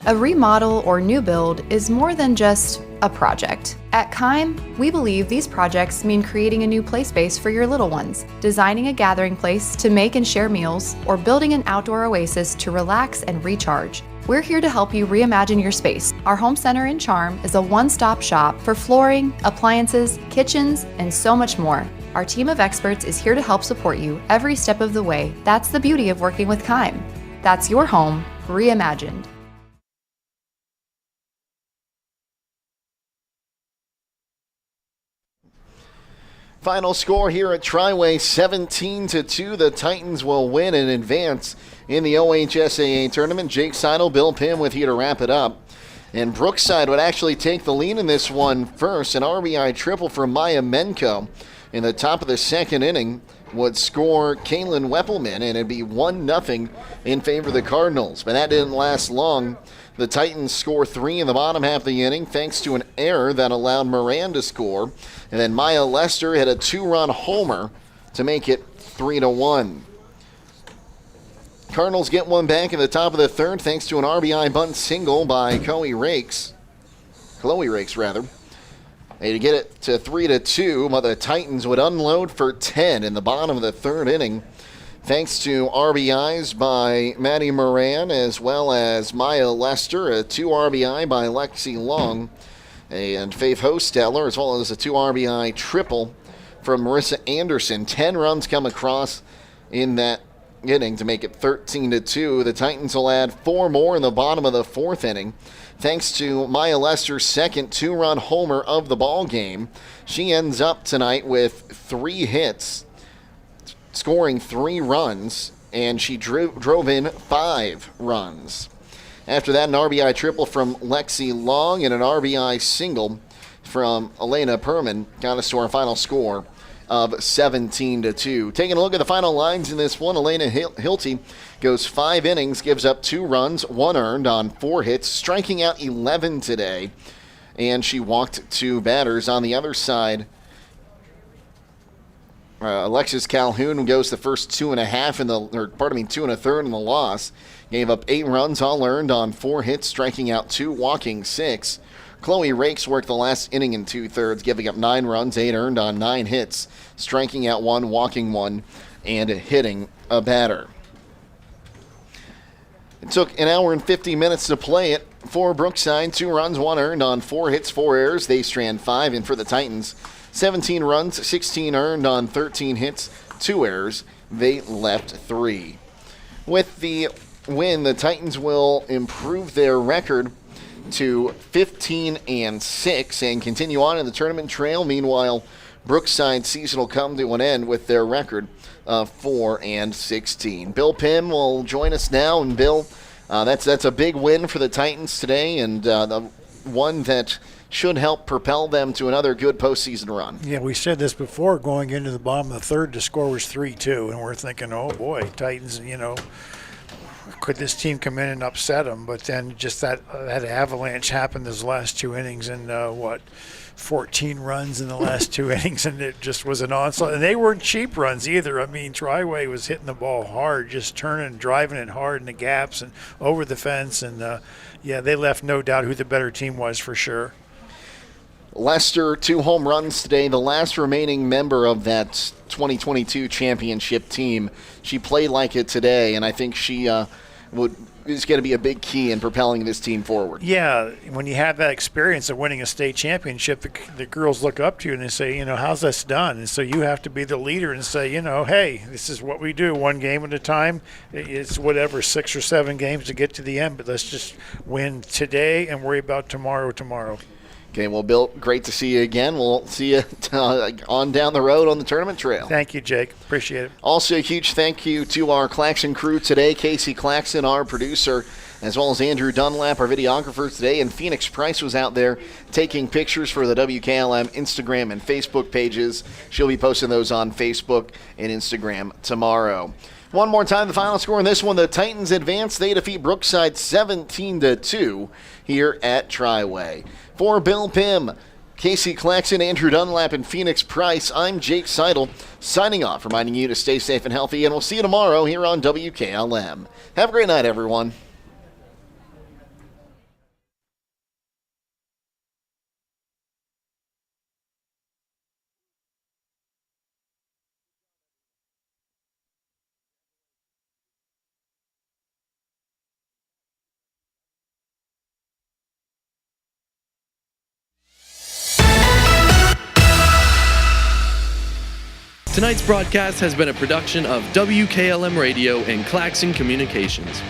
A remodel or new build is more than just a project. At Kime, we believe these projects mean creating a new play space for your little ones, designing a gathering place to make and share meals, or building an outdoor oasis to relax and recharge. We're here to help you reimagine your space. Our home center in Charm is a one-stop shop for flooring, appliances, kitchens, and so much more. Our team of experts is here to help support you every step of the way. That's the beauty of working with Kime. That's your home reimagined. Final score here at Triway, 17-2. The Titans will win and advance in the OHSAA tournament. Jake Seidel, Bill Pim with you to wrap it up. And Brookside would actually take the lead in this one first. An RBI triple from Maya Menko in the top of the second inning would score Kaylin Weppelman, and it'd be 1-0 in favor of the Cardinals. But that didn't last long. The Titans score 3 in the bottom half of the inning thanks to an error that allowed Moran to score. And then Maya Lester hit a 2-run homer to make it 3-1. Cardinals get one back in the top of the third thanks to an RBI bunt single by Chloe Rakes. To get it to 3-2, but the Titans would unload for 10 in the bottom of the third inning. Thanks to RBIs by Maddie Moran as well as Maya Lester, a 2 RBI by Lexi Long and Faith Hosteller, as well as a 2 RBI triple from Marissa Anderson. 10 runs come across in that inning to make it 13-2. The Titans will add 4 more in the bottom of the fourth inning. thanks to Maya Lester's second 2-run homer of the ball game. She ends up tonight with 3 hits, scoring 3 runs, and she drove in 5 runs. After that, an RBI triple from Lexi Long and an RBI single from Elena Perman got us to our final score of 17-2. Taking a look at the final lines in this one, Elena Hilty goes 5 innings, gives up 2 runs, 1 earned on 4 hits, striking out 11 today, and she walked 2 batters. On the other side, Alexis Calhoun goes the first 2 1/3 in the loss, gave up 8 runs, all earned on 4 hits, striking out 2, walking 6. Chloe Rakes worked the last inning in 2/3, giving up 9 runs, 8 earned on 9 hits, striking out 1, walking 1, and hitting a batter. It took an hour and 50 minutes to play it for Brookside. 2 runs, 1 earned on 4 hits, 4 errors. They strand 5. And for the Titans, 17 runs, 16 earned on 13 hits, 2 errors. They left 3. With the win, the Titans will improve their record to 15-6 and continue on in the tournament trail. Meanwhile, Brookside's season will come to an end with their record of 4-16. Bill Pym will join us now, and Bill, that's a big win for the Titans today, and the one that should help propel them to another good postseason run. Yeah, we said this before. Going into the bottom of the third, the score was 3-2, and we're thinking, oh boy, Titans, could this team come in and upset them? But then just that avalanche happened those last 2 innings, and 14 runs in the last 2 innings, and it just was an onslaught. And they weren't cheap runs either. I mean, Triway was hitting the ball hard, just turning and driving it hard in the gaps and over the fence. And, they left no doubt who the better team was for sure. Lester, 2 home runs today, the last remaining member of that 2022 championship team. She played like it today, and I think she is going to be a big key in propelling this team forward. Yeah, when you have that experience of winning a state championship, the girls look up to you and they say, how's this done? And so you have to be the leader and say, hey, this is what we do, 1 game at a time. It's 6 or 7 games to get to the end, but let's just win today and worry about tomorrow. Okay, well, Bill, great to see you again. We'll see you on down the road on the tournament trail. Thank you, Jake. Appreciate it. Also, a huge thank you to our Claxon crew today, Casey Claxon, our producer, as well as Andrew Dunlap, our videographer today, and Phoenix Price was out there taking pictures for the WKLM Instagram and Facebook pages. She'll be posting those on Facebook and Instagram tomorrow. One more time, the final score in this one, the Titans advance. They defeat Brookside 17-2 here at Triway. For Bill Pym, Casey Claxon, Andrew Dunlap, and Phoenix Price, I'm Jake Seidel, signing off, reminding you to stay safe and healthy, and we'll see you tomorrow here on WKLM. Have a great night, everyone. Tonight's broadcast has been a production of WKLM Radio and Claxon Communications.